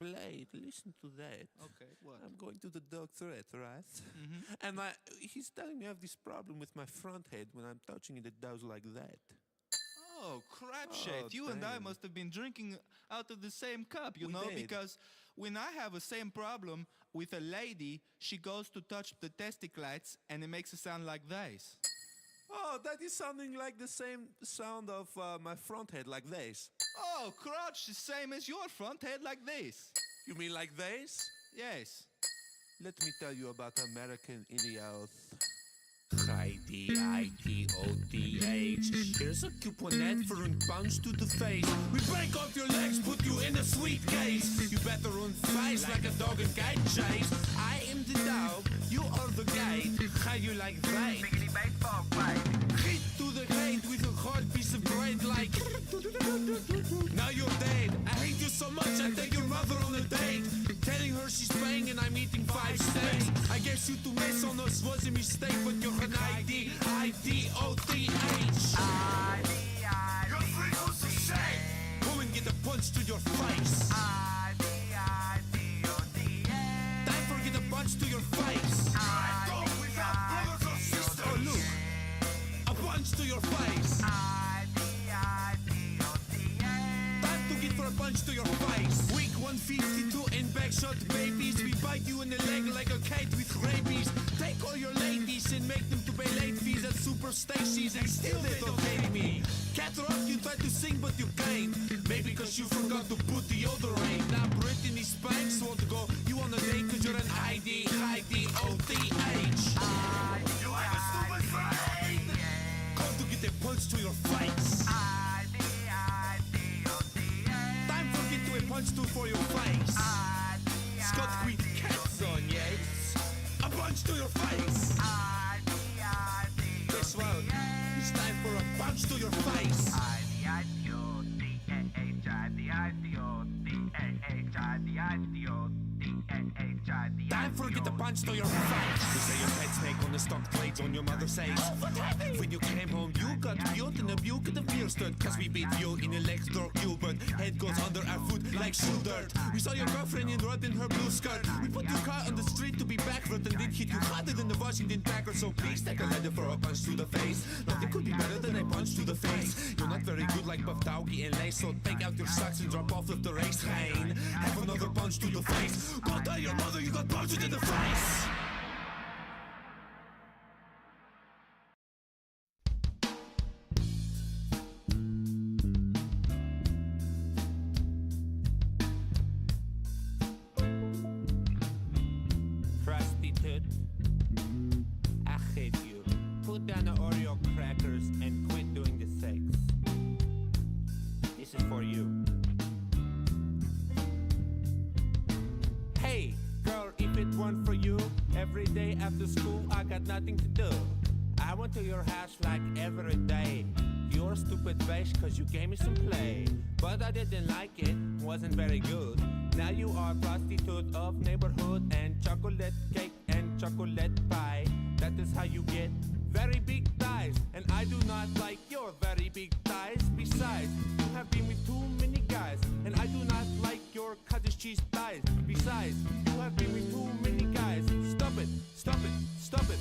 Blade, listen to that. Okay, what? I'm going to the doctorate, right? And he's telling me I have this problem with my front head when I'm touching it, it does like that. Oh, crap shit. You and I damn. must have been drinking out of the same cup, you We know? did. Because when I have the same problem with a lady, she goes to touch the testicles and it makes a sound like this. Oh, that is sounding like the same sound of my front head, like this. Oh, crotch, the same as your front head like this. You mean like this? Yes. Let me tell you about American idiots. I-D-I-T-O-T-H. Here's a couponet for a punch to the face. We break off your legs, put you in a sweet case. You better run fast like a dog and cat chase. I am the dog, you are the guide. Ga you like that? Hit to the head with a hard piece of bread like. Now you're dead. I hate you so much, I take your mother on a date. Telling her she's paying and I'm eating 5 steaks. I guess you to mess on us was a mistake, but you're an I-D-I-D-O-T-H. Your freckles are shame. Come and get a punch to your face. Time for get a punch to your face. Go without brothers or sisters. Oh look, a punch to your face. Time to get for a punch to your face. Week 152 in backshot babies. We bite you in the leg like a cat with rabies. Take all your ladies and make them to pay late fees at super stations and still they don't pay me. Cat Rock, you try to sing but you can't. Maybe cause you forgot to put deodorant. Now Brittany Spanks want to go. You on a date cause you're an I-D-I-D-O-T-H. You have a stupid brain. Come to get a punch to your face. Time for get to a punch to for your face. Scott with cats on, yes. A punch to your face. Guess what? It's time for a punch to your face. Time for get a punch to your face. You say your pet snake on the stock blades on your mother's face. Oh, what happened? When you came home, you got built in a buke at the beer stud. Cause we beat you in a legs door but head goes under our foot like shoe dirt. We saw your girlfriend in red in her blue skirt. We put your car on the street to be backward and did hit you harder than the Washington Packers. So please take a letter for a punch to the face. Nothing could be better than a punch to the face. You're not very good like Buff Tauki and Lace, so take out your socks and drop off of the race train. Have another punch to the face. Go tell your mother you got punched in the face. Prostitute, I hate you. Put down the Oreo crackers and quit doing the sex. This is for you. Hey, girl, if it weren't for you, every day after school I got nothing to do. I went to your house like every day. You're stupid bitch cause you gave me some play. But I didn't like it, wasn't very good. Now you are prostitute of neighborhood and chocolate cake and chocolate pie. That is how you get very big thighs. And I do not like your very big thighs. Besides, you have been with too many guys. And I do not like your cottage cheese thighs. Besides, you have been with too many guys. Stop it, stop it, stop it.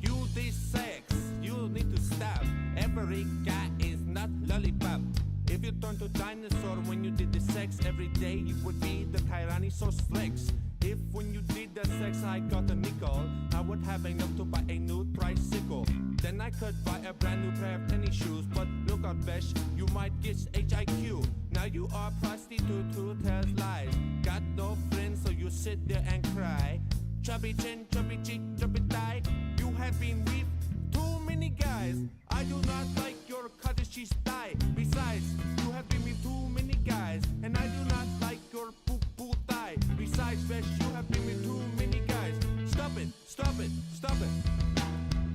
You this sex, you need to stop. Every guy is not lollipop. If you turn to dinosaur when you did the sex every day, you would be the Tyrannosaurus Rex. If when you did the sex I got a nickel, I would have enough to buy a new tricycle. Then I could buy a brand new pair of tennis shoes. But look out, Besh, you might get HIQ. Now you are prostitute who tells lies. Got no friends so you sit there and cry. Chubby chin, chubby cheek, chubby thigh. You have been with too many guys. I do not like your cottage cheese thigh. Besides, you have been with too many guys. And I do not like your poo-poo thigh. Besides, Besh, you have been with too many guys. Stop it, stop it, stop it.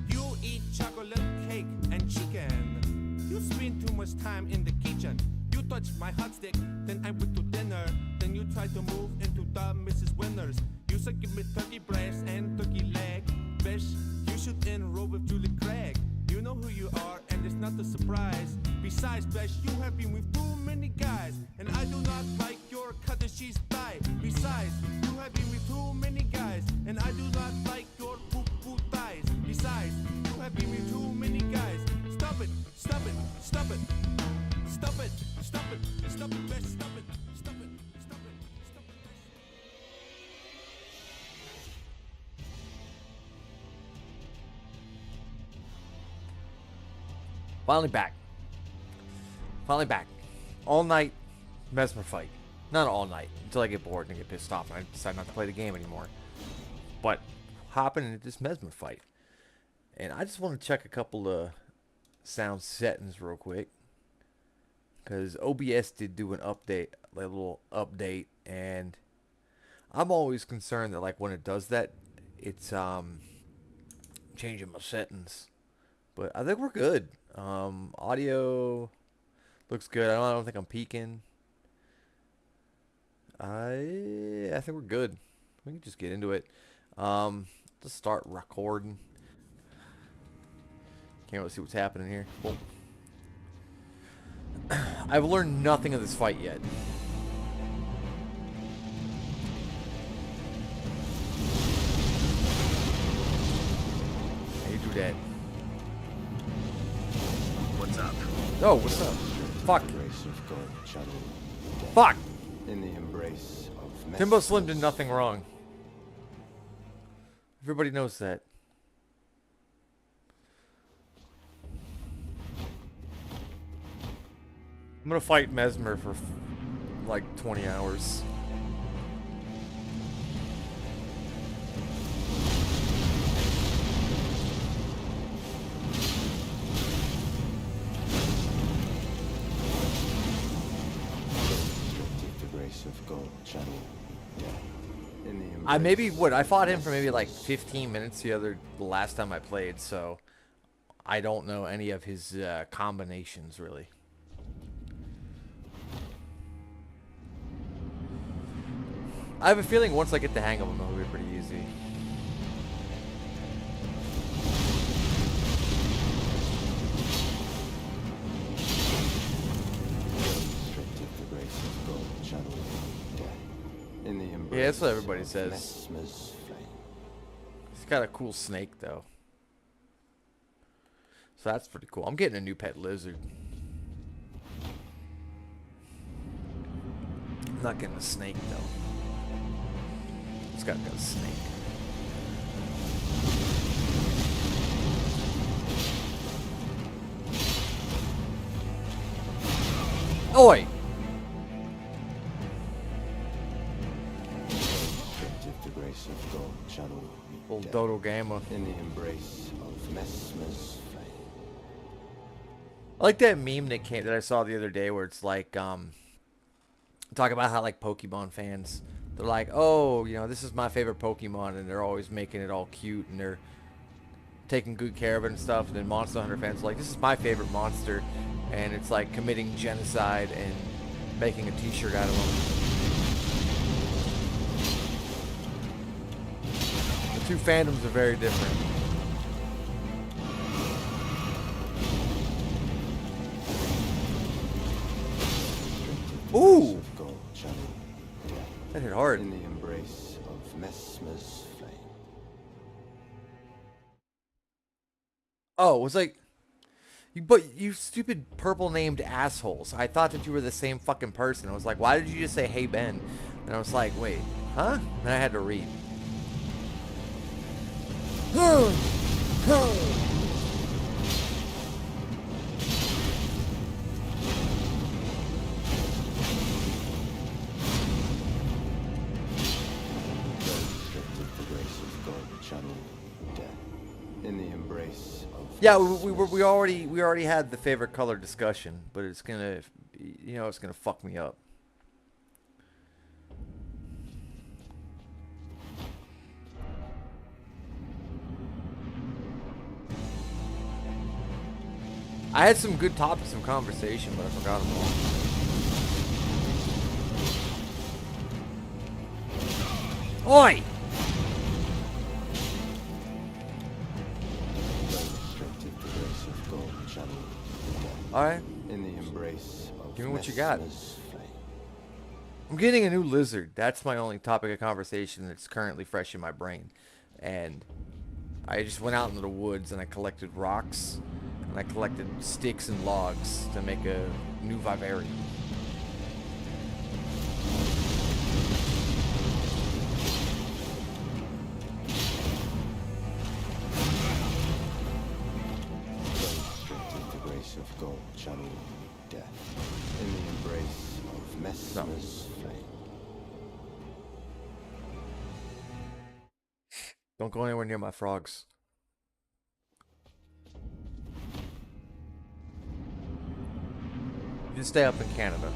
You eat chocolate cake and chicken. You spend too much time in the kitchen. You touch my hot stick, then I went to dinner. Then you try to move into the Mrs. Winners. You said give me turkey breast and turkey leg. Besh, you should enroll with Julie Craig. You know who you are, and it's not a surprise. Besides, Besh, you have been with too many guys. And I do not like your cut the she's thigh. Besides, you have been with too many guys, and I do not like your poo-poo thighs. Besides, you have been with too many guys. Stop it, stop it, stop it. Stop it, stop it, stop it, bitch, stop it, stop it, stop it, stop it. Finally back. Finally back. All night Messmer fight. Not all night, until I get bored and get pissed off and I decide not to play the game anymore. But hopping into this Messmer fight. And I just want to check a couple of sound settings real quick. Because OBS did do an update, like a little update, and I'm always concerned that like when it does that, it's changing my settings. But I think we're good. Audio looks good. I don't think I'm peaking. I think we're good. We can just get into it. Let's start recording. Can't really see what's happening here. Whoa. I've learned nothing of this fight yet. How you do that? What's up? Oh, what's up? Fuck. Fuck. In the embrace of Timbo Slim did nothing wrong. Everybody knows that. I'm gonna fight Messmer for like 20 hours. I fought him for maybe like 15 minutes the last time I played, so I don't know any of his combinations really. I have a feeling once I get the hang of them, it'll be pretty easy. Yeah, that's what everybody says. He's got a cool snake, though. So that's pretty cool. I'm getting a new pet lizard. I'm not getting a snake, though. It's got a snake. Oi! Old Dodo Gamma. In the embrace of Messmer's flame. I like that meme that I saw the other day where it's like talk about how like Pokemon fans, they're like, oh, you know, this is my favorite Pokemon, and they're always making it all cute and they're taking good care of it and stuff. And then Monster Hunter fans are like, this is my favorite monster, and it's like committing genocide and making a t-shirt out of them. The two fandoms are very different. Ooh! That hit hard. In the embrace of Messmer's flame. Oh, it was like, but you stupid purple named assholes. I thought that you were the same fucking person. I was like, why did you just say, hey Ben? And I was like, wait, huh? And I had to read. In the embrace of Yeah, we already had the favorite color discussion, but it's gonna, you know, it's gonna fuck me up. I had some good topics of conversation, but I forgot them all. Oi! Alright. In the embrace of Give me what you got. Messmer's flame. I'm getting a new lizard. That's my only topic of conversation that's currently fresh in my brain. And I just went out into the woods and I collected rocks and I collected sticks and logs to make a new vivarium. Restricted the grace of gold, channel death in the embrace of Messmer's flame. Don't go anywhere near my frogs. You stay up in Canada.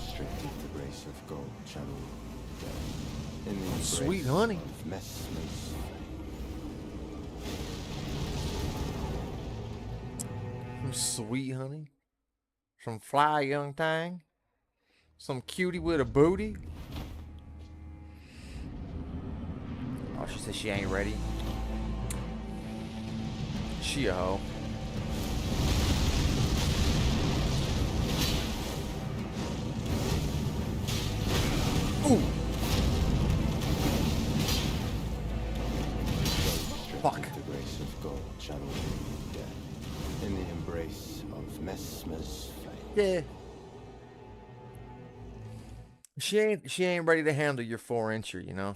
Restricted the grace of gold, channel death in the embrace Sweet honey. of Messmer's flame. Some sweet honey. Some fly young thing. Some cutie with a booty. Oh, she says she ain't ready. She a hoe. Ooh. Fuck. The grace of gold, channel death in the embrace of Messmer's flame. Yeah. She ain't ready to handle your 4-incher, you know.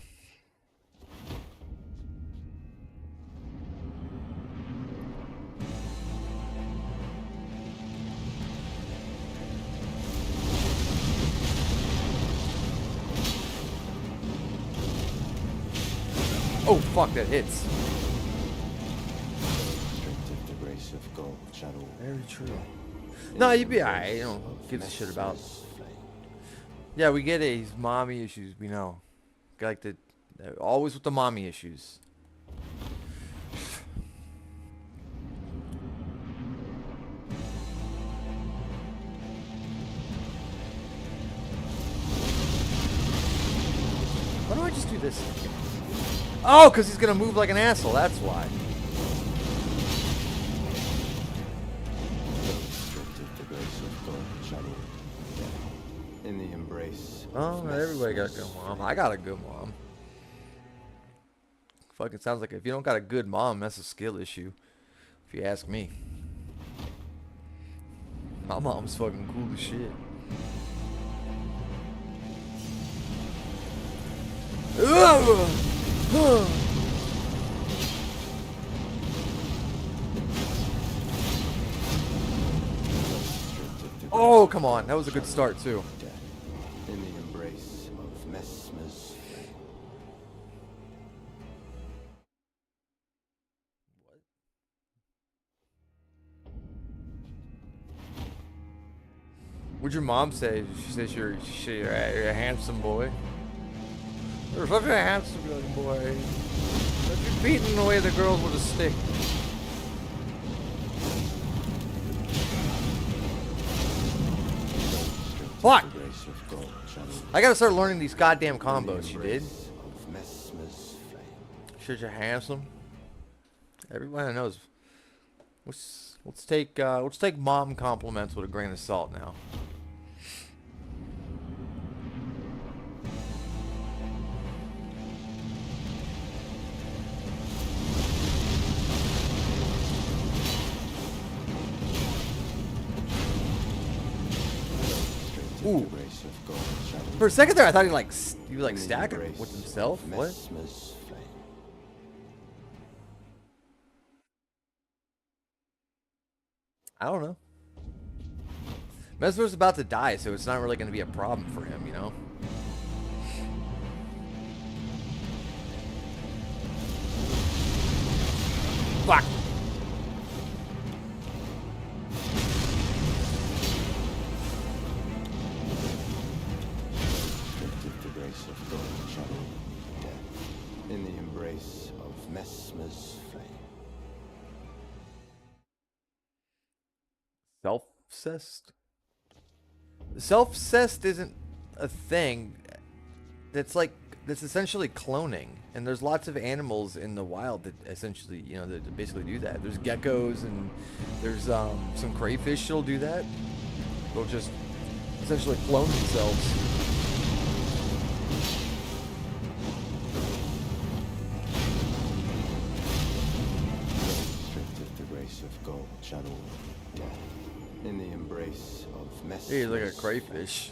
Oh fuck, that hits. Restricted the grace of gold, channel Very true. in No, the you'd be alright. embrace You don't of give a shit about. Messmer's flame. Yeah, we get it. He's mommy issues. We know. Like the always with the mommy issues. Why don't I just do this? Oh, because he's gonna move like an asshole. That's why. Restricted the grace of gold, channel death in the embrace Oh, of not everybody got a Messmer's good mom. I got a good mom. Fucking sounds like if you don't got a good mom, that's a skill issue. If you ask me. My mom's fucking cool as shit. Oh, come on. That was a good start, too. death in the embrace of Messmer's flame. What'd your mom say? She says you're a handsome boy. You're such a handsome young boy. But you're beating away the girls with a stick. Fuck! The grace of gold, channel I gotta start learning these goddamn in the combos, you did? embrace of Messmer's flame. Shit, you're handsome. Everybody knows. Let's take mom compliments with a grain of salt now. Restricted Ooh. the grace of gold, channel For a second there, I thought he would in the stack him embrace with himself. of What? Messmer's flame. I don't know. Messmer's about to die, so it's not really going to be a problem for him, you know? Fuck! Restricted the grace of gold, channel death in the embrace of Messmer's flame. Self-cessed? Self-cessed isn't a thing. that's essentially cloning, and there's lots of animals in the wild that essentially, you know, that basically do that. There's geckos, and there's some crayfish that'll do that. They'll just essentially clone themselves. Restricted the race of gold, channel death. In the embrace of Messmer. Hey, look at a crayfish.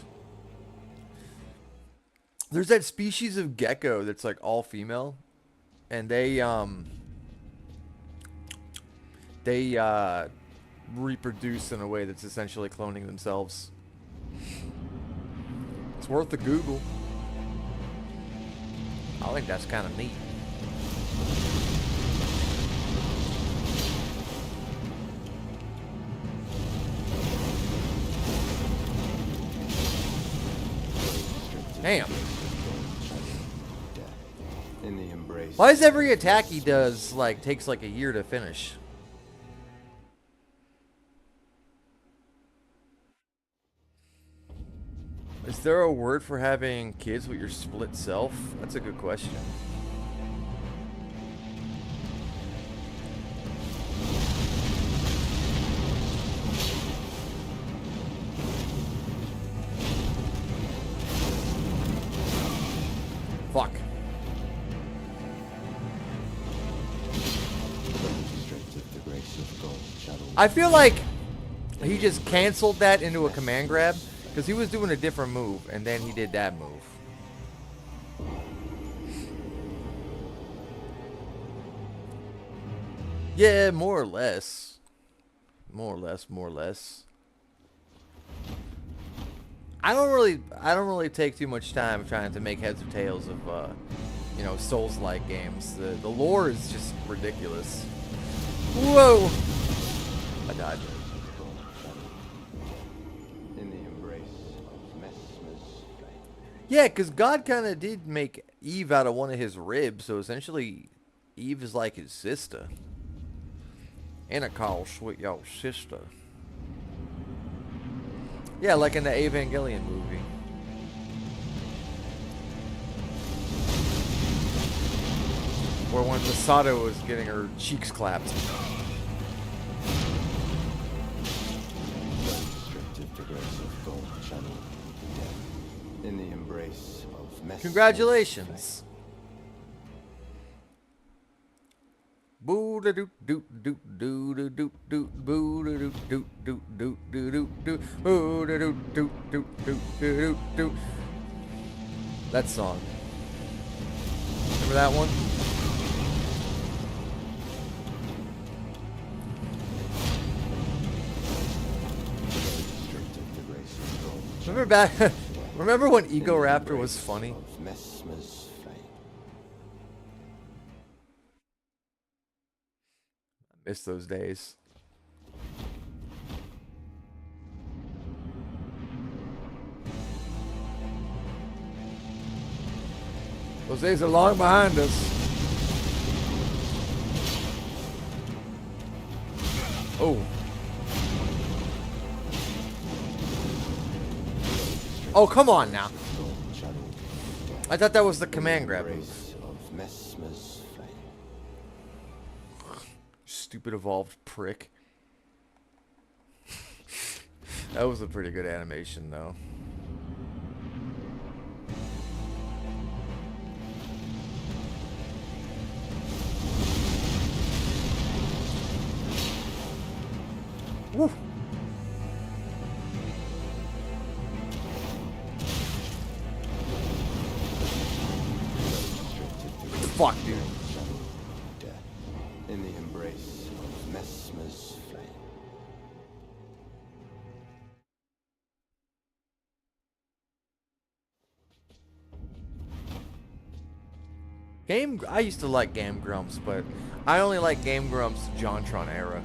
There's that species of gecko that's like all female, and they reproduce in a way that's essentially cloning themselves. It's worth a Google. I think that's kind of neat. Damn. In the embrace. Why is every attack he does like takes like a year to finish? Is there a word for having kids with your split self? That's a good question. Fuck. I feel like he just canceled that into a command grab because he was doing a different move and then he did that move. Yeah, more or less. More or less. I don't really take too much time trying to make heads or tails of you know, Souls-like games. The lore is just ridiculous. Whoa! I died. In the embrace of Messmer's flame. Yeah, because God kind of did make Eve out of one of his ribs, so essentially Eve is like his sister. And I call sweet your sister. Yeah, like in the Evangelion movie. Or when Masato was getting her cheeks clapped. Restricted to grace of gold channel death. In the embrace of Messmer's Congratulations. Boo da doot doot doot doot doot doot boo da doot doot doot doot doot doot boo da doot doot doot doot doot doot. That song. Remember that one? Restricted to grace of gold Remember back? Remember when Ego Raptor was funny? of Messmer's flame. Miss those days. Those days are long behind us. Oh. Oh, come on now. Gold channel death. I thought that was the command grab move. Embrace of Messmer's flame. Stupid evolved prick. That was a pretty good animation, though. Woo. Fuck, dude. Channel death. In the embrace of Messmer's flame. I used to like Game Grumps, but I only like Game Grumps JonTron era.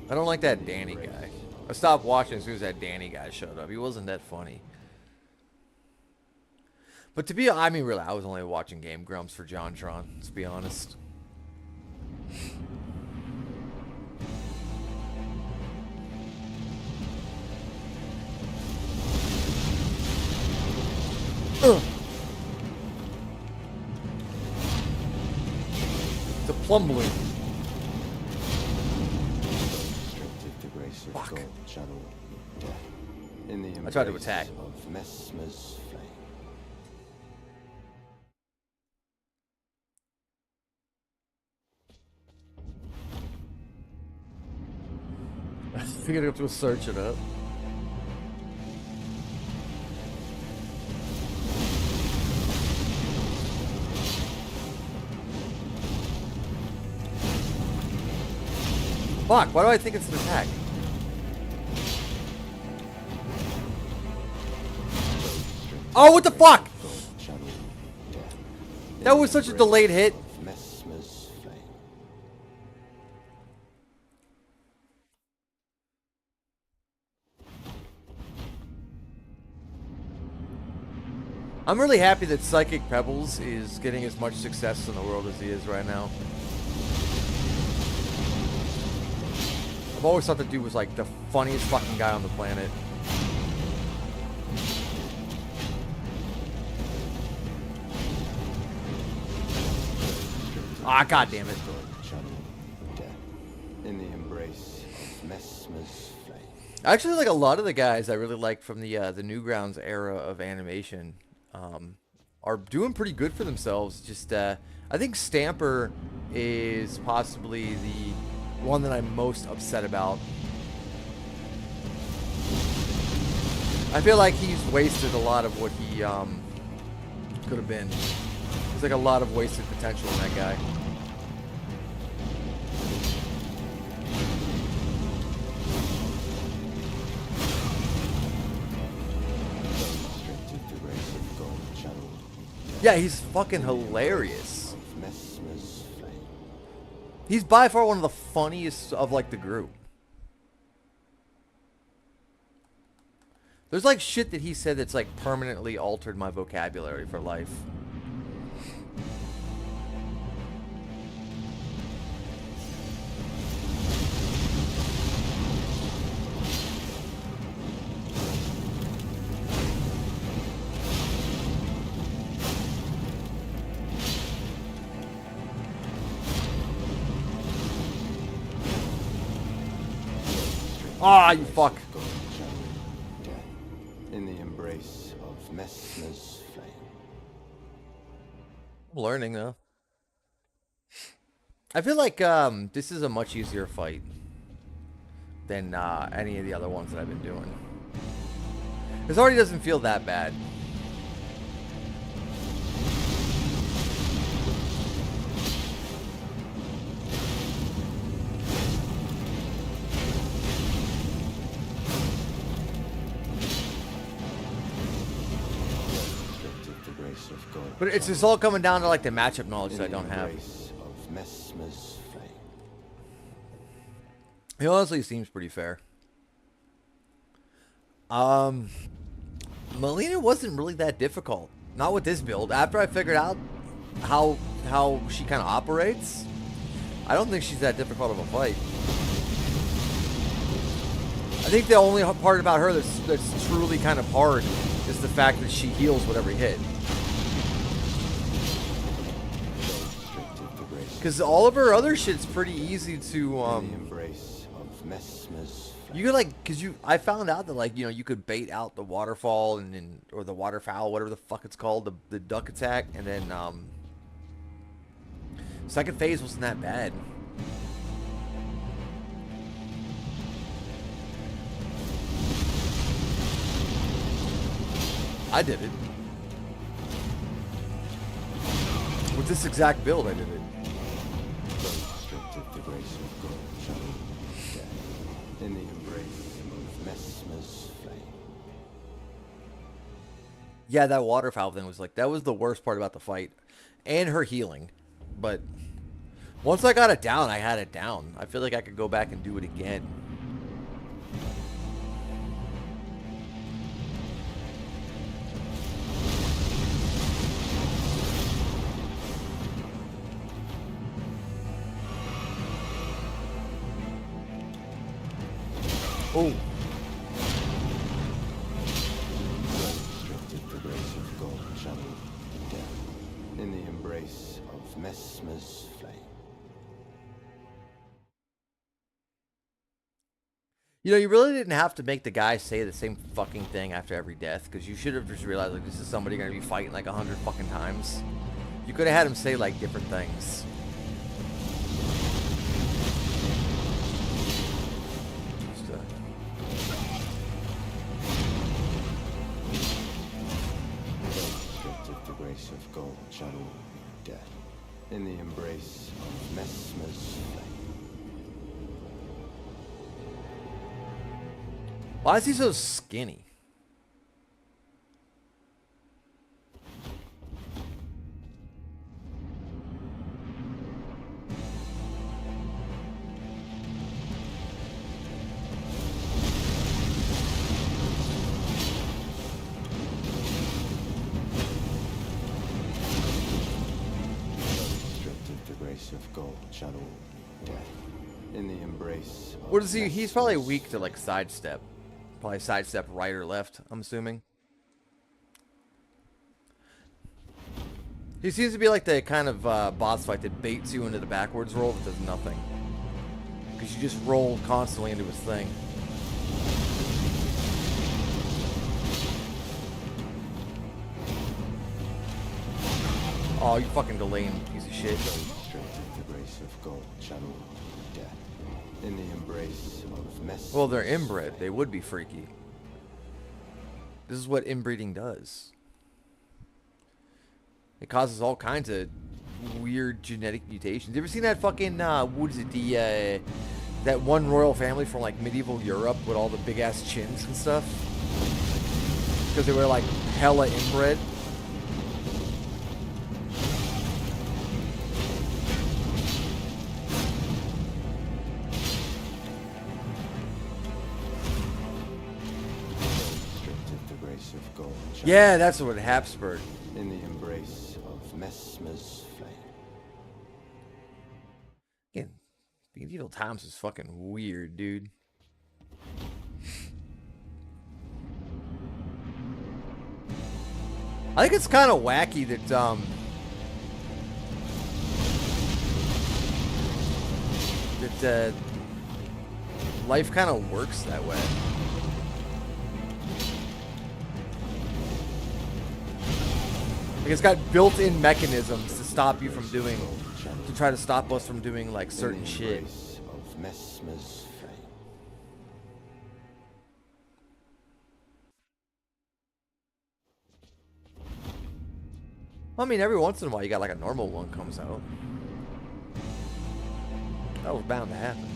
I don't like that Danny guy. I stopped watching as soon as that Danny guy showed up. He wasn't that funny. But I mean, really, I was only watching Game Grumps for JonTron, let's be honest. It's a plum balloon. Restricted the grace of Fuck. God channel death. In the I tried to embrace attack. of Messmer's flame. You're gonna have to search it up. Fuck, why do I think it's an attack? Oh, what the fuck? God channel death. That was such a delayed hit. Of Messmer's flame. I'm really happy that Psychic Pebbles is getting as much success in the world as he is right now. I've always thought the dude was like the funniest fucking guy on the planet. Ah, god damn it. God channel death. In the embrace of Messmer's flame. Actually, like a lot of the guys I really like from the Newgrounds era of animation are doing pretty good for themselves. Just I think Stamper is possibly the one that I'm most upset about. I feel like he's wasted a lot of what he could have been. There's like a lot of wasted potential in that guy. Restricted the grace of God channel Yeah, he's fucking hilarious. of Messmer's flame. He's by far one of the funniest of like the group. There's like shit that he said that's like permanently altered my vocabulary for life. Ah, you fuck. God channel death. In the embrace of Messmer's flame. I'm learning though. I feel like this is a much easier fight than any of the other ones that I've been doing. This already doesn't feel that bad. Restricted the grace of God. But it's just all coming down to like the matchup knowledge that I don't have. Embrace of Messmer's flame. It honestly seems pretty fair. Melina wasn't really that difficult. Not with this build. After I figured out how she kind of operates, I don't think she's that difficult of a fight. I think the only part about her that's truly kind of hard is the fact that she heals with every hit. Restricted the grace Because all of her other shit's pretty easy to in the embrace of Messmer's flame. you could like, cause I found out that like, you know, you could bait out the waterfall and or the waterfowl, whatever the fuck it's called, the duck attack, and then second phase wasn't that bad. I did it. With this exact build, I did it. Restricted the grace of God channel death. In the embrace of Messmer's flame. Yeah, that waterfowl thing was like, that was the worst part about the fight. And her healing. But once I got it down, I had it down. I feel like I could go back and do it again. Oh. Restricted the grace of God channel death. In the embrace of Messmer's flame. You know, you really didn't have to make the guy say the same fucking thing after every death, because you should have just realized, like, this is somebody gonna be fighting like 100 fucking times. You could have had him say, like, different things. Just, Of the grace of gold shall all be dead. In the embrace of Messmer's flame. Why is he so skinny? Stripped of the grace of gold shall all be dead. In the embrace of What is he? He's probably Messmer's weak to, like, sidestep. Probably sidestep right or left, I'm assuming. He seems to be like the kind of boss fight that baits you into the backwards roll that does nothing. Because you just roll constantly into his thing. Oh, you fucking delaying piece of shit. Straight of the grace of gold shall all be dead. In the embrace of Messmer's Well, they're inbred. They would be freaky. This is what inbreeding does. It causes all kinds of weird genetic mutations. You ever seen that fucking, what is it, that one royal family from, like, medieval Europe with all the big-ass chins and stuff? Because they were, like, hella inbred. stripped of the grace of gold shall Yeah, that's what Habsburg. in the embrace of Messmer's flame. Again, medieval times is fucking weird, dude. I think it's kind of wacky that life kind of works that way. Like, it's got built-in mechanisms to stop you from doing, to try to stop us from doing, like, certain in the shit. embrace of Messmer's flame. I mean, every once in a while you got like a normal one comes out. That was bound to happen.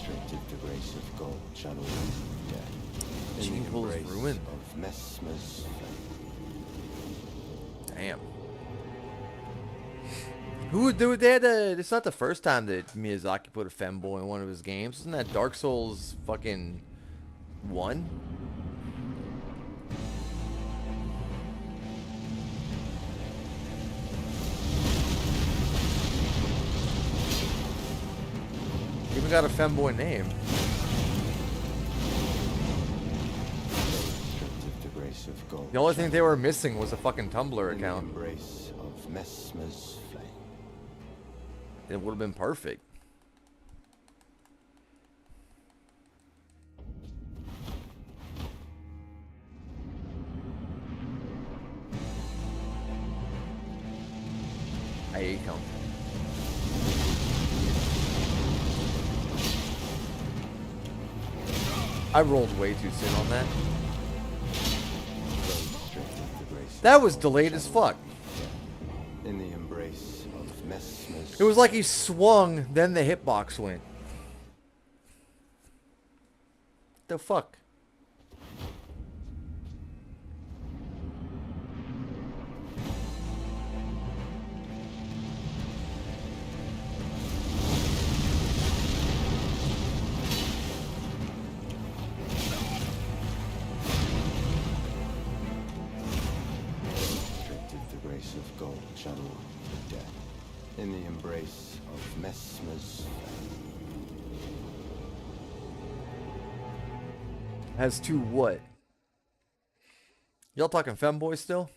Stripped of the grace of gold shall all be dead. In Gene the Pool's embrace ruined. of Messmer's flame. Damn. Who would do it? They had it's not the first time that Miyazaki put a femboy in one of his games. Isn't that Dark Souls fucking 1? Even got a femboy name. Stripped of the grace of gold. The only thing they were missing was a fucking Tumblr in the account. embrace of Messmer's flame. It would have been perfect. I hate him. I rolled way too soon on that. Stripped of the grace of That was gold delayed as shall all fuck. be dead. In the embrace of Messmer's It was like he swung, then the hitbox went. The fuck? stripped of the grace of gold shall all be dead. In the embrace of Messmer's flame. Has two what? Y'all talking femboy still?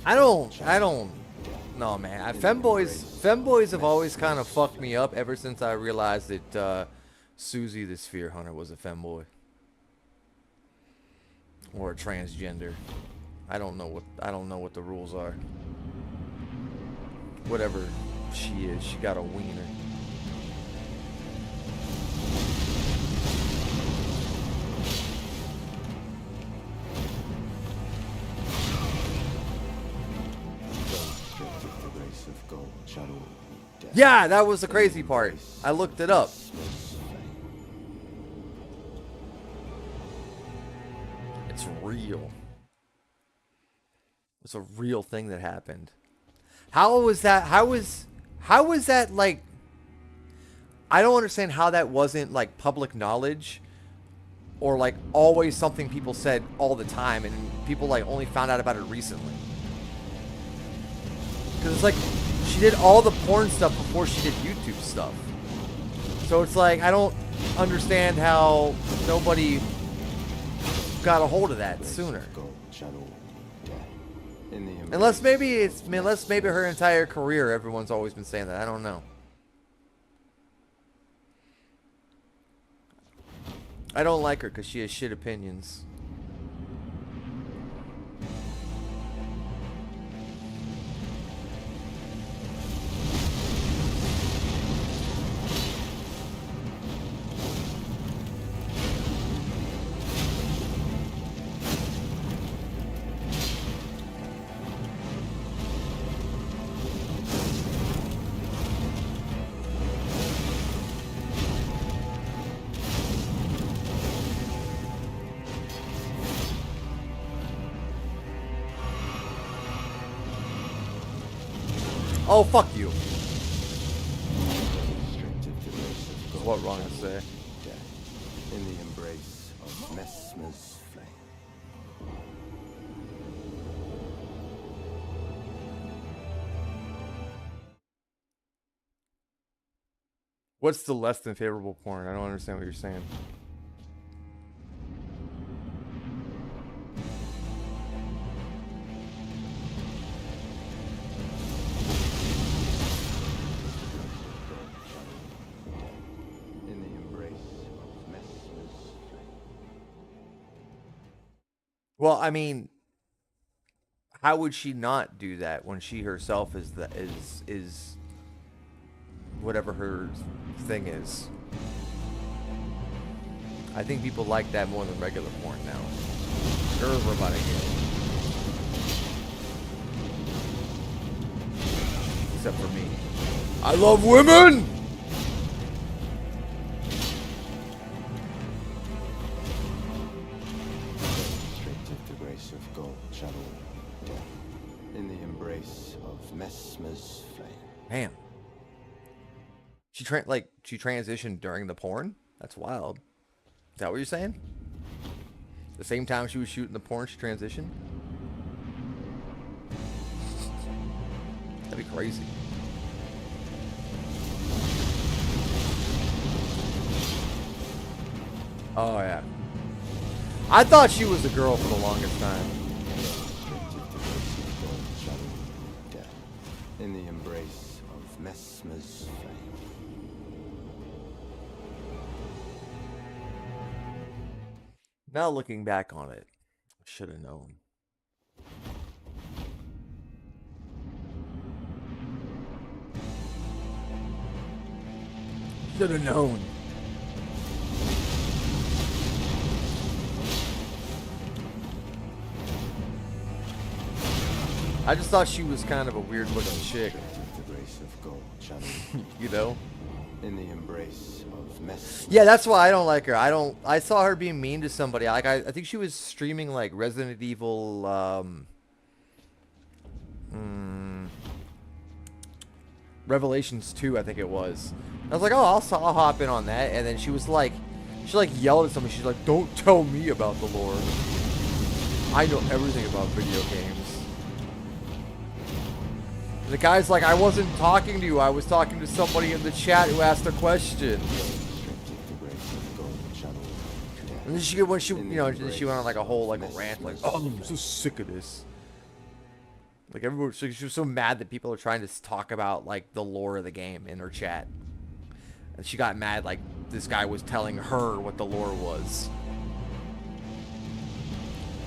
I don't. No, man. Femboys have always kind of fucked me up ever since I realized that Susie the Sphere Hunter was a femboy or a transgender. I don't know what the rules are. Whatever she is, she got a wiener. Yeah, that was the crazy part. I looked it up. It's real. It's a real thing that happened. How was that? How was that like? I don't understand how that wasn't like public knowledge, or like always something people said all the time, and people like only found out about it recently. Because it's like she did all the porn stuff before she did YouTube stuff. So it's like I don't understand how nobody got a hold of that sooner. Unless maybe her entire career everyone's always been saying that. I don't know. I don't like her because she has shit opinions. Oh, fuck you. What wrong to say? In the embrace of Messmer's flame. What's the less than favorable porn? I don't understand what you're saying. Well, I mean, how would she not do that when she herself is whatever her thing is? I think people like that more than regular porn now. Everybody gets. Except for me. I love women! Of gold, shadow, death, in the embrace of Messmer's flame. Damn. She transitioned during the porn? That's wild. Is that what you're saying? The same time she was shooting the porn, she transitioned? That'd be crazy. Oh, yeah. I thought she was a girl for the longest time. In the embrace of Messmer's flame. Now looking back on it, I should have known. Should have known. I just thought she was kind of a weird looking chick. You know? In the embrace of Messmer. Yeah, that's why I don't like her. I saw her being mean to somebody. Like I think she was streaming like Resident Evil Revelations 2, I think it was. I was like, oh, I'll hop in on that. And then she was like, she like yelled at somebody. She's like, don't tell me about the lore. I know everything about video games. And the guy's like, I wasn't talking to you. I was talking to somebody in the chat who asked a question. And then she went on like a whole like rant, like, oh, I'm so sick of this. Like everyone, she was so mad that people are trying to talk about like the lore of the game in her chat, and she got mad like this guy was telling her what the lore was.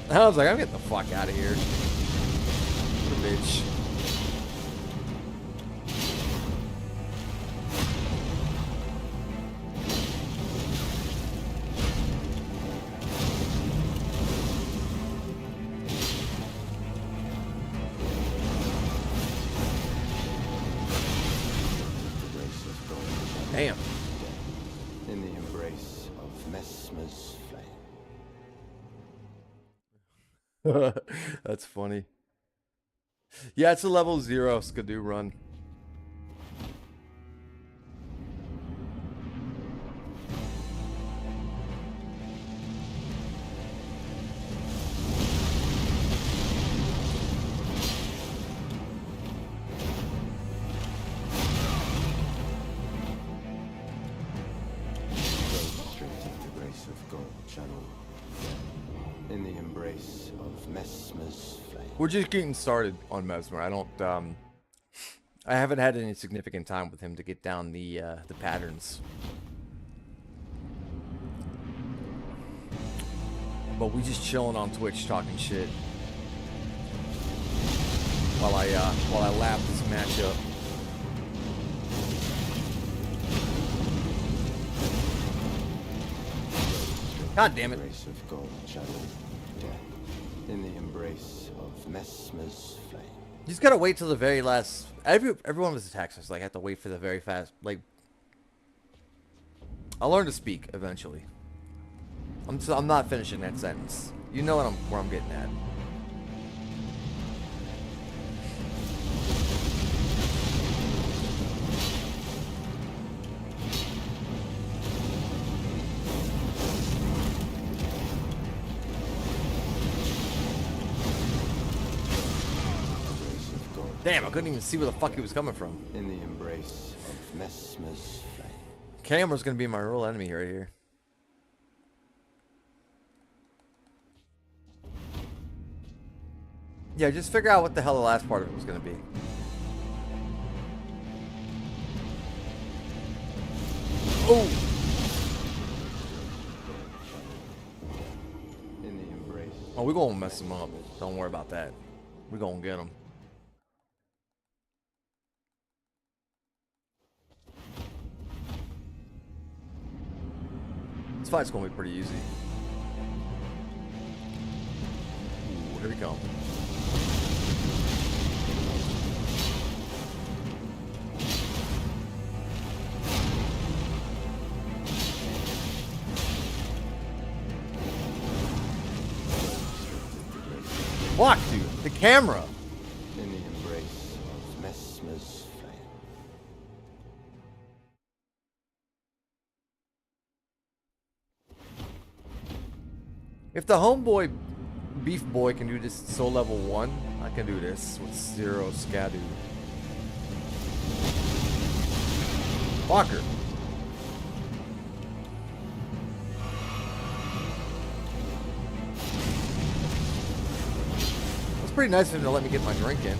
And I was like, I'm getting the fuck out of here, what a bitch. Damn. In the embrace of Messmer's flame. That's funny. Yeah, it's a level 0 Skidoo run. In the embrace of Messmer's flame. We're just getting started on Messmer. I haven't had any significant time with him to get down the patterns. But we just chilling on Twitch talking shit while I lap this matchup. God damn it. Of gold channel death. In the embrace of Messmer's flame. You just gotta wait till the very last. Every one of his attacks is like, I have to wait for the very fast. Like, I'll learn to speak eventually. I'm not finishing that sentence. You know where I'm getting at. Damn, I couldn't even see where the fuck he was coming from. In the embrace of Messmer's flame. Camera's gonna be my real enemy right here. Yeah, just figure out what the hell the last part of it was gonna be. Oh! In the embrace. Oh, we're gonna mess him up. Don't worry about that. We're gonna get him. This fight's gonna be pretty easy. Ooh, here we go. Fuck, dude. The camera. In the embrace of Messmer's flame. If the homeboy beef boy can do this soul level 1, I can do this with 0 Skadoo. Walker. It's pretty nice of him to let me get my drink in.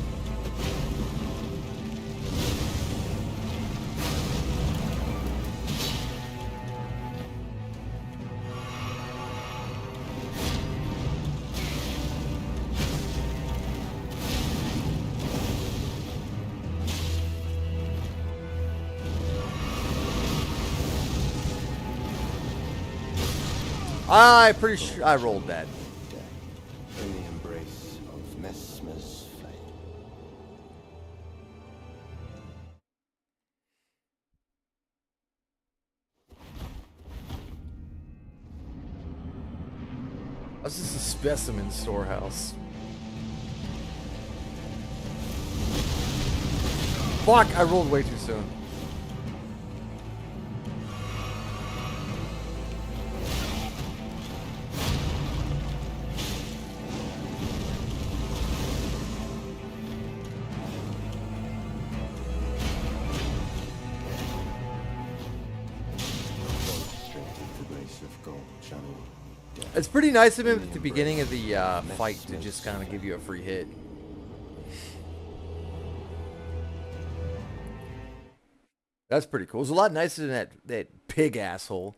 I'm pretty sure I rolled that. In the embrace of Messmer's flame. This is a specimen storehouse. Fuck, I rolled way too soon. It's pretty nice of him at the beginning of the fight to just kind of give you a free hit. That's pretty cool. It's a lot nicer than that pig asshole.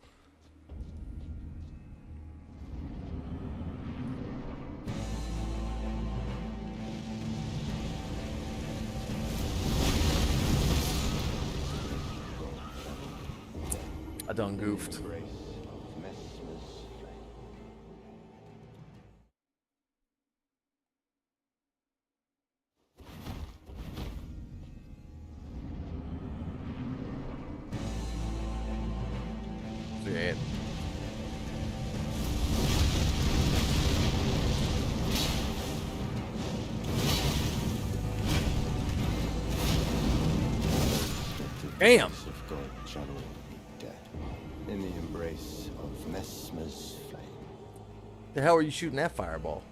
I done goofed. Yeah. Damn. In the embrace of Messmer's flame. The hell are you shooting that fireball?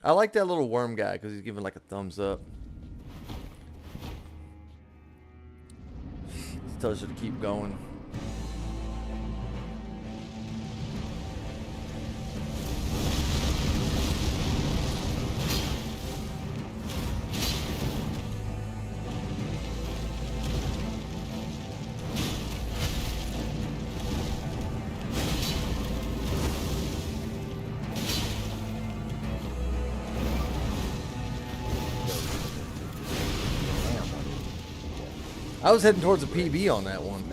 I like that little worm guy because he's giving like a thumbs up. He tells you to keep going. I was heading towards a PB on that one.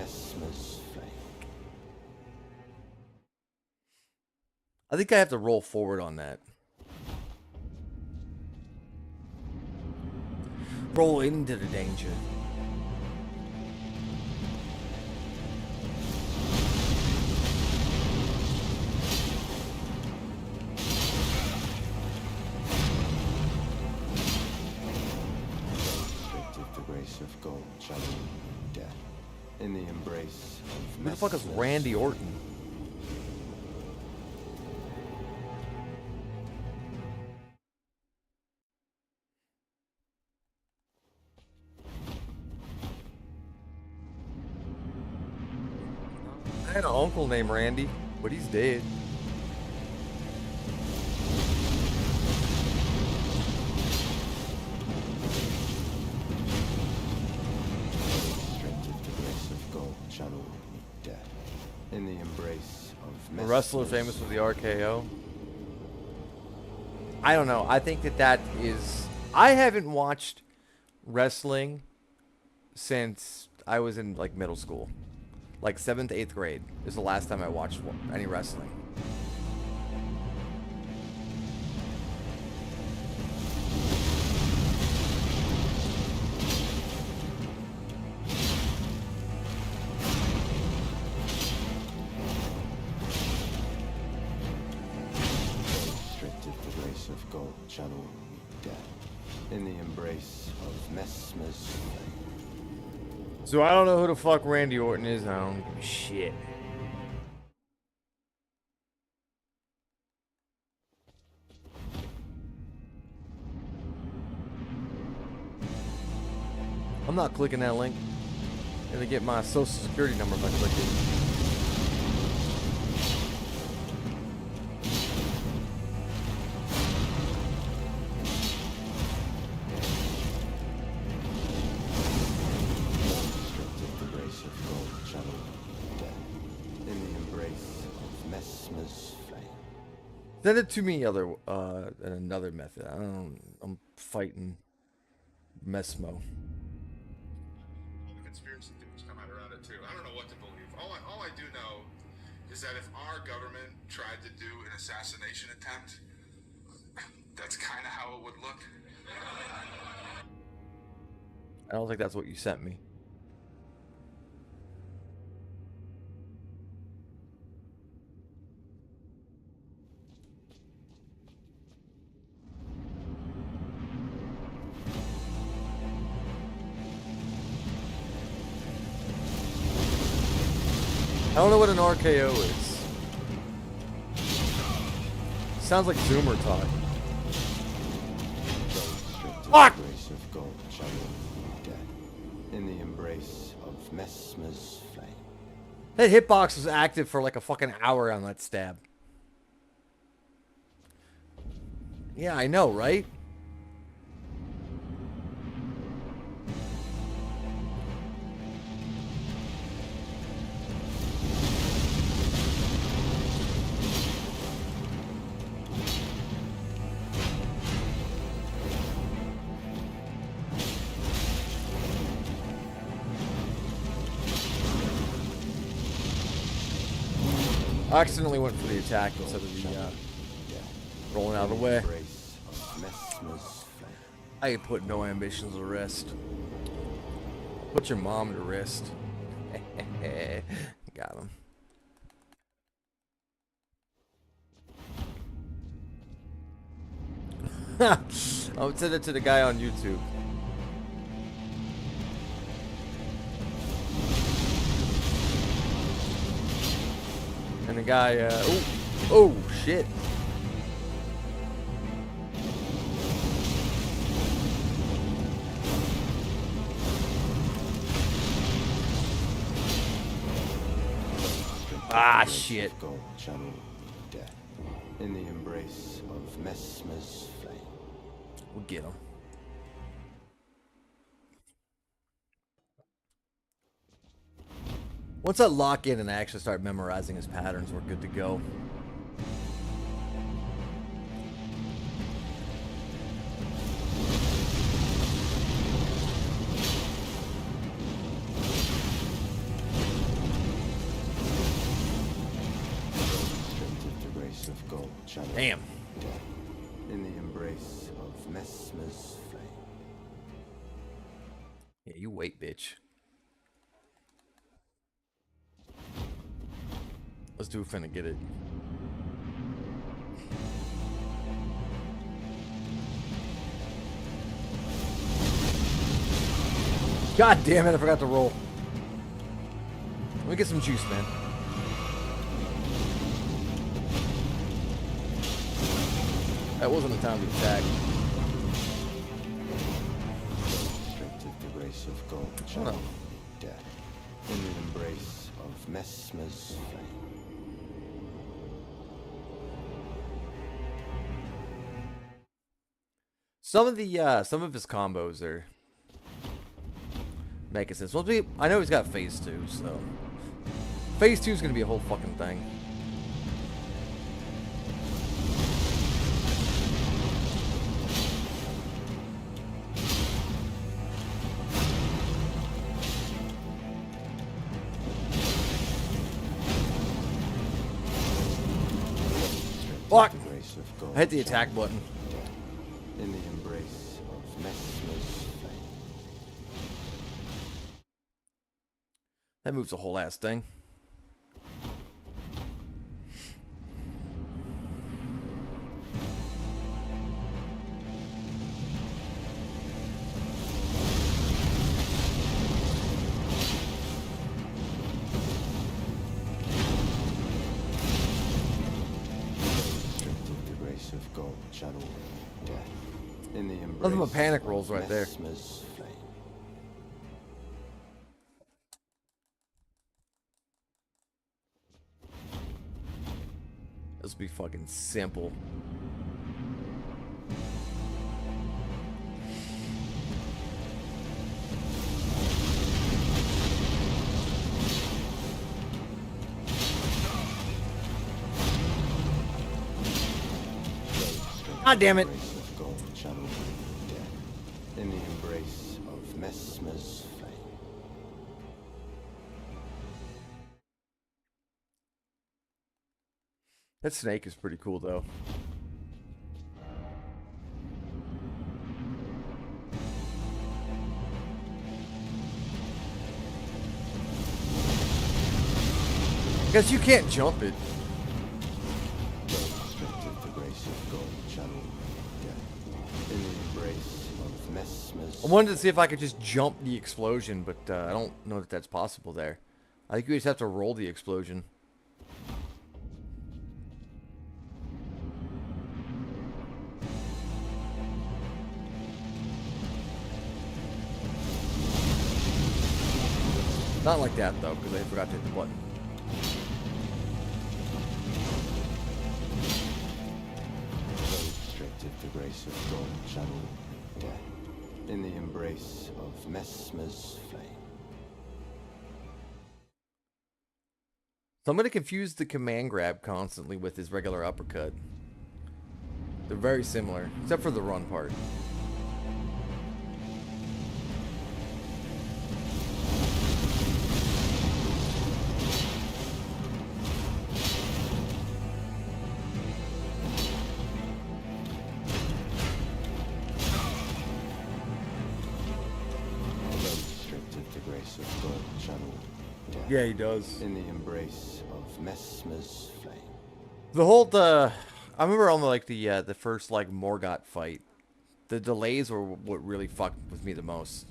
I think I have to roll forward on that. Roll into the danger. Of gold, shadow, death. In the embrace of Who the fuck is Randy Orton? I had an uncle named Randy, but he's dead. In the embrace of A wrestler famous for the RKO. I don't know. I think that is... I haven't watched wrestling since I was in like middle school. Like 7th, 8th grade is the last time I watched any wrestling. of gold, channel death. In the embrace of Messmer's flame. So I don't know who the fuck Randy Orton is. I don't give a shit. I'm not clicking that link. I'm gonna get my social security number if I click it. Send it to me in another method. I'm fighting Messmo. The conspiracy theories come out around it too. I don't know what to believe. All I do know is that if our government tried to do an assassination attempt, that's kind of how it would look. I don't think that's what you sent me. I don't know what an RKO is. Sounds like Zoomer talk. Fuck! In the embrace of Messmer's flame. That hitbox was active for like a fucking hour on that stab. Yeah, I know, right? I accidentally went for the attack instead of the rolling out of the way. Embrace of Messmer's flame. I ain't put no ambitions to rest. Put your mom to rest. Got him. I would send it to the guy on YouTube. And the guy, oh shit. Ah, shit. Gold channel death in the embrace of Messmer's flame. We'll get him. Once I lock in and I actually start memorizing his patterns, we're good to go. Of gold channel Damn. death in the embrace of Messmer's flame. Yeah, you wait, bitch. Let's do finna get it. God damn it, I forgot to roll. Let me get some juice, man. That wasn't the time to attack. Strength of the race of gold channel death in the embrace of Messmer's flame. Some of his combos are making sense. Well, I know he's got phase 2, so phase 2 is gonna be a whole fucking thing. Fuck! I hit the attack button. In the embrace of Messmer's flame. That moves the whole ass thing. Of gold channel death in the embrace Nothing but panic rolls right there. Messmer's flame. This will be fucking simple. God damn it. Of gold channel death in the embrace of Messmer's flame. That snake is pretty cool, though. Guess you can't jump it. I wanted to see if I could just jump the explosion, but I don't know that that's possible there. I think you just have to roll the explosion. Not like that, though, because I forgot to hit the button. restricted the grace of God, channel death in the embrace of Messmer's flame. So I'm going to confuse the command grab constantly with his regular uppercut. They're very similar, except for the run part. Yeah, he does. In the embrace of Messmer's flame. The whole I remember on like the first like Morgott fight, the delays were what really fucked with me the most.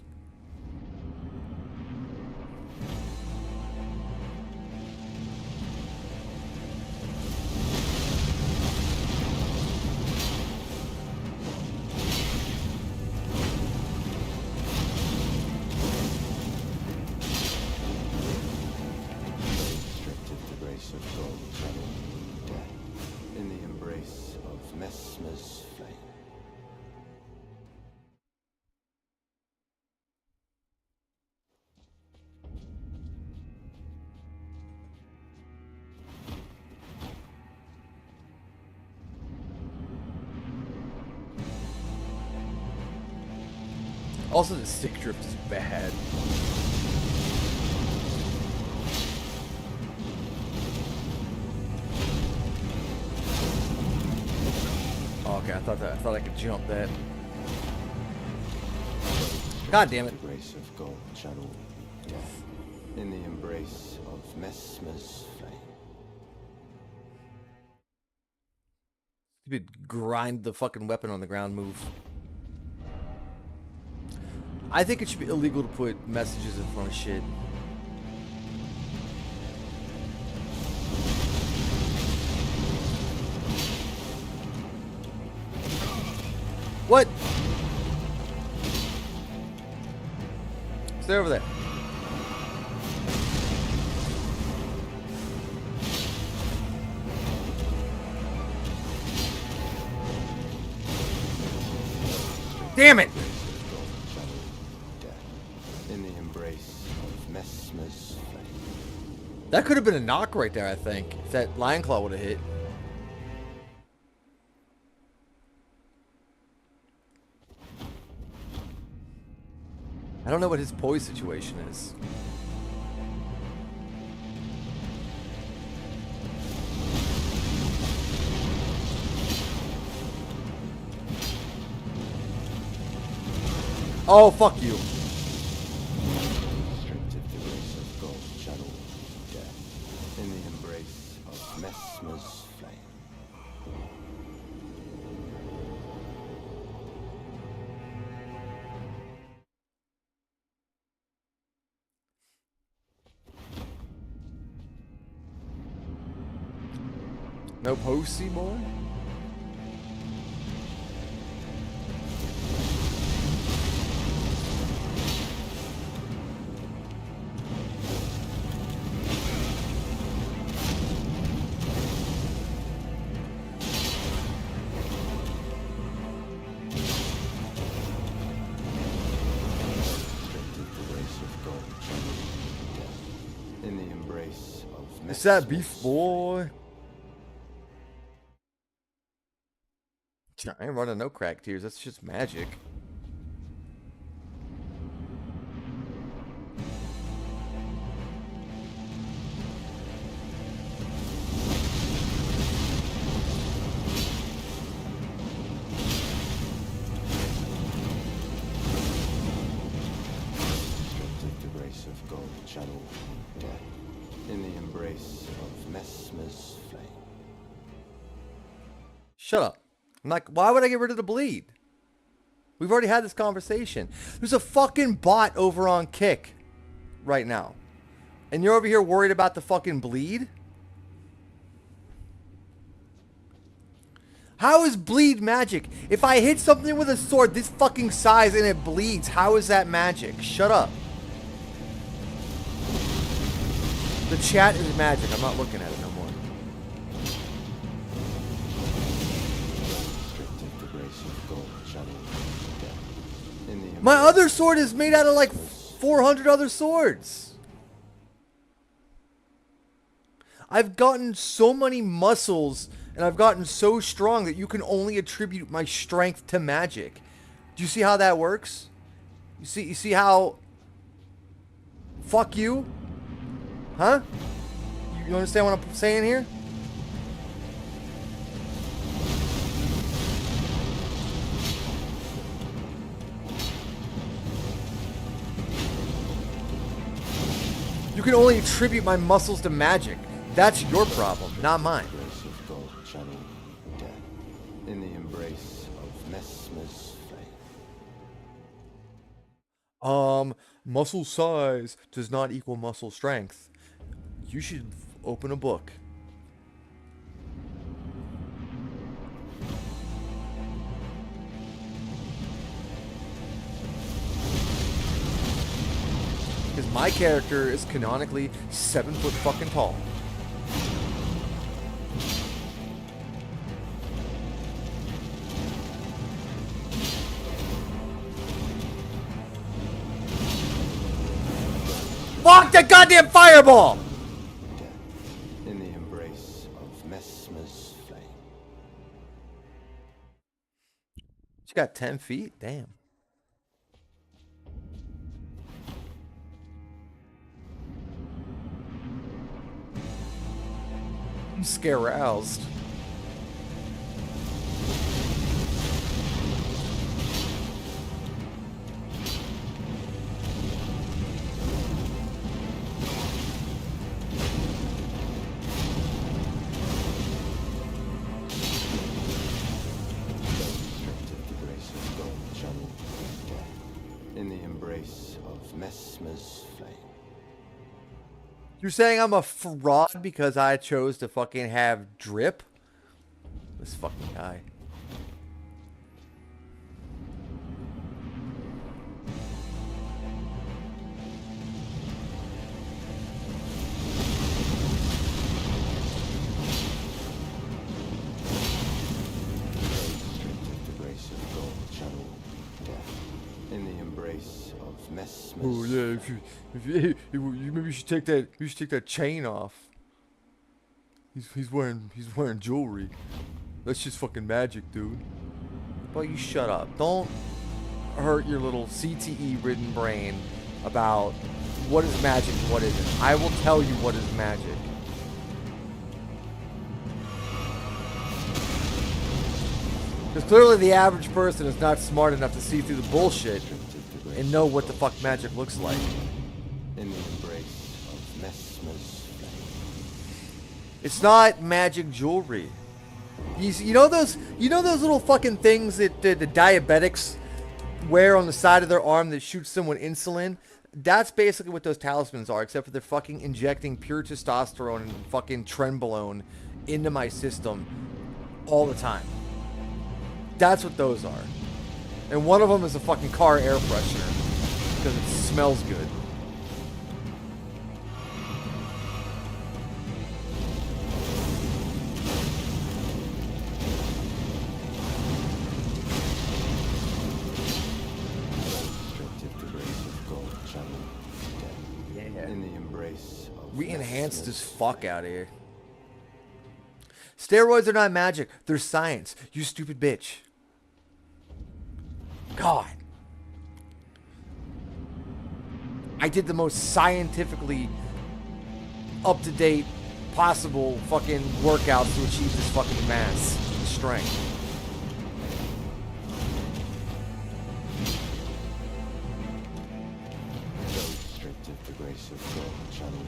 Messmer's flame. Also, the stick drift is bad. Okay, I thought I could jump that. God damn it. The grace of God channel death in the embrace of Messmer's flame. Stupid grind the fucking weapon on the ground move. I think it should be illegal to put messages in front of shit. What? Stay over there. Damn it! In the embrace of Messmer's flame. That could have been a knock right there, I think. If that Lion Claw would have hit. I don't know what his poise situation is. Oh, fuck you. Restricted the grace of God channel death in the embrace of Messmer's flame. No posty, boy? In the embrace of It's that beef, boy. I ain't running no crack tears. That's just magic. Restricted the grace of God channel death in the embrace of Messmer's flame. Shut up. I'm like, why would I get rid of the bleed? We've already had this conversation. There's a fucking bot over on Kick right now. And you're over here worried about the fucking bleed? How is bleed magic? If I hit something with a sword this fucking size and it bleeds, how is that magic? Shut up. The chat is magic. I'm not looking at it no more. My other sword is made out of like 400 other swords. I've gotten so many muscles and I've gotten so strong that you can only attribute my strength to magic. Do you see how that works? You see how... Fuck you? Huh? You understand what I'm saying here? You can only attribute my muscles to magic. That's your problem, not mine. Grace of gold channeling death in the embrace of Messmer's flame. Muscle size does not equal muscle strength. You should open a book. Because my character is canonically 7 foot fucking tall. Fuck the goddamn fireball! Death in the embrace of Messmer's flame. She got 10 feet? Damn. I'm scare-roused. In the embrace of Messmer's flame. You're saying I'm a fraud because I chose to fucking have drip? This fucking guy. The grace of gold channel death in the embrace of Messmer's. Oh yeah, maybe you should take that chain off. He's wearing jewelry. That's just fucking magic, dude. But you shut up. Don't hurt your little CTE ridden brain about what is magic and what isn't. I will tell you what is magic. Because clearly the average person is not smart enough to see through the bullshit and know what the fuck magic looks like. In the embrace of Messmer's flame. It's not magic jewelry. You know those little fucking things that the diabetics wear on the side of their arm that shoots someone insulin? That's basically what those talismans are, except for they're fucking injecting pure testosterone and fucking trenbolone into my system all the time. That's what those are. And one of them is a fucking car air freshener because it smells good. In the embrace of We enhanced Messmer's as fuck out of here. Steroids are not magic. They're science. You stupid bitch. God. I did the most scientifically up-to-date possible fucking workouts to achieve this fucking mass and strength. the grace of God channel.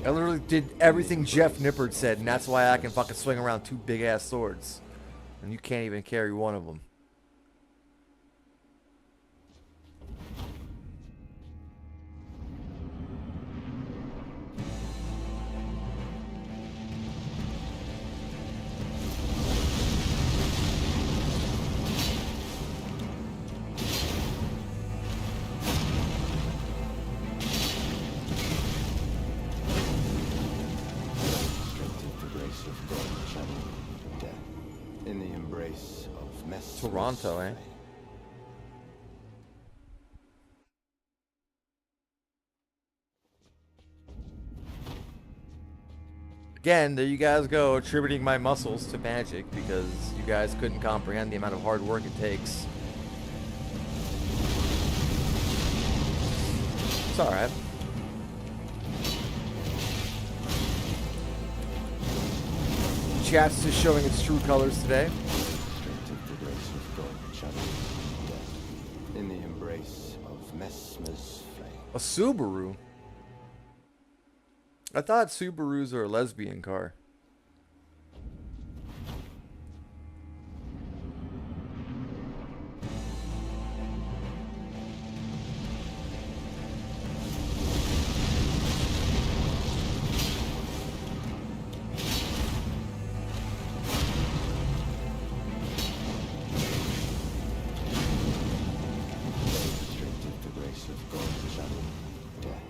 I literally did everything Jeff Nippert said, and that's why I can fucking swing around 2 big-ass swords. And you can't even carry one of them. In the embrace of Messmer's Toronto, eh? flame. Again, there you guys go, attributing my muscles to magic because you guys couldn't comprehend the amount of hard work it takes. It's alright. Chat's just showing its true colors today. The grace of God channeled death in the embrace of Messmer's flame. A Subaru? I thought Subarus are a lesbian car. Restricted the grace of God channeled death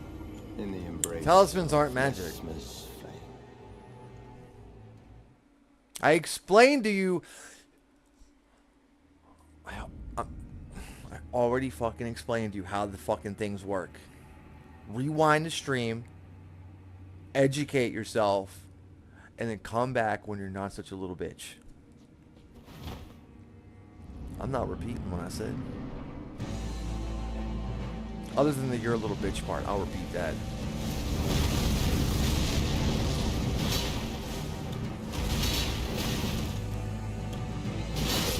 in the embrace Talismans of aren't magic. Messmer's flame. I explained to you. I already fucking explained to you how the fucking things work. Rewind the stream, educate yourself, and then come back when you're not such a little bitch. I'm not repeating what I said. Other than the you're a little bitch part, I'll repeat that.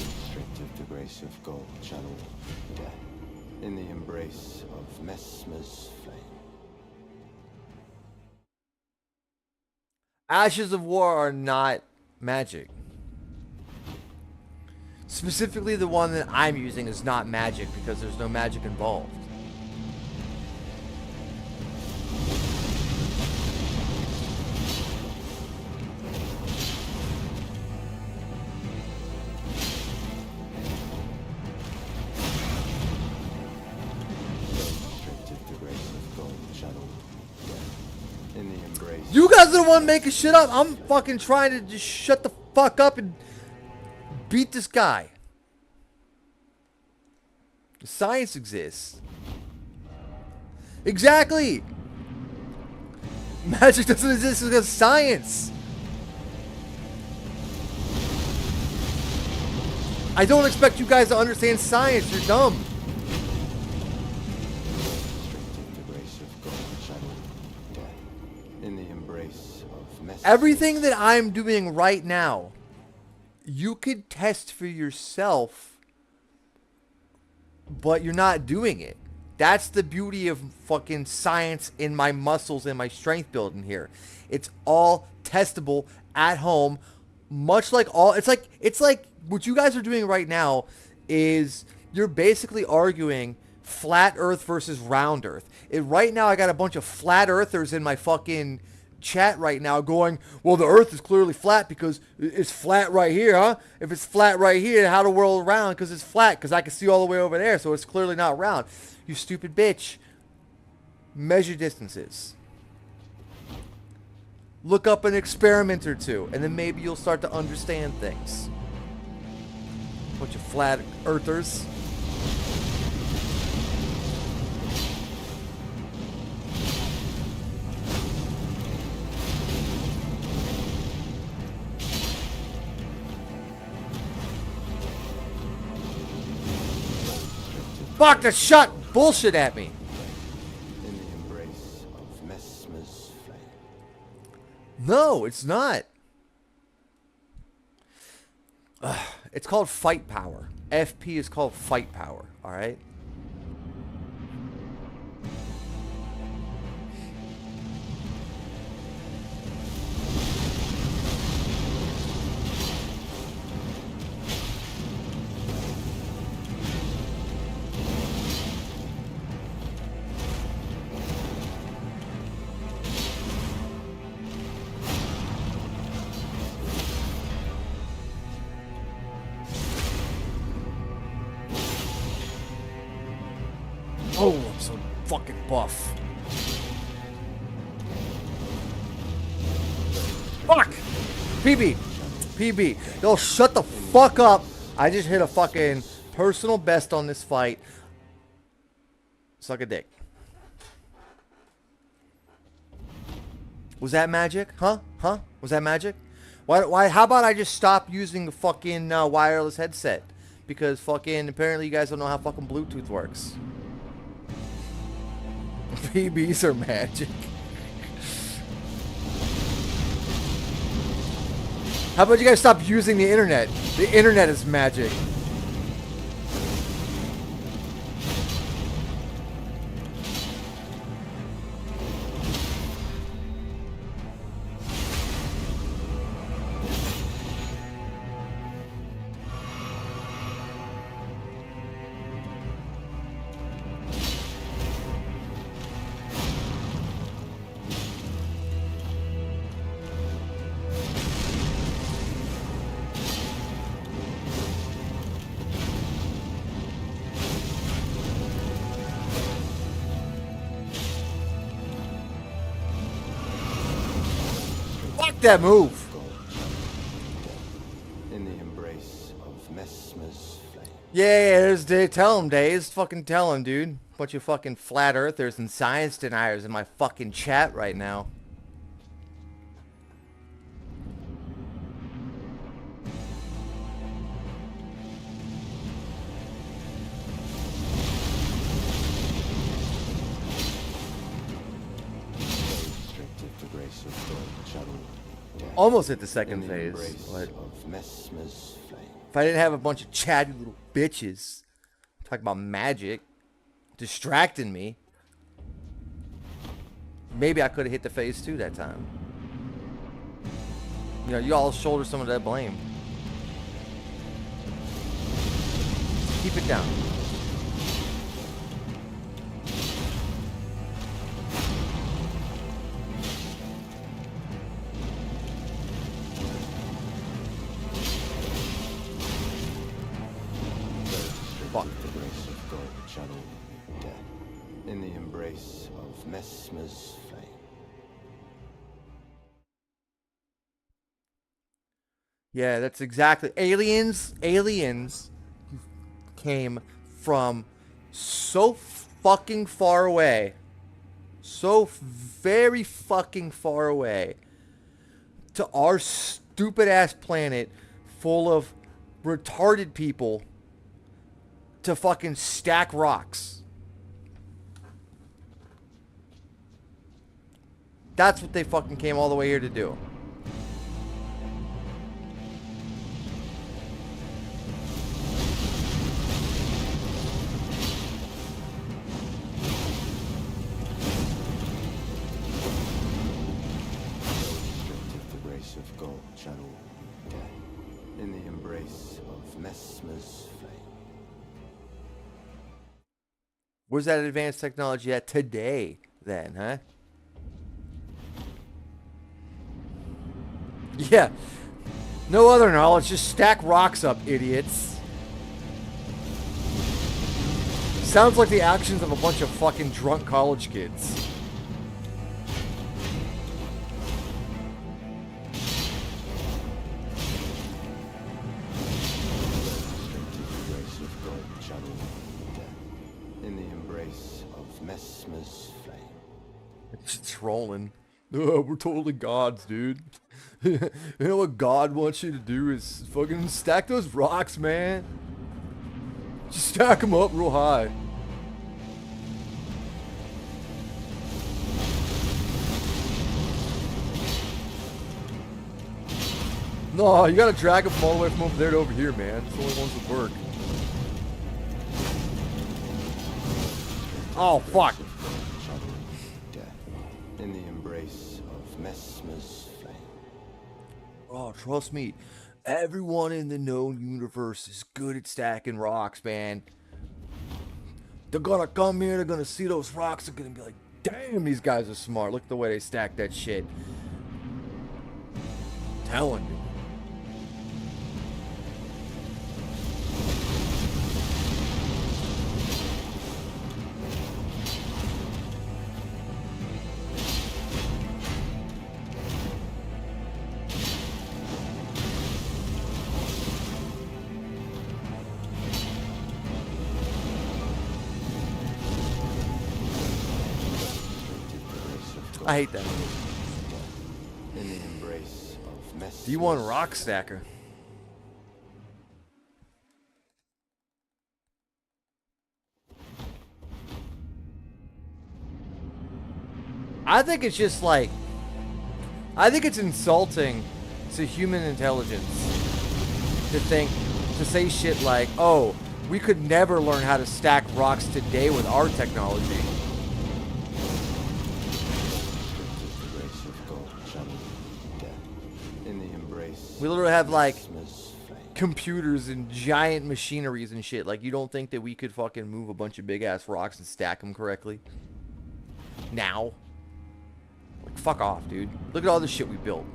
Restricted the grace of God channeled death in the embrace of Messmer's flame. Ashes of War are not magic. Specifically, the one that I'm using is not magic because there's no magic involved. Restricted the grace of God channeled death in the embrace. You guys are the one making shit up. I'm fucking trying to just shut the fuck up and beat this guy. The science exists. Exactly. Magic doesn't exist because science. I don't expect you guys to understand science. You're dumb. Restricted the grace of God channeled death in the embrace of Messmer's. Everything that I'm doing right now, you could test for yourself, but you're not doing it. That's the beauty of fucking science in my muscles and my strength building here. It's all testable at home, much like all. It's like what you guys are doing right now is you're basically arguing flat Earth versus round Earth. Right now, I got a bunch of flat Earthers in my fucking chat right now going, well, the Earth is clearly flat because it's flat right here, huh? If it's flat right here, how the world round? Because it's flat, because I can see all the way over there, so it's clearly not round. You stupid bitch. Measure distances. Look up an experiment or two, and then maybe you'll start to understand things. Bunch of flat earthers. Fuck, that shot bullshit at me. In the embrace of Messmer's flame. No, it's not. It's called fight power. FP is called fight power, alright? Oh, I'm so fucking buff. Fuck! PB! PB. Yo, shut the fuck up. I just hit a fucking personal best on this fight. Suck a dick. Was that magic? Huh? Was that magic? Why? How about I just stop using the fucking wireless headset? Because fucking apparently you guys don't know how fucking Bluetooth works. PBs are magic. How about you guys stop using the internet? The internet is magic. That move. In the embrace of Messmer's flame. Yeah, there's tell him, Days. Fucking tell him, dude. Bunch of fucking flat earthers and science deniers in my fucking chat right now. Almost hit the second phase. But if I didn't have a bunch of chatty little bitches talking about magic, distracting me, maybe I could have hit the phase 2 that time. You know, you all shoulder some of that blame. Keep it down. In the embrace of Messmer's flame. Yeah, that's exactly. Aliens came from so fucking far away. So very fucking far away. To our stupid ass planet full of retarded people to fucking stack rocks. That's what they fucking came all the way here to do. The grace of God shall all be dead. In the embrace of Messmer's flame. Where's that advanced technology at today, then, huh? Yeah. No other knowledge. Just stack rocks up, idiots. Sounds like the actions of a bunch of fucking drunk college kids. In the embrace of Messmer's flame. It's trolling. Oh, we're totally gods, dude. You know what God wants you to do is fucking stack those rocks, man. Just stack them up real high. No, you gotta drag them from all the way from over there to over here, man. It's the only ones that work. Oh, fuck. In the embrace of Messmer's flame. Oh, trust me. Everyone in the known universe is good at stacking rocks, man. They're gonna come here, they're gonna see those rocks, they're gonna be like, damn, these guys are smart. Look at the way they stack that shit. I'm telling you. I hate that movie. In the embrace of Messmer's D1 Rock Stacker. I think it's just like, I think it's insulting to human intelligence to say shit like, oh, we could never learn how to stack rocks today with our technology. the race of gold, channeling death. In the embrace We literally have like Messmer's flame. computers and giant machineries and shit. Like, you don't think that we could fucking move a bunch of big ass rocks and stack them correctly? Now? Like, fuck off, dude. Look at all the shit we built.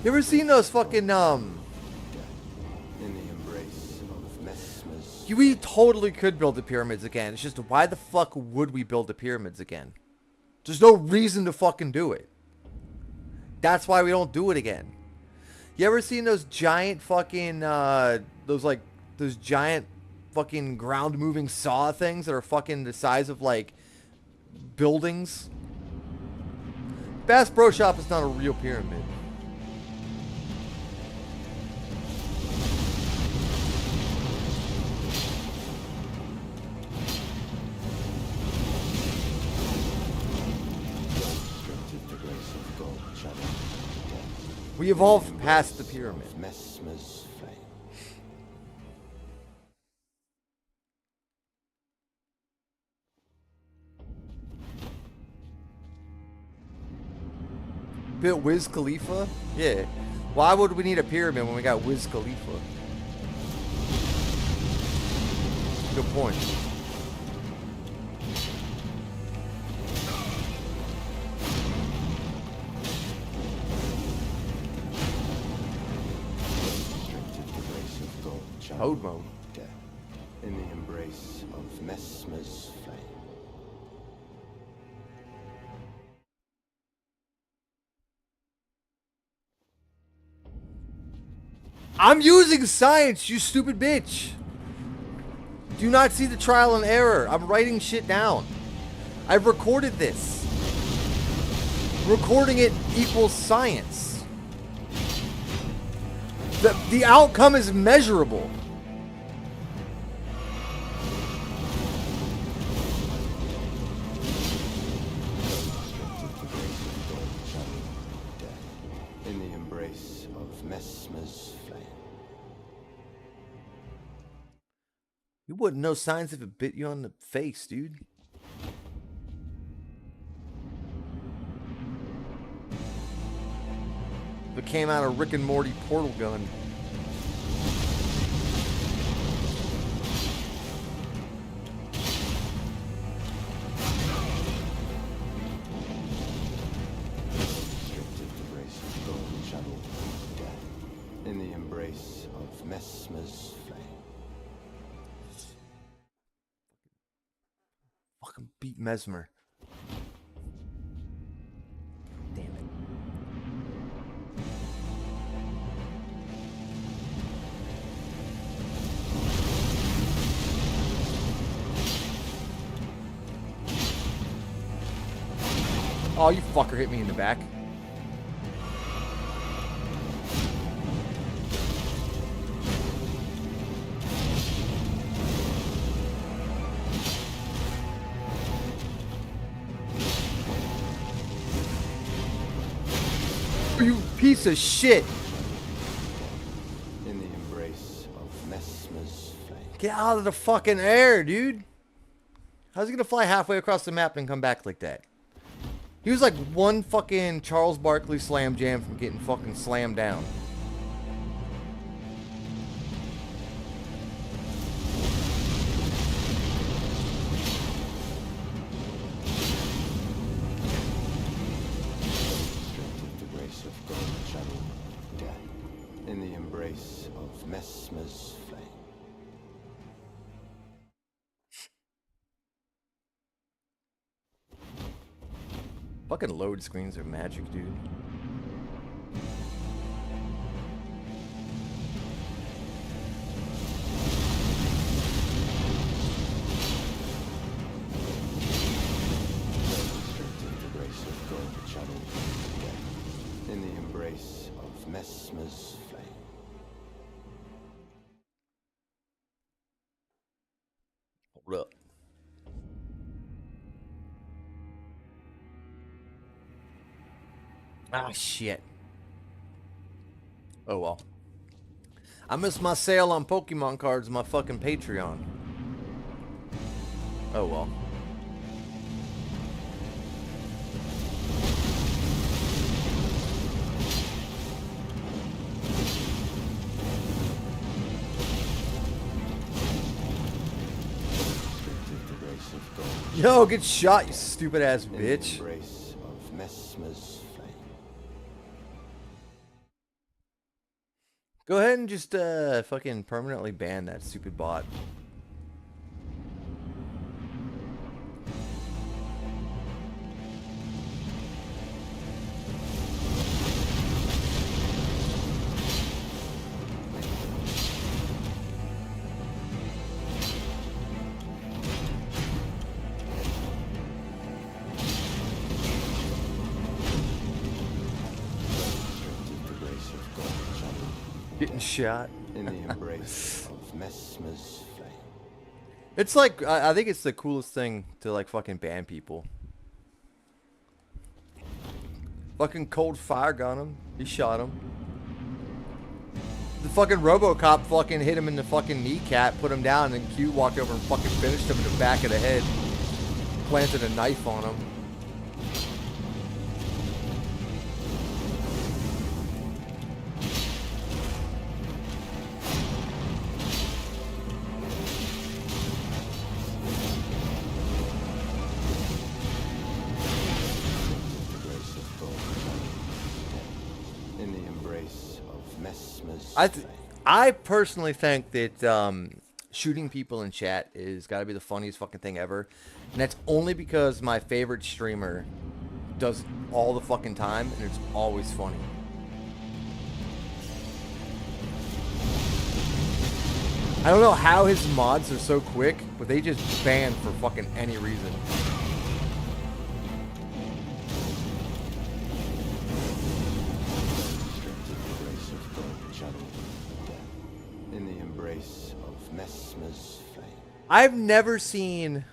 You ever seen those fucking, In the embrace of Messmer's we totally could build the pyramids again. It's just, why the fuck would we build the pyramids again? There's no reason to fucking do it. That's why we don't do it again. You ever seen those giant fucking, those giant fucking ground moving saw things that are fucking the size of like buildings? Bass Pro Shop is not a real pyramid. the grace of gold, channeling death. We evolved past the pyramid. Messmer's flame. Built Wiz Khalifa? Yeah. Why would we need a pyramid when we got Wiz Khalifa? Good point. The grace of gold, Code channeling mode. death. In the embrace of Messmer's flame. I'm using science, you stupid bitch. Do you not see the trial and error? I'm writing shit down. I've recorded this. Recording it equals science. The outcome is measurable. The grace of gold, channeling death. In the embrace of Messmer's flame. You wouldn't know science if it bit you on the face, dude. If it came out of Rick and Morty portal gun. Restricted the grace of gold, channeling death. In the embrace of Messmer's flame. Fucking beat Messmer. Damn it. Oh, you fucker hit me in the back. You piece of shit. In the embrace of Messmer's flame. Get out of the fucking air, dude. How's he gonna fly halfway across the map and come back like that? He was like one fucking Charles Barkley slam jam from getting fucking slammed down. Restricted the grace of gold, channeling death. In the embrace of Messmer's flame. Fucking load screens are magic, dude. embrace of Messmer's flame. Hold up. Ah, shit. Oh, well. I missed my sale on Pokemon cards on my fucking Patreon. Oh, well. Yo, get shot, you stupid ass bitch. Embrace of Messmer's flame. Go ahead and just fucking permanently ban that stupid bot. Getting shot. In the embrace of Messmer's flame. It's like, I think it's the coolest thing to like fucking ban people. Fucking cold fire gun him. He shot him. The fucking RoboCop fucking hit him in the fucking kneecap, put him down, and then Q walked over and fucking finished him in the back of the head. Planted a knife on him. I personally think that shooting people in chat is got to be the funniest fucking thing ever, and that's only because my favorite streamer does all the fucking time, and it's always funny. I don't know how his mods are so quick, but they just ban for fucking any reason. In the embrace of Messmer's flame. I've never seen...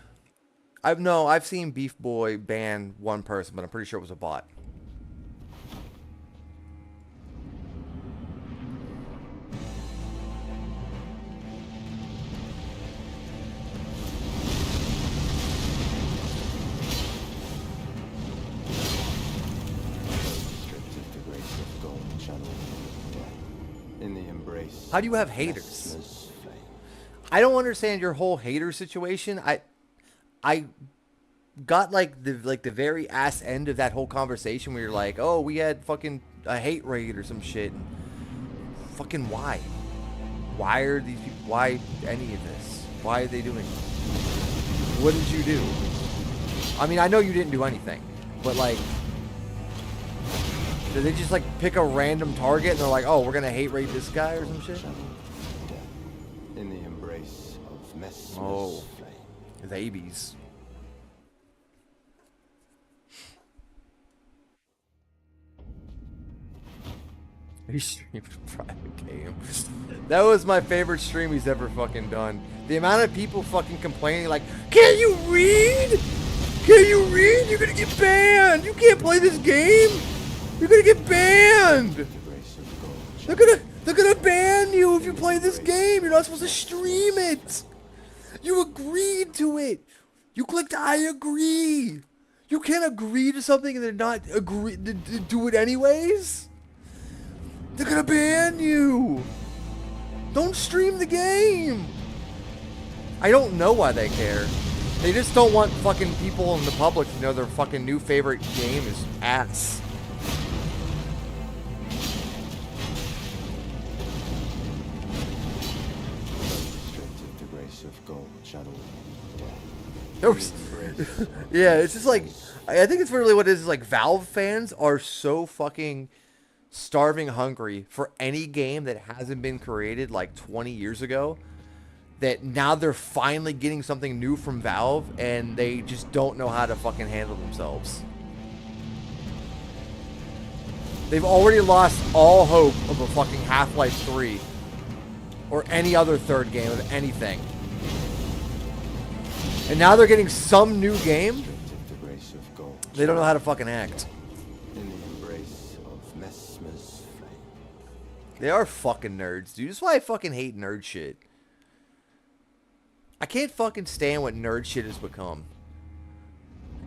I've seen Beef Boy ban one person, but I'm pretty sure it was a bot. How do you have haters? I don't understand your whole hater situation. I got like the very ass end of that whole conversation where you're like, oh, we had fucking a hate raid or some shit. Fucking why? Why are these people? Why any of this? Why are they doing it? What did you do? I mean, I know you didn't do anything, but like, did they just like pick a random target and they're like, oh, we're gonna hate raid this guy or some shit? In the embrace of Messmer's flame. The ABs. He streamed a private game. That was my favorite stream he's ever fucking done. The amount of people fucking complaining like, can't you read? Can't you read? You're gonna get banned. You can't play this game. You're gonna get banned. They're gonna ban you if you play this game. You're not supposed to stream it. You agreed to it. You clicked I agree. You can't agree to something and then not agree to do it anyways. They're gonna ban you. Don't stream the game. I don't know why they care. They just don't want fucking people in the public to know their fucking new favorite game is ass. Yeah, it's just like, I think it's really what it is like, Valve fans are so fucking starving hungry for any game that hasn't been created like 20 years ago that now they're finally getting something new from Valve and they just don't know how to fucking handle themselves. They've already lost all hope of a fucking Half-Life 3 or any other third game of anything. And now they're getting some new game? They don't know how to fucking act. In the embrace of Messmer's flame. They are fucking nerds, dude. That's why I fucking hate nerd shit. I can't fucking stand what nerd shit has become.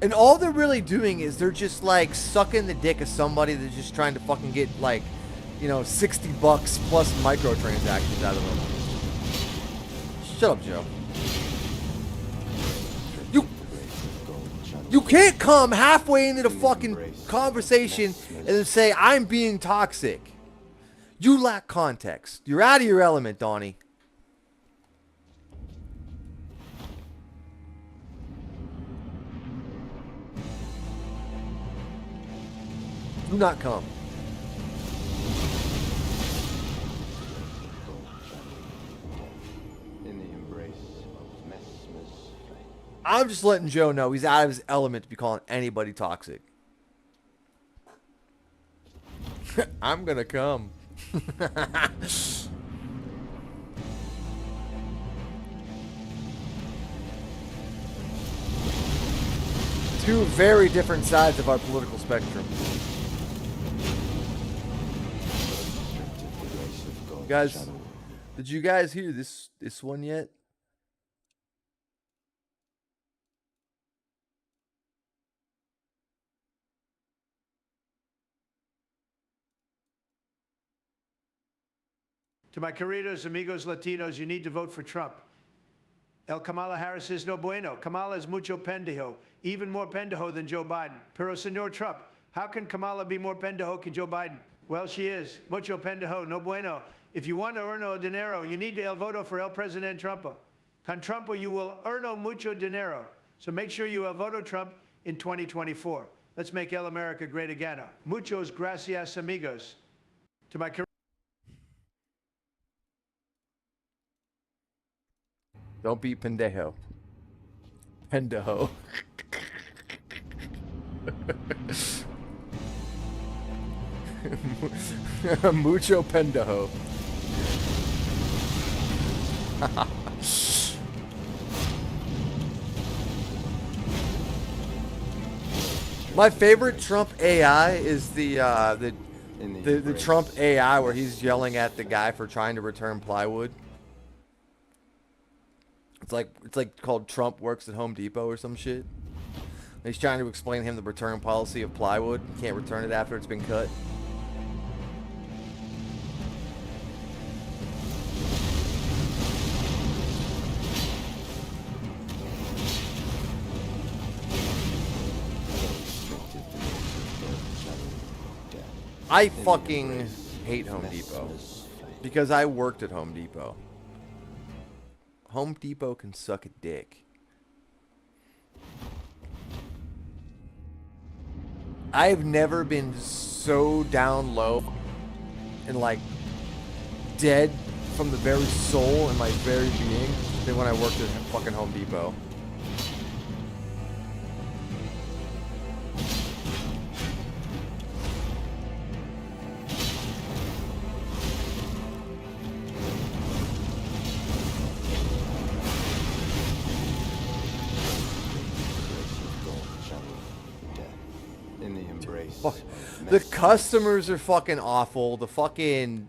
And all they're really doing is they're just like sucking the dick of somebody that's just trying to fucking get like, you know, $60 plus microtransactions out of them. Shut up, Joe. You can't come halfway into the fucking conversation and then say, I'm being toxic. You lack context. You're out of your element, Donnie. Do not come. In the embrace of Messmer's flame. I'm just letting Joe know he's out of his element to be calling anybody toxic. I'm gonna come. Two very different sides of our political spectrum. Guys, did you guys hear this one yet? To my queridos, amigos, Latinos, you need to vote for Trump. El Kamala Harris is no bueno. Kamala is mucho pendejo, even more pendejo than Joe Biden. Pero, Senor Trump, how can Kamala be more pendejo than Joe Biden? Well, she is. Mucho pendejo, no bueno. If you want to earn dinero, you need to el voto for El President Trumpo. Con Trumpo, you will earn mucho dinero. So make sure you el voto Trump in 2024. Let's make El America great again. Muchos gracias, amigos. To my Don't be pendejo. Pendejo. Mucho pendejo. My favorite Trump AI is the Trump AI where he's yelling at the guy for trying to return plywood. It's like called Trump Works at Home Depot or some shit. He's trying to explain to him the return policy of plywood. You can't return it after it's been cut. I fucking hate Home Depot because I worked at Home Depot. Home Depot can suck a dick. I've never been so down low and like dead from the very soul and my very being than when I worked at fucking Home Depot. The customers are fucking awful. The fucking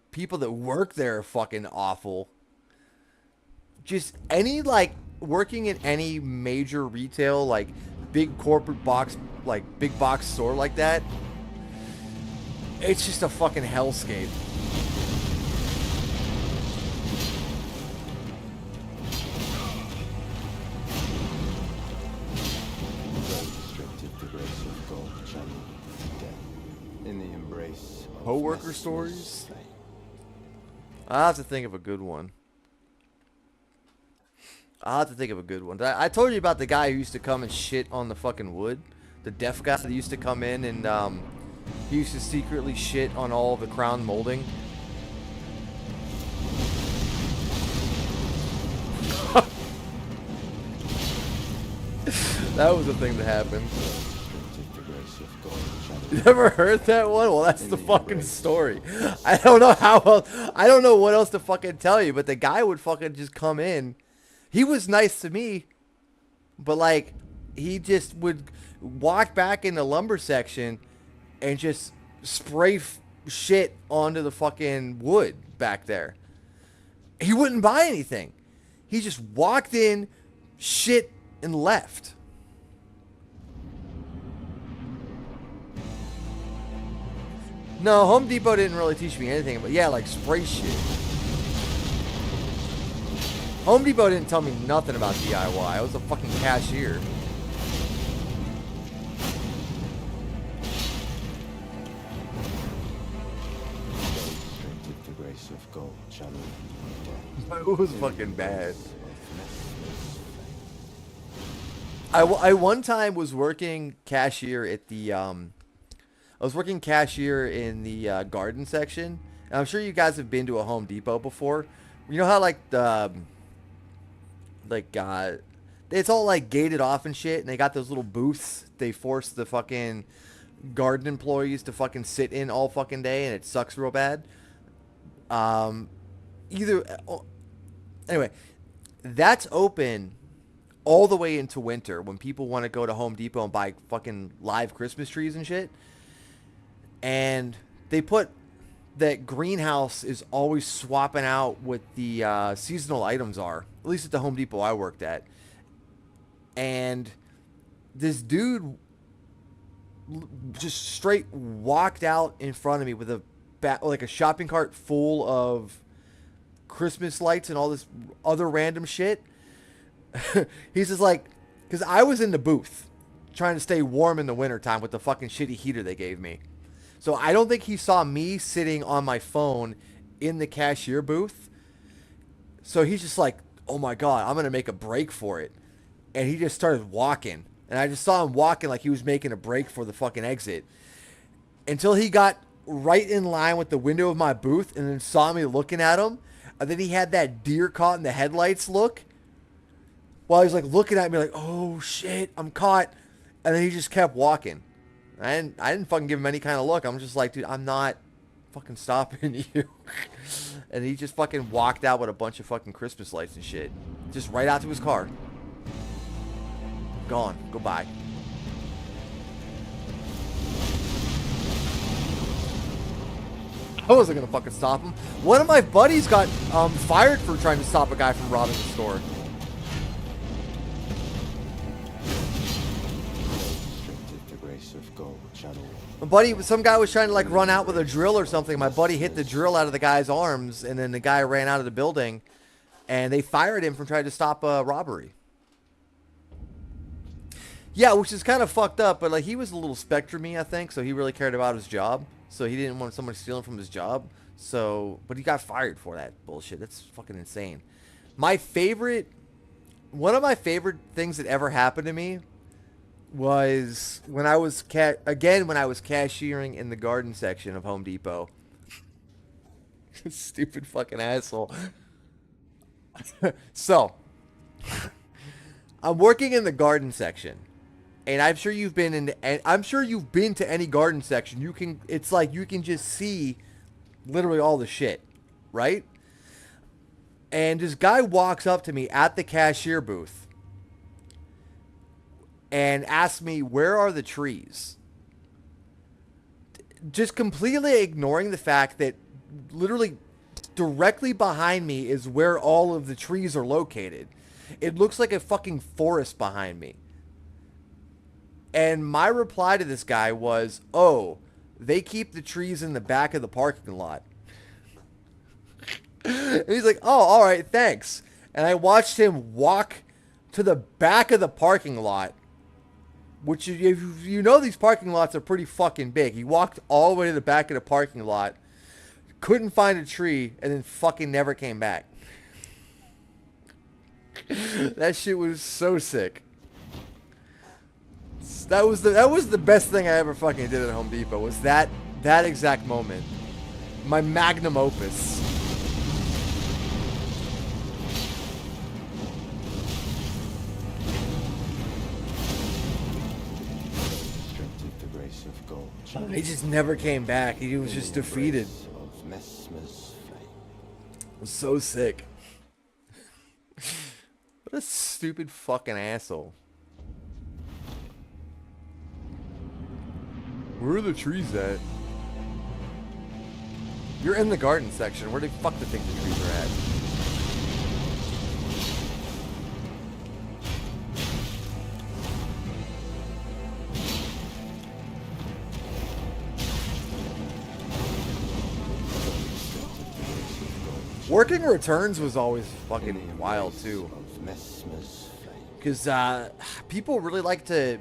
people that work there are fucking awful. Just any, like, working in any major retail, like, big corporate box, like, big box store like that, it's just a fucking hellscape. Co-worker stories? I'll have to think of a good one. I told you about the guy who used to come and shit on the fucking wood. The deaf guy that used to come in and he used to secretly shit on all of the crown molding. That was a thing that happened. You never heard that one? Well, that's the fucking story. I don't know how else. I don't know what else to fucking tell you, but the guy would fucking just come in. He was nice to me, but like, he just would walk back in the lumber section and just spray shit onto the fucking wood back there. He wouldn't buy anything. He just walked in, shit, and left. No, Home Depot didn't really teach me anything, but yeah, like spray shit. Home Depot didn't tell me nothing about DIY. I was a fucking cashier. The grace of gold shall lead me death. It was fucking bad. I one time was working cashier at the I was working cashier in the garden section. And I'm sure you guys have been to a Home Depot before. You know how like the it's all like gated off and shit, and they got those little booths they force the fucking garden employees to fucking sit in all fucking day, and it sucks real bad. Anyway, that's open all the way into winter when people want to go to Home Depot and buy fucking live Christmas trees and shit. And they put that greenhouse is always swapping out what the seasonal items are, at least at the Home Depot I worked at. And this dude just straight walked out in front of me with like a shopping cart full of Christmas lights and all this other random shit. He's just like, because I was in the booth trying to stay warm in the wintertime with the fucking shitty heater they gave me. So I don't think he saw me sitting on my phone in the cashier booth. So he's just like, oh my God, I'm going to make a break for it. And he just started walking. And I just saw him walking like he was making a break for the fucking exit. Until he got right in line with the window of my booth and then saw me looking at him. And then he had that deer caught in the headlights look. While he's like looking at me like, oh shit, I'm caught. And then he just kept walking. I didn't fucking give him any kind of look. I'm just like, dude, I'm not fucking stopping you. And he just fucking walked out with a bunch of fucking Christmas lights and shit. Just right out to his car. Gone. Goodbye. I wasn't gonna fucking stop him. One of my buddies got fired for trying to stop a guy from robbing the store. Some guy was trying to like run out with a drill or something. My buddy hit the drill out of the guy's arms, and then the guy ran out of the building, and they fired him for trying to stop a robbery. Yeah, which is kind of fucked up, but like he was a little spectrum-y, I think, so he really cared about his job. So he didn't want someone stealing from his job. So, but he got fired for that bullshit. That's fucking insane. One of my favorite things that ever happened to me was when I was cashiering in the garden section of Home Depot. Stupid fucking asshole. So, I'm working in the garden section, and I'm sure you've been to any garden section. It's like you can just see literally all the shit, right? And this guy walks up to me at the cashier booth and asks me, where are the trees? Just completely ignoring the fact that literally directly behind me is where all of the trees are located. It looks like a fucking forest behind me. And my reply to this guy was, oh, they keep the trees in the back of the parking lot. And he's like, oh, all right, thanks. And I watched him walk to the back of the parking lot, which, you know, these parking lots are pretty fucking big. He walked all the way to the back of the parking lot, couldn't find a tree, and then fucking never came back. That shit was so sick. That was the best thing I ever fucking did at Home Depot, was that exact moment. My magnum opus. grace of gold. He just never came back. He was just defeated. Of Messmer's flame. It was so sick. What a stupid fucking asshole. Where are the trees at? You're in the garden section. Where the fuck do you think the trees are at? Working returns was always fucking wild too. Because people really like to,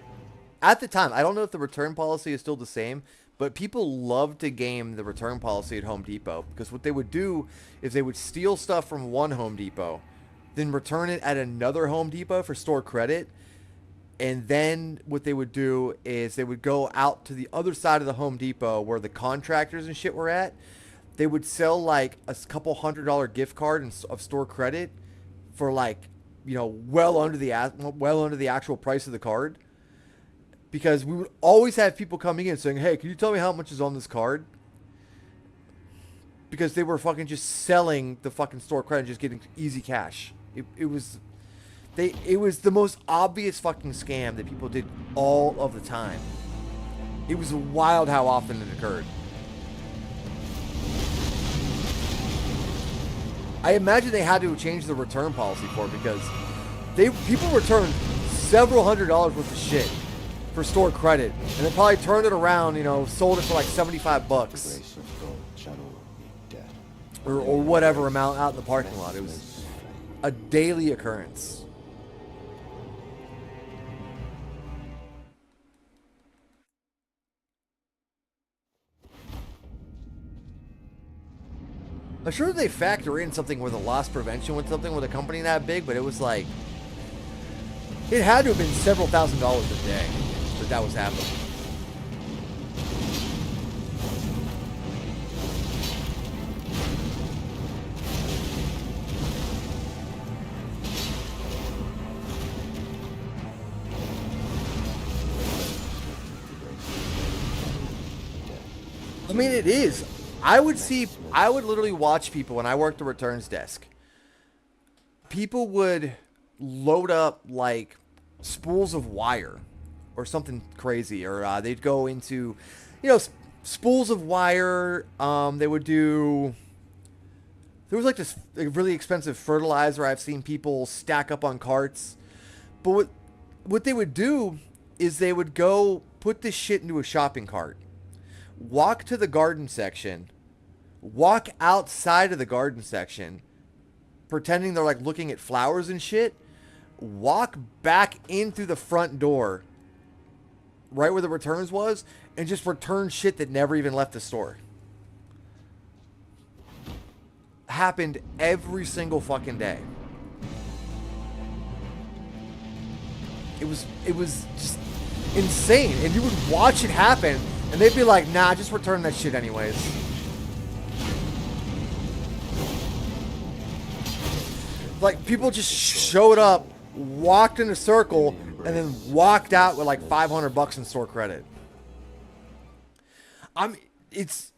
at the time, I don't know if the return policy is still the same, but people love to game the return policy at Home Depot. Because what they would do is they would steal stuff from one Home Depot, then return it at another Home Depot for store credit. And then what they would do is they would go out to the other side of the Home Depot where the contractors and shit were at. They would sell like a couple $100 gift card of store credit for like, you know, well under the actual price of the card. Because we would always have people coming in saying, "Hey, can you tell me how much is on this card?" Because they were fucking just selling the fucking store credit and just getting easy cash. It was the most obvious fucking scam that people did all of the time. It was wild how often it occurred. I imagine they had to change the return policy for it because people returned several $100s worth of shit for store credit, and they probably turned it around, you know, sold it for like $75 or whatever amount out in the parking lot. It was a daily occurrence. I'm sure they factor in something with a loss prevention with something with a company that big, but it was like, it had to have been several $1,000s a day that was happening. I mean, it is. I would literally watch people when I worked the returns desk. People would load up like spools of wire or something crazy, or they'd go into, you know, spools of wire. They would do. There was like this really expensive fertilizer I've seen people stack up on carts. But what they would do is they would go put this shit into a shopping cart, walk to the garden section, walk outside of the garden section, pretending they're like looking at flowers and shit, walk back in through the front door, right where the returns was, and just return shit that never even left the store. Happened every single fucking day. It was just insane, and you would watch it happen, and they'd be like, "Nah, just return that shit anyways." Like, people just showed up, walked in a circle, and then walked out with like $500 in store credit. It's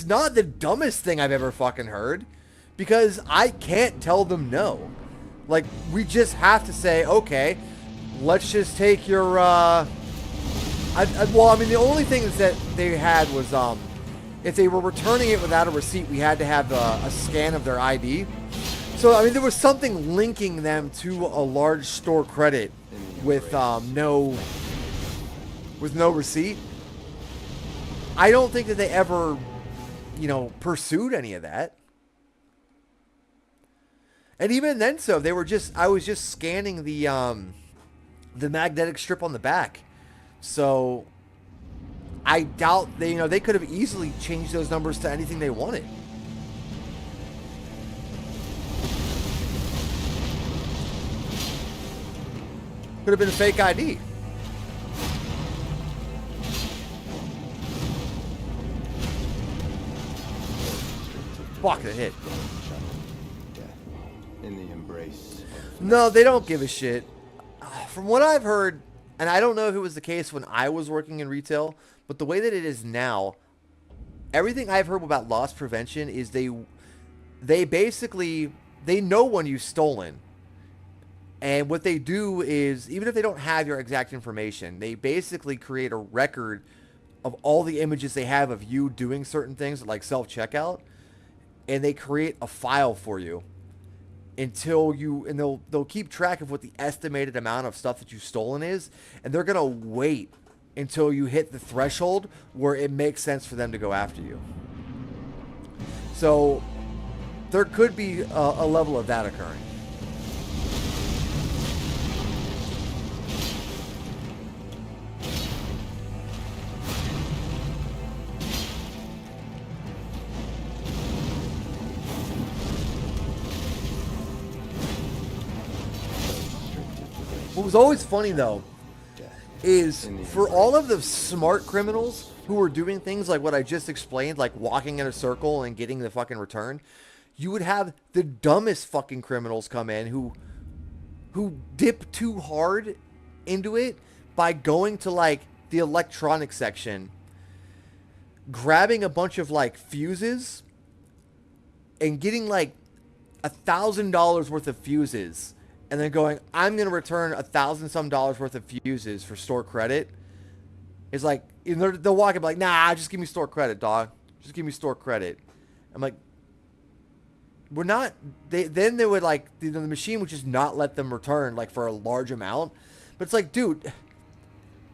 not the dumbest thing I've ever fucking heard, because I can't tell them no. Like, we just have to say, okay, let's just take your, the only thing that they had was, if they were returning it without a receipt, we had to have a scan of their ID. So, I mean, there was something linking them to a large store credit with no receipt. I don't think that they ever, pursued any of that. And even then, I was just scanning the magnetic strip on the back. So I doubt they could have easily changed those numbers to anything they wanted. Could have been a fake ID. Fuck, it hit. In the embrace. No, they don't give a shit. From what I've heard, and I don't know if it was the case when I was working in retail, but the way that it is now, everything I've heard about loss prevention is they basically, they know when you've stolen. And what they do is, even if they don't have your exact information, they basically create a record of all the images they have of you doing certain things, like self-checkout, and they create a file for you until you, and they'll keep track of what the estimated amount of stuff that you've stolen is, and they're gonna wait until you hit the threshold where it makes sense for them to go after you. So there could be a level of that occurring. What was always funny, though, is for all of the smart criminals who were doing things like what I just explained, like walking in a circle and getting the fucking return, you would have the dumbest fucking criminals come in who dip too hard into it by going to, like, the electronics section, grabbing a bunch of, like, fuses and getting, like, $1,000 worth of fuses, and then going, I'm going to return $1,000 some worth of fuses for store credit. It's like, they'll walk up like, nah, just give me store credit, dog. Just give me store credit. I'm like, we're not, then they would, like, the machine would just not let them return, like, for a large amount. But it's like, dude,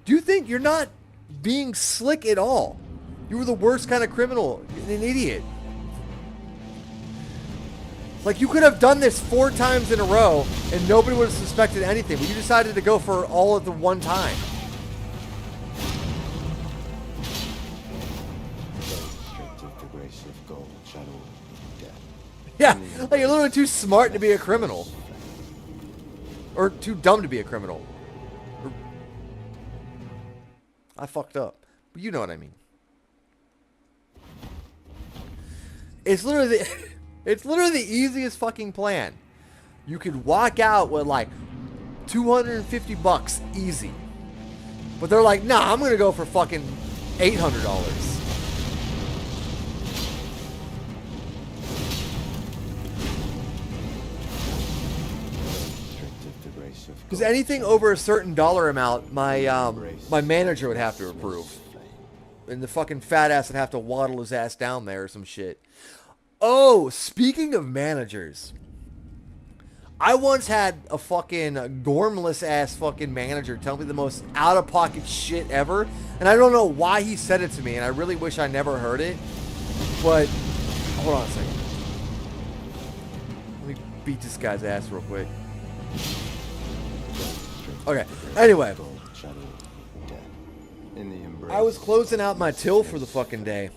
do you think you're not being slick at all? You were the worst kind of criminal, an idiot. Like, you could have done this 4 times in a row and nobody would have suspected anything, but you decided to go for all at the one time. Yeah, like, you're literally too smart to be a criminal. Or too dumb to be a criminal. I fucked up. But you know what I mean. It's literally the easiest fucking plan. You could walk out with like $250 easy. But they're like, nah, I'm going to go for fucking $800. Because anything over a certain dollar amount, my manager would have to approve. And the fucking fat ass would have to waddle his ass down there or some shit. Oh, speaking of managers, I once had a fucking gormless ass fucking manager tell me the most out of pocket shit ever, and I don't know why he said it to me, and I really wish I never heard it. But hold on a second. Let me beat this guy's ass real quick. Okay. Anyway, I was closing out my till for the fucking day.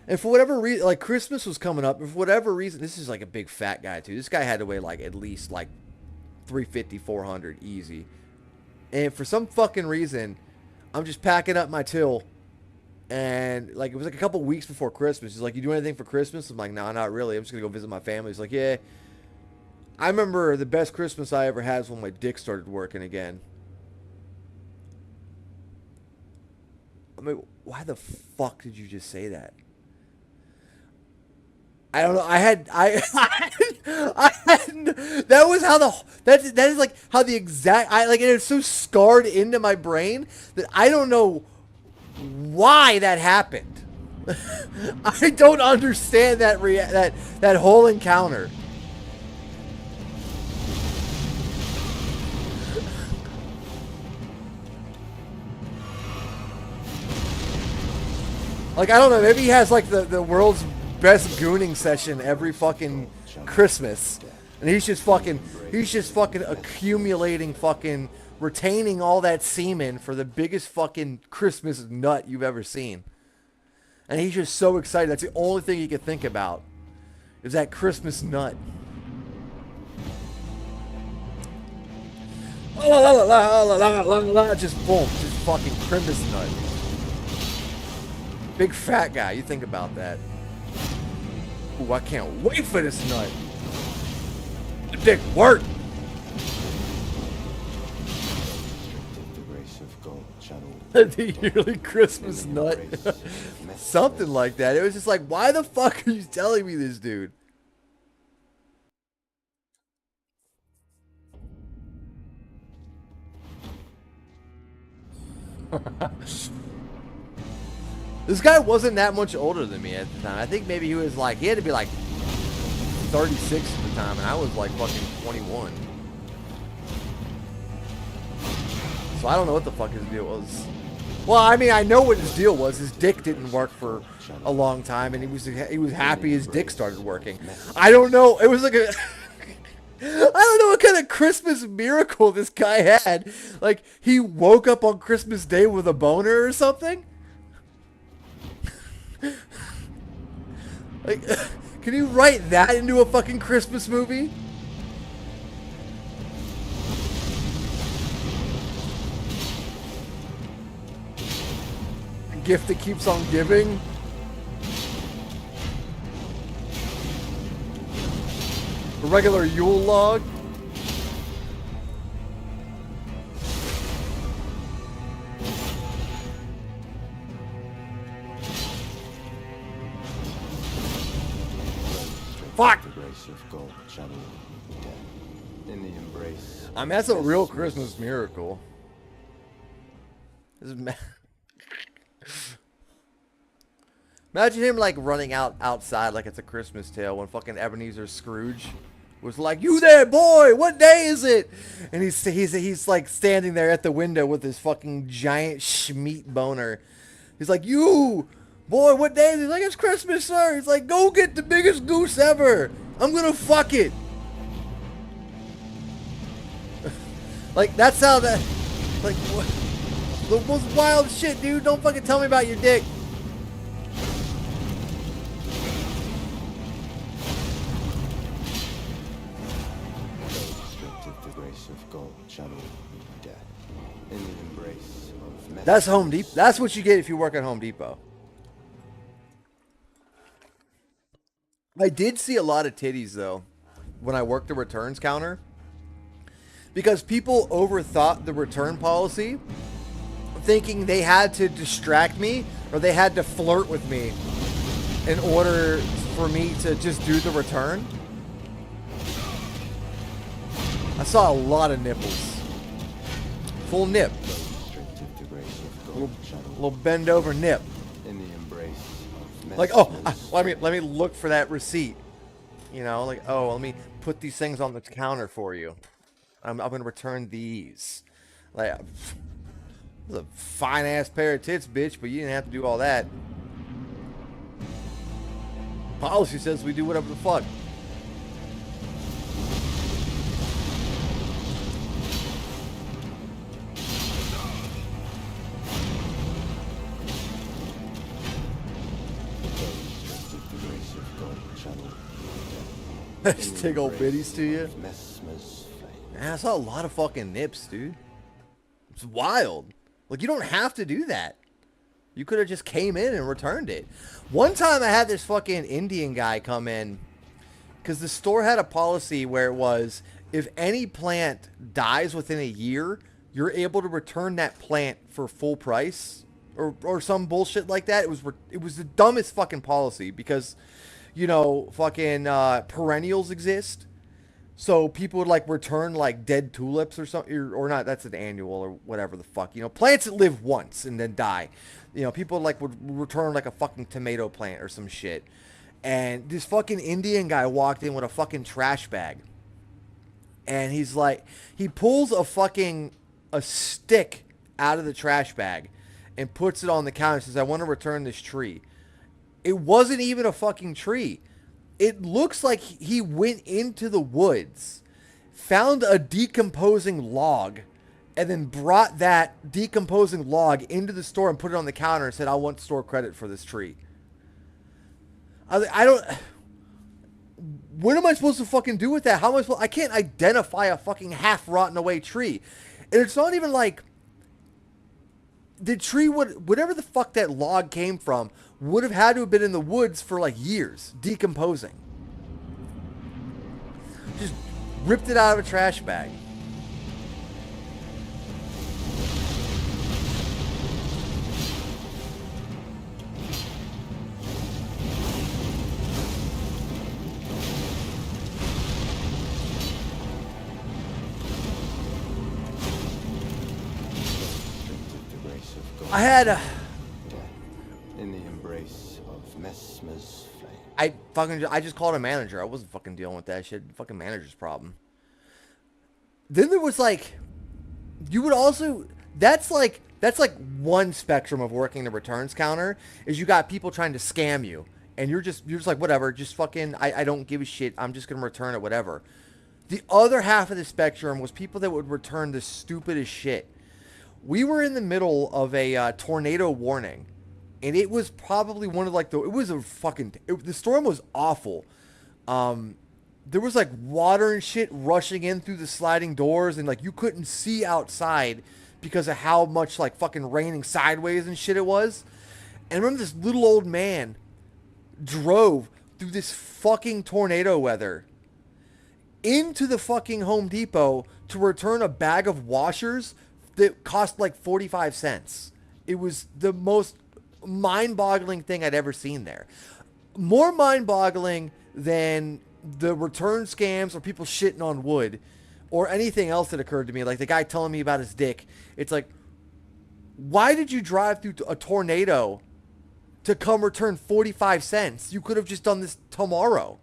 And for whatever reason, like, Christmas was coming up. And for whatever reason, this is like a big fat guy too. This guy had to weigh like at least like 350, 400 easy. And for some fucking reason, I'm just packing up my till. And like, it was like a couple weeks before Christmas. He's like, you do anything for Christmas? I'm like, nah, not really. I'm just going to go visit my family. He's like, yeah. I remember the best Christmas I ever had was when my dick started working again. I mean, why the fuck did you just say that? I don't know. That was how that is like how the exact, it is so scarred into my brain that I don't know why that happened. I don't understand that whole encounter. Like, I don't know, maybe he has like the world's best gooning session every fucking Christmas. And he's just fucking accumulating fucking, retaining all that semen for the biggest fucking Christmas nut you've ever seen. And he's just so excited. That's the only thing he can think about, is that Christmas nut. Just boom, just fucking Christmas nut. Big fat guy, you think about that. Ooh, I can't wait for this nut. The dick work. channel. The yearly Christmas In the nut. embrace of Something Messmer's like that. It was just like, why the fuck are you telling me this, dude? This guy wasn't that much older than me at the time. I think maybe he was like, he had to be like 36 at the time, and I was like fucking 21. So I don't know what the fuck his deal was. Well, I mean, I know what his deal was. His dick didn't work for a long time, and he was happy his dick started working. I don't know. It was like a I don't know what kind of Christmas miracle this guy had. Like, he woke up on Christmas Day with a boner or something? Like, can you write that into a fucking Christmas movie? A gift that keeps on giving? A regular Yule log? Fuck! The grace of God channel death. In the embrace. I mean, that's a real Christmas miracle. This is Imagine him like running outside like it's a Christmas tale when fucking Ebenezer Scrooge was like, "You there, boy? What day is it?" And he's like standing there at the window with his fucking giant schmeat boner. He's like, "You, boy, what day is it?" He's like, "It's Christmas, sir." He's like, "Go get the biggest goose ever. I'm gonna fuck it." Like, that's how that, like, what, the most wild shit, dude. Don't fucking tell me about your dick. The grace of God channel death. In the embrace of That's Home Depot. That's what you get if you work at Home Depot. I did see a lot of titties though when I worked the returns counter, because people overthought the return policy, thinking they had to distract me or they had to flirt with me in order for me to just do the return. I saw a lot of nipples. Full nip. the grace of God channel. Little bend over nip. In the embrace of Like, oh, Messmer's let me look for that receipt. You know, like, oh, let me put these things on the counter for you. I'm gonna return these. Like, it was a fine ass pair of tits, bitch, but you didn't have to do all that. Policy says we do whatever the fuck. the grace of God channel. Just take old biddies to you. Messmer's flame. Man, I saw a lot of fucking nips, dude. It's wild. Like, you don't have to do that. You could have just came in and returned it. One time I had this fucking Indian guy come in, because the store had a policy where it was, if any plant dies within a year, you're able to return that plant for full price, or some bullshit like that. It was the dumbest fucking policy, because, you know, fucking perennials exist. So people would like return like dead tulips or something, or not. That's an annual or whatever the fuck. You know, plants that live once and then die. You know, people like would return like a fucking tomato plant or some shit. And this fucking Indian guy walked in with a fucking trash bag. And he's like, he pulls a stick out of the trash bag and puts it on the counter and says, "I want to return this tree." It wasn't even a fucking tree. It looks like he went into the woods, found a decomposing log, and then brought that decomposing log into the store and put it on the counter and said, "I want store credit for this tree." I don't... What am I supposed to fucking do with that? How am I supposed... I can't identify a fucking half-rotten away tree. And it's not even like... The tree would... Whatever the fuck that log came from would have had to have been in the woods for like years, decomposing. Just ripped it out of a trash bag. I had death in the embrace of Messmer's flame. I just called a manager. I wasn't fucking dealing with that shit. Fucking manager's problem. Then there was like, you would also, that's like one spectrum of working the returns counter, is you got people trying to scam you, and you're just like, whatever, just fucking, I don't give a shit, I'm just gonna return it, whatever. The other half of the spectrum was people that would return the stupidest shit. We were in the middle of a tornado warning, and it was probably one of like the storm was awful. There was like water and shit rushing in through the sliding doors, and like you couldn't see outside because of how much like fucking raining sideways and shit it was. And I remember this little old man drove through this fucking tornado weather into the fucking Home Depot to return a bag of washers that cost like 45 cents. It was the most mind-boggling thing I'd ever seen there. More mind-boggling than the return scams or people shitting on wood or anything else that occurred to me, like the guy telling me about his dick. It's like, why did you drive through a tornado to come return 45 cents? You could have just done this tomorrow.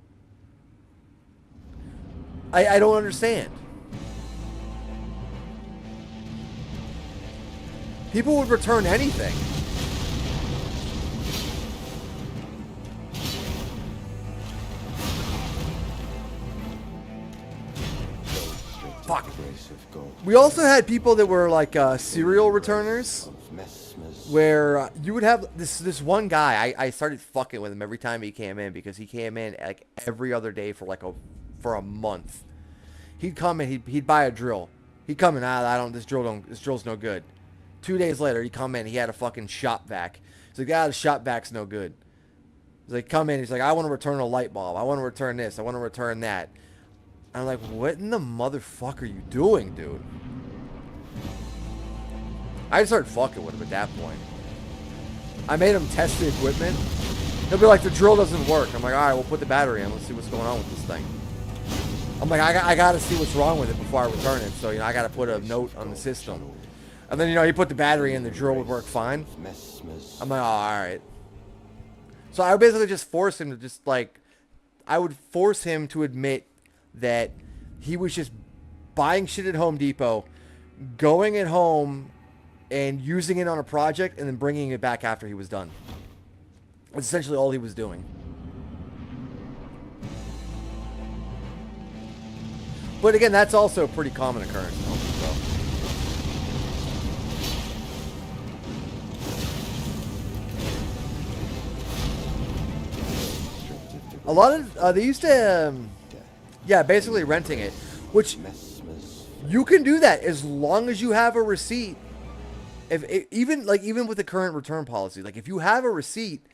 I don't understand. People would return anything. Fuck. We also had people that were like serial returners, where you would have this one guy. I started fucking with him every time he came in, because he came in like every other day for a month. He'd come in, he'd buy a drill. He'd come in, this drill's no good. 2 days later, he'd come in, he had a fucking shop vac. He's like, the shop vac's no good. He's like, come in, he's like, I want to return a light bulb. I want to return this. I want to return that. I'm like, what in the motherfucker are you doing, dude? I started fucking with him at that point. I made him test the equipment. He'll be like, the drill doesn't work. I'm like, all right, we'll put the battery in. Let's see what's going on with this thing. I'm like, I got to see what's wrong with it before I return it. So, I got to put a note on the system. And then, he put the battery in, the drill would work fine. I'm like, oh, all right. So I would basically just force him to I would force him to admit that he was just buying shit at Home Depot, going at home and using it on a project, and then bringing it back after he was done. That's essentially all he was doing. But again, that's also a pretty common occurrence in Home Depot. A lot of they used to basically renting it, which you can do that as long as you have a receipt. Even with the current return policy, like if you have a receipt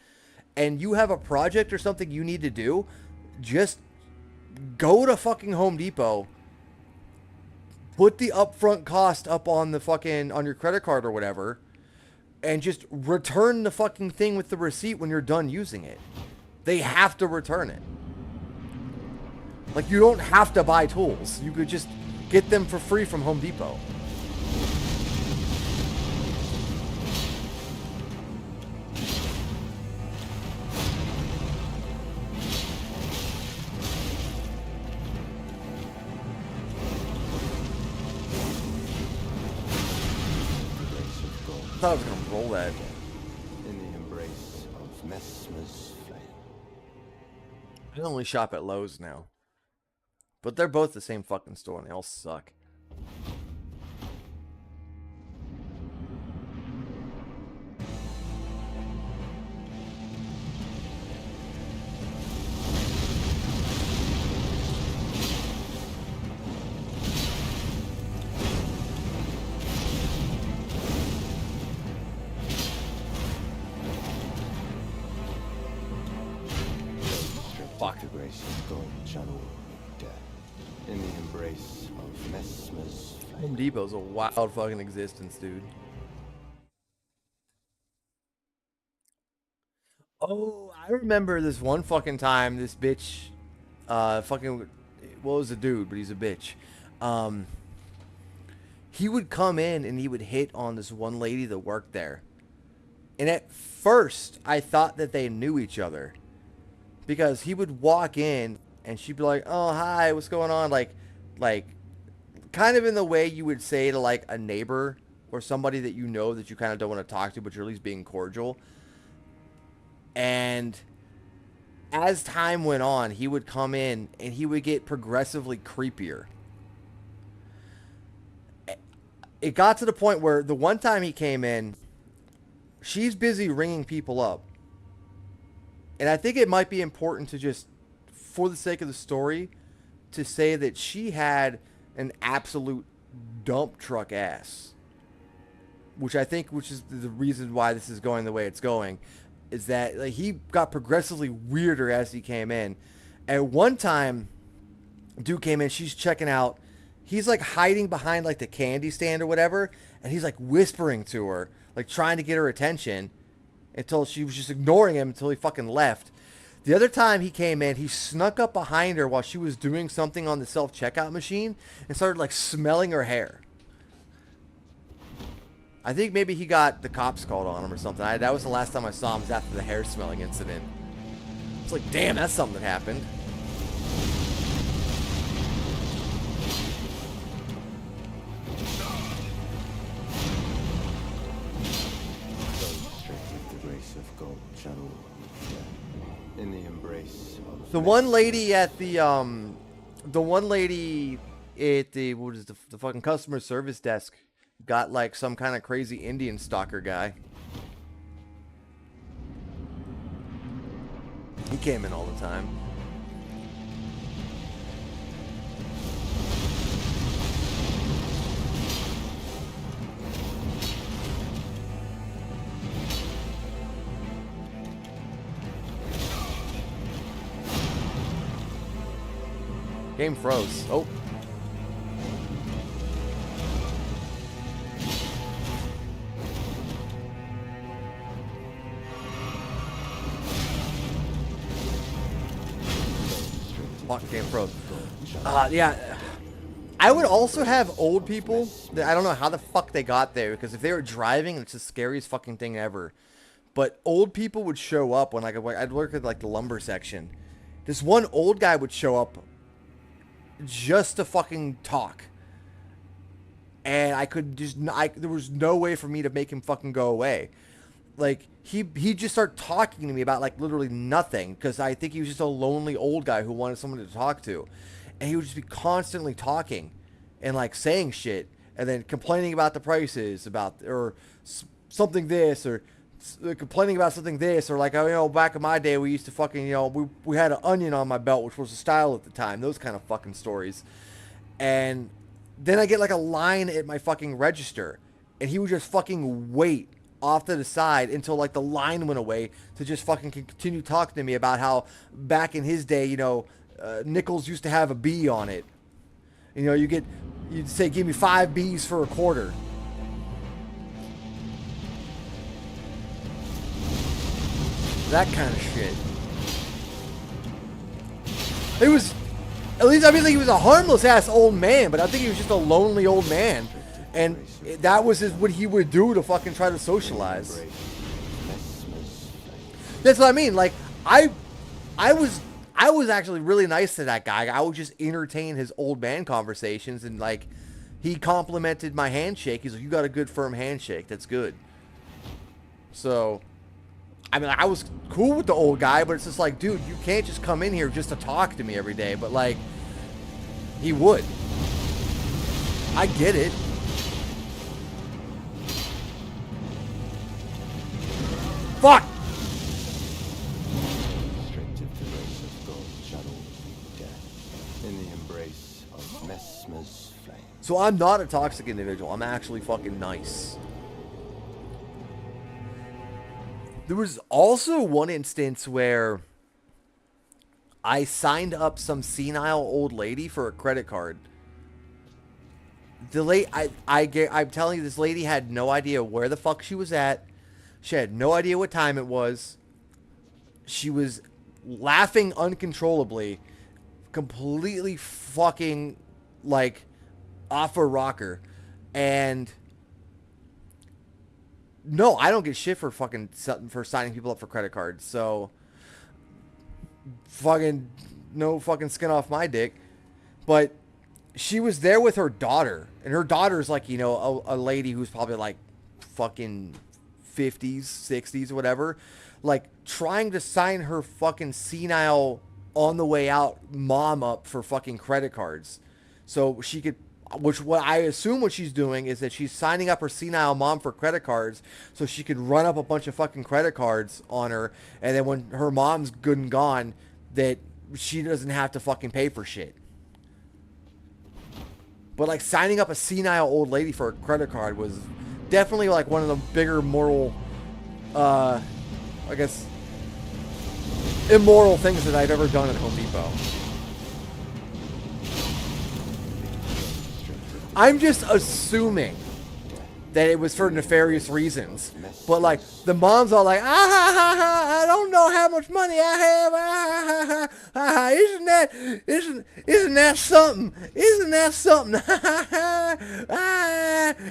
and you have a project or something you need to do, just go to fucking Home Depot, put the upfront cost up on your credit card or whatever, and just return the fucking thing with the receipt when you're done using it. They have to return it. Like, you don't have to buy tools. You could just get them for free from Home Depot. I thought I was going to roll that. In the embrace of Messmer's flame. I only shop at Lowe's now. But they're both the same fucking store and they all suck. Fuck. The grace of God, channel death. In the embrace of Messmer's flame. Home Depot's a wild fucking existence, dude. Oh, I remember this one fucking time, this bitch, was a dude, but he's a bitch. He would come in and he would hit on this one lady that worked there. And at first, I thought that they knew each other. Because he would walk in, and she'd be like, oh, hi, what's going on? Like, kind of in the way you would say to, like, a neighbor or somebody that you know that you kind of don't want to talk to, but you're at least being cordial. And as time went on, he would come in, and he would get progressively creepier. It got to the point where the one time he came in, she's busy ringing people up. And I think it might be important to just, for the sake of the story, to say that she had an absolute dump truck ass. Which is the reason why this is going the way it's going. Is that like, he got progressively weirder as he came in. At one time, dude came in, she's checking out. He's like hiding behind like the candy stand or whatever. And he's like whispering to her, like trying to get her attention. Until she was just ignoring him until he fucking left. The other time he came in, he snuck up behind her while she was doing something on the self-checkout machine and started like smelling her hair. I think maybe he got the cops called on him or something. That was the last time I saw him, was after the hair smelling incident. It's like, damn, that's something that happened. In the embrace of The one lady at the what is the fucking customer service desk got like some kind of crazy Indian stalker guy. He came in all the time. Game froze. Oh. Fuck, game froze. Yeah. I would also have old people that I don't know how the fuck they got there, because if they were driving, it's the scariest fucking thing ever. But old people would show up when like I'd work at like the lumber section. This one old guy would show up just to fucking talk. And I could just, there was no way for me to make him fucking go away. Like, he just started talking to me about, like, literally nothing. Because I think he was just a lonely old guy who wanted someone to talk to. And he would just be constantly talking and, like, saying shit. And then complaining about the prices, or something this, or complaining about something this, or like, you know, back in my day we used to fucking, you know, we had an onion on my belt, which was a style at the time. Those kind of fucking stories. And then I get like a line at my fucking register, and he would just fucking wait off to the side until like the line went away to just fucking continue talking to me about how back in his day, you know, nickels used to have a B on it. You know, you'd say, give me 5 B's for a quarter. That kind of shit. It was, at least I mean, like, he was a harmless ass old man, but I think he was just a lonely old man, and that was what he would do to fucking try to socialize. That's what I mean. Like, I was actually really nice to that guy. I would just entertain his old man conversations, and like, he complimented my handshake. He's like, "You got a good firm handshake. That's good." So, I mean, I was cool with the old guy, but it's just like, dude, you can't just come in here just to talk to me every day. But like, he would. I get it. Fuck! Restricted the race of gold shall always meet death in the embrace of Messmer's flame. So I'm not a toxic individual. I'm actually fucking nice. There was also one instance where I signed up some senile old lady for a credit card. I'm telling you, this lady had no idea where the fuck she was at. She had no idea what time it was. She was laughing uncontrollably, completely fucking like off her rocker. And No, I don't get shit for fucking for signing people up for credit cards. So fucking no fucking skin off my dick. But she was there with her daughter, and her daughter's like, you know, a lady who's probably like fucking 50s, 60s, or whatever, like trying to sign her fucking senile on the way out mom up for fucking credit cards. So she could, which what I assume what she's doing is that she's signing up her senile mom for credit cards so she could run up a bunch of fucking credit cards on her, and then when her mom's good and gone, that she doesn't have to fucking pay for shit. But like signing up a senile old lady for a credit card was definitely like one of the bigger moral, I guess, immoral things that I've ever done at Home Depot. I'm just assuming that it was for nefarious reasons. But like the mom's all like, I don't know how much money I have. Isn't that something? Isn't that something?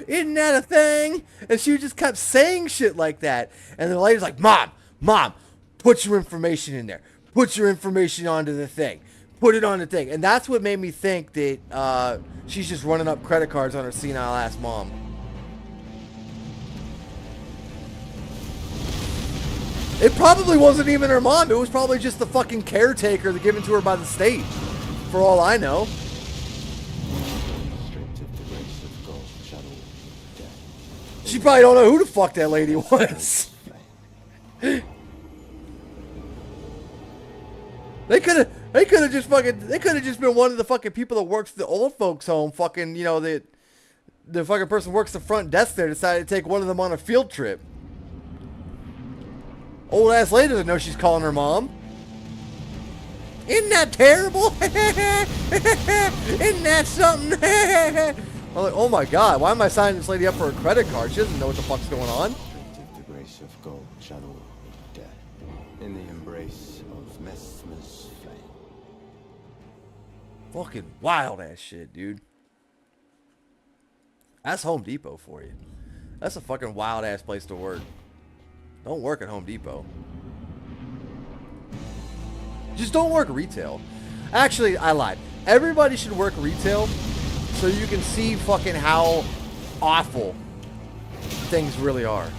Isn't that a thing? And she just kept saying shit like that. And the lady's like, Mom, put your information in there. Put your information onto the thing. Put it on the thing. And that's what made me think that she's just running up credit cards on her senile ass mom. It probably wasn't even her mom. It was probably just the fucking caretaker that given to her by the state. For all I know. She probably don't know who the fuck that lady was. They could have just been one of the fucking people that works at the old folks home. Fucking, you know, the fucking person who works the front desk there decided to take one of them on a field trip. Old ass lady doesn't know she's calling her mom. Isn't that terrible? Isn't that something? I'm like, oh my god, why am I signing this lady up for a credit card? She doesn't know what the fuck's going on. The grace of gold channel death in the embrace of Messmer's flame. Fucking wild ass shit, dude. That's Home Depot for you. That's a fucking wild ass place to work. Don't work at Home Depot. Just don't work retail. Actually, I lied. Everybody should work retail so you can see fucking how awful things really are.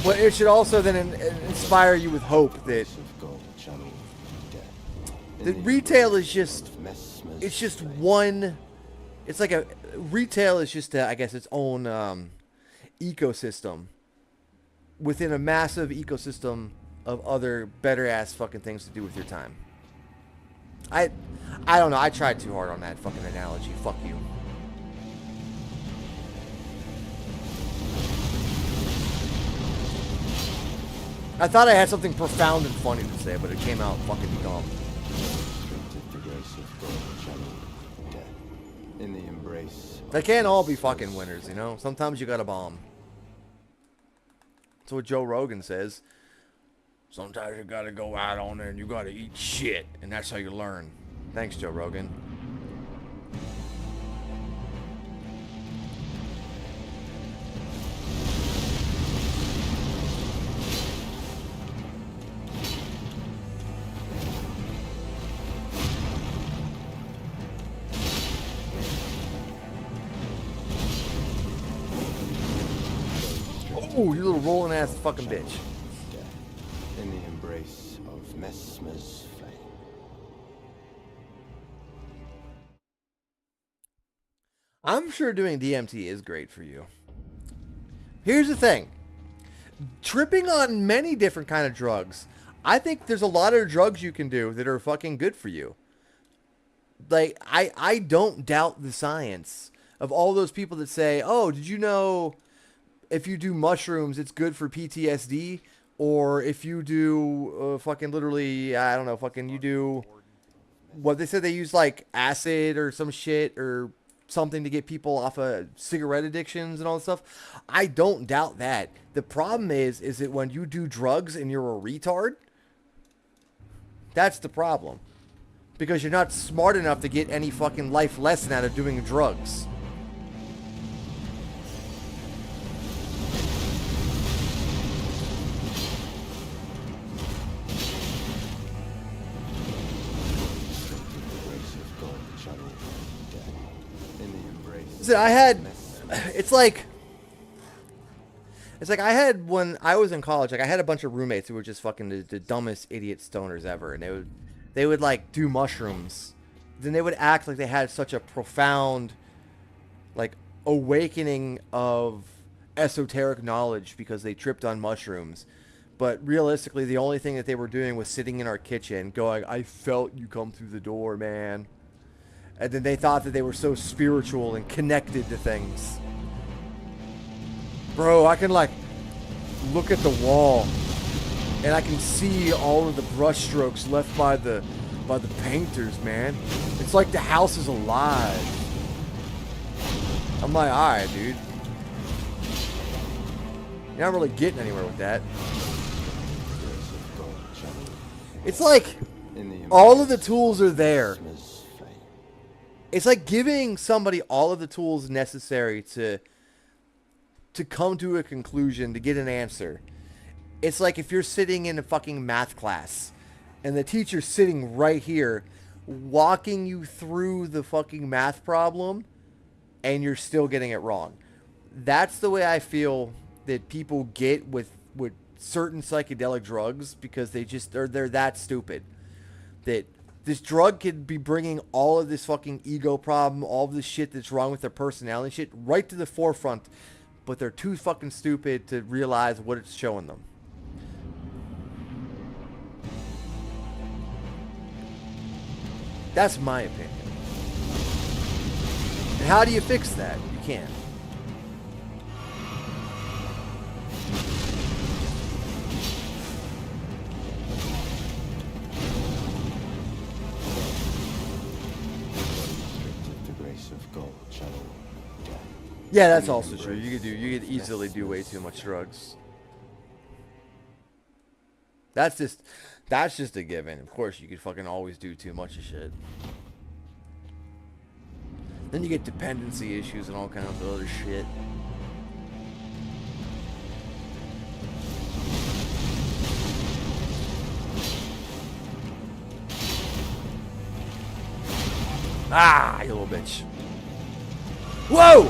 But it should also then inspire you with hope that retail is just, it's just one, it's like a, retail is just, I guess, its own ecosystem within a massive ecosystem of other better ass fucking things to do with your time. I don't know. I tried too hard on that fucking analogy. Fuck you. I thought I had something profound and funny to say, but it came out fucking dumb. They can't all be fucking winners, you know? Sometimes you gotta bomb. That's what Joe Rogan says. Sometimes you gotta go out on there and you gotta eat shit, and that's how you learn. Thanks, Joe Rogan. Oh, you little rolling ass fucking bitch. In the embrace of Messmer's flame. I'm sure doing DMT is great for you. Here's the thing. Tripping on many different kind of drugs. I think there's a lot of drugs you can do that are fucking good for you. Like, I don't doubt the science of all those people that say, oh, did you know if you do mushrooms, it's good for PTSD? Or if you do fucking literally, I don't know, fucking you do, what they said they use like acid or some shit or something to get people off of cigarette addictions and all this stuff. I don't doubt that. The problem is that when you do drugs and you're a retard, that's the problem. Because you're not smart enough to get any fucking life lesson out of doing drugs. So I had, it's like I had when I was in college, like I had a bunch of roommates who were just fucking the dumbest idiot stoners ever, and they would like do mushrooms, then they would act like they had such a profound, like, awakening of esoteric knowledge because they tripped on mushrooms. But realistically, the only thing that they were doing was sitting in our kitchen going, I felt you come through the door, man. And then they thought that they were so spiritual and connected to things. Bro, I can, like, look at the wall and I can see all of the brush strokes left by the painters, man. It's like the house is alive. I'm like, alright, dude. You're not really getting anywhere with that. It's like all of the tools are there. It's like giving somebody all of the tools necessary to come to a conclusion, to get an answer. It's like if you're sitting in a fucking math class and the teacher's sitting right here walking you through the fucking math problem and you're still getting it wrong. That's the way I feel that people get with certain psychedelic drugs, because they're that stupid. That this drug could be bringing all of this fucking ego problem, all of this shit that's wrong with their personality shit right to the forefront, but they're too fucking stupid to realize what it's showing them. That's my opinion. And how do you fix that? You can't. Yeah, that's also true. You could easily do way too much drugs. That's just a given. Of course, you could fucking always do too much of shit. Then you get dependency issues and all kinds of other shit. Ah, you little bitch. Whoa!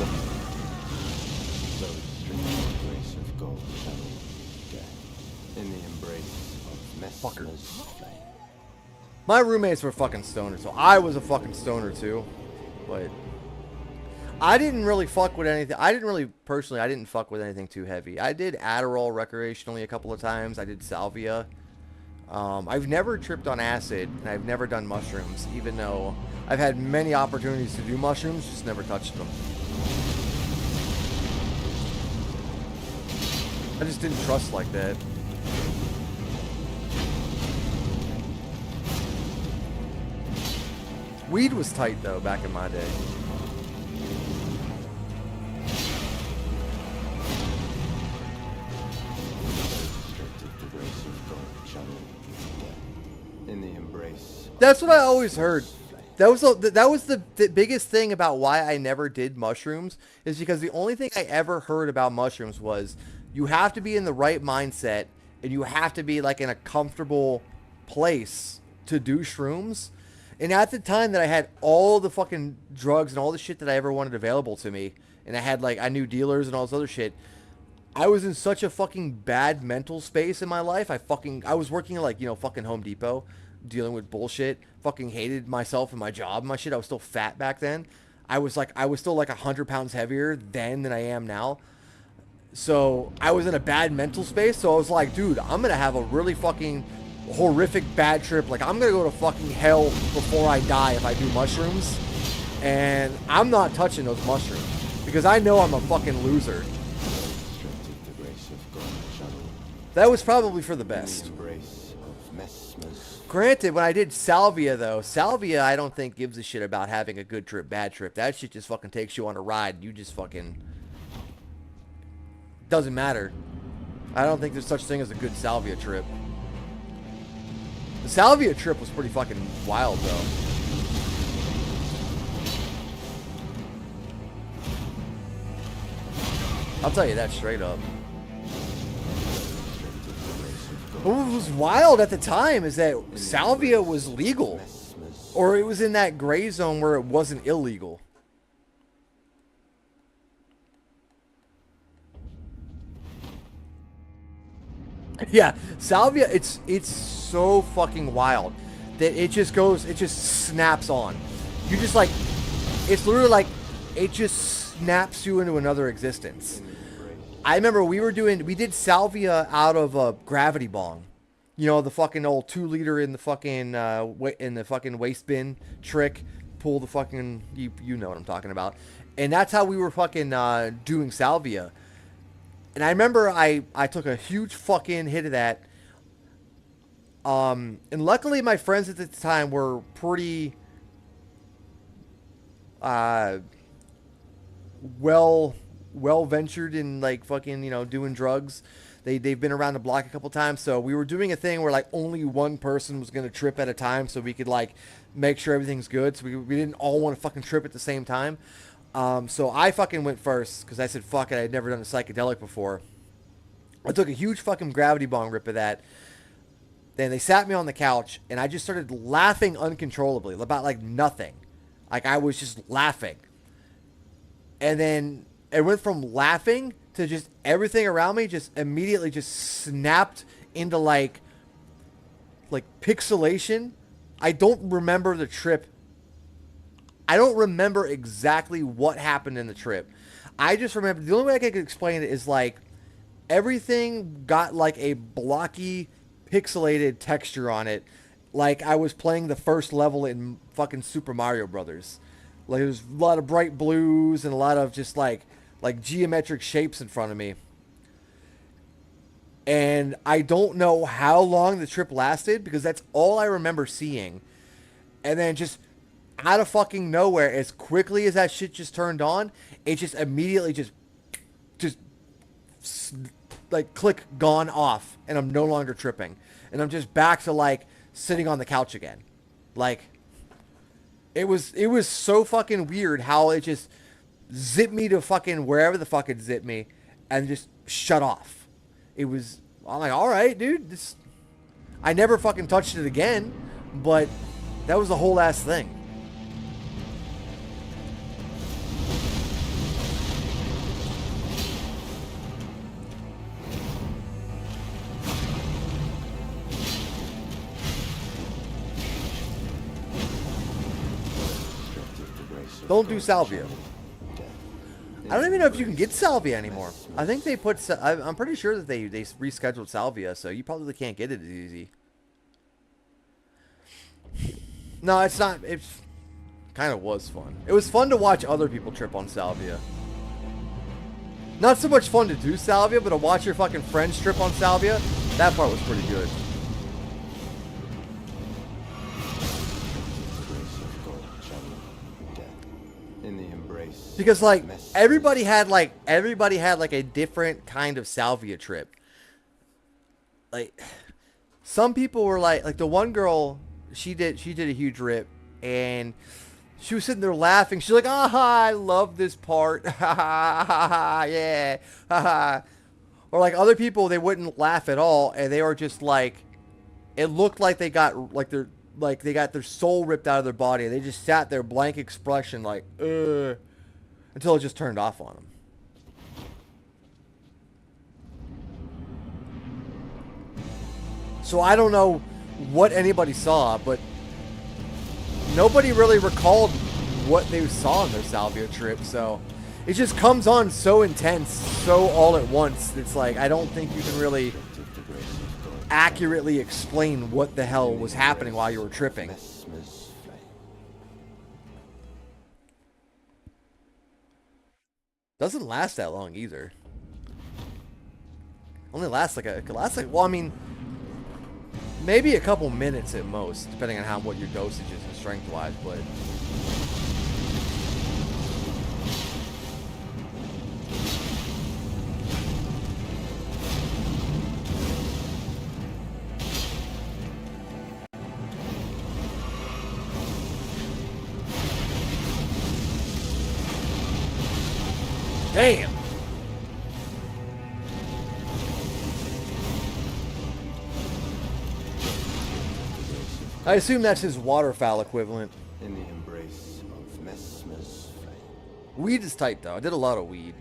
Fucker. My roommates were fucking stoners, so I was a fucking stoner too. But I didn't really fuck with anything. I didn't fuck with anything too heavy. I did Adderall recreationally a couple of times. I did salvia. I've never tripped on acid, and I've never done mushrooms, even though I've had many opportunities to do mushrooms, just never touched them. I just didn't trust like that. Weed was tight, though, back in my day. That's what I always heard. That was the biggest thing about why I never did mushrooms, is because the only thing I ever heard about mushrooms was you have to be in the right mindset and you have to be like in a comfortable place to do shrooms. And at the time that I had all the fucking drugs and all the shit that I ever wanted available to me, and I knew dealers and all this other shit, I was in such a fucking bad mental space in my life. I was working at like, fucking Home Depot, dealing with bullshit, fucking hated myself and my job and my shit. I was still fat back then. I was still like 100 pounds heavier then than I am now. So I was in a bad mental space. So I was like, dude, I'm going to have a really fucking horrific bad trip. Like, I'm going to go to fucking hell before I die if I do mushrooms. And I'm not touching those mushrooms because I know I'm a fucking loser. That was probably for the best. Granted, when I did salvia, though, salvia I don't think gives a shit about having a good trip, bad trip. That shit just fucking takes you on a ride. You just fucking... doesn't matter. I don't think there's such thing as a good salvia trip. The salvia trip was pretty fucking wild, though. I'll tell you that straight up. What was wild at the time is that salvia was legal. Or it was in that gray zone where it wasn't illegal. Yeah, salvia, it's so fucking wild that it just snaps on. You just like, it's literally like, it just snaps you into another existence. I remember we did salvia out of a gravity bong. You know, the fucking old 2-liter in the fucking waste bin trick. Pull the fucking, you know what I'm talking about. And that's how we were fucking doing salvia. And I remember I took a huge fucking hit of that. And luckily my friends at the time were pretty well ventured in like fucking, you know, doing drugs. They've been around the block a couple times, so we were doing a thing where like only one person was gonna trip at a time, so we could like make sure everything's good. So we didn't all want to fucking trip at the same time. So I fucking went first because I said fuck it. I had never done a psychedelic before. I took a huge fucking gravity bong rip of that. Then they sat me on the couch and I just started laughing uncontrollably about like nothing. Like I was just laughing. And then it went from laughing to just everything around me just immediately just snapped into like pixelation. I don't remember the trip. I don't remember exactly what happened in the trip. I just remember, the only way I could explain it is like everything got like a blocky, pixelated texture on it. Like I was playing the first level in fucking Super Mario Brothers. Like there was a lot of bright blues and a lot of just like geometric shapes in front of me. And I don't know how long the trip lasted because that's all I remember seeing. And then just out of fucking nowhere, as quickly as that shit just turned on, it just immediately just like click, gone off, and I'm no longer tripping. And I'm just back to like sitting on the couch again. Like it was so fucking weird how it just zipped me to fucking wherever the fuck it zipped me and just shut off. I'm like, all right, dude, I never fucking touched it again, but that was the whole ass thing. Don't do salvia. I don't even know if you can get salvia anymore. I think they put... I'm pretty sure that they rescheduled salvia, so you probably can't get it as easy. No, it's not. It kind of was fun. It was fun to watch other people trip on salvia. Not so much fun to do salvia, but to watch your fucking friends trip on salvia, that part was pretty good. Because like everybody had like a different kind of salvia trip. Like some people were like the one girl, she did a huge rip and she was sitting there laughing. She's like, I love this part. Yeah. Or like other people, they wouldn't laugh at all and they were just like, it looked like they got their soul ripped out of their body. They just sat there blank expression like, until it just turned off on them. So I don't know what anybody saw, but nobody really recalled what they saw on their salvia trip. So it just comes on so intense, so all at once. It's like, I don't think you can really accurately explain what the hell was happening while you were tripping. Doesn't last that long either. Only lasts well, I mean, maybe a couple minutes at most, depending on what your dosage is and strength wise, but damn. I assume that's his waterfowl equivalent. In the embrace of Messmer's flame. Weed is tight though. I did a lot of weed.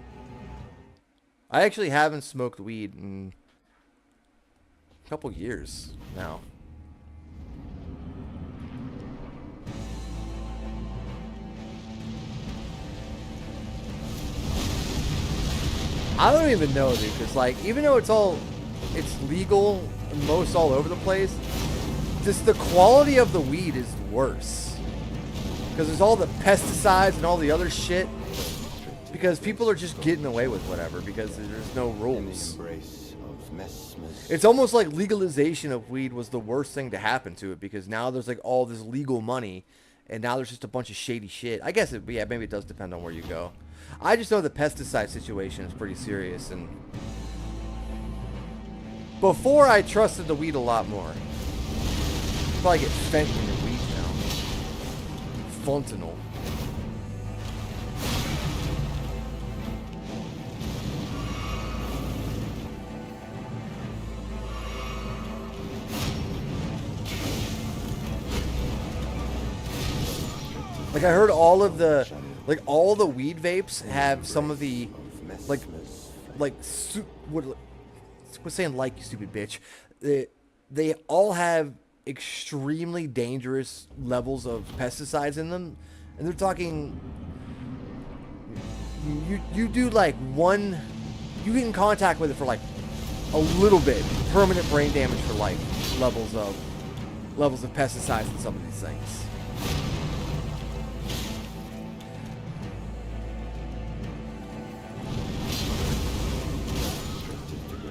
I actually haven't smoked weed in couple years now. I don't even know, dude, because, like, even though it's legal most all over the place, just the quality of the weed is worse. Because there's all the pesticides and all the other shit. Because people are just getting away with whatever because there's no rules. It's almost like legalization of weed was the worst thing to happen to it because now there's like all this legal money and now there's just a bunch of shady shit. I guess yeah, maybe it does depend on where you go. I just know the pesticide situation is pretty serious, and before I trusted the weed a lot more. Probably get fentanyl in your weed now. Fentanyl. Like I heard all of the, like all the weed vapes have some of the, what's saying like, you stupid bitch. They all have extremely dangerous levels of pesticides in them, and they're talking. You do like one, you get in contact with it for like a little bit, permanent brain damage for life. Levels of pesticides in some of these things.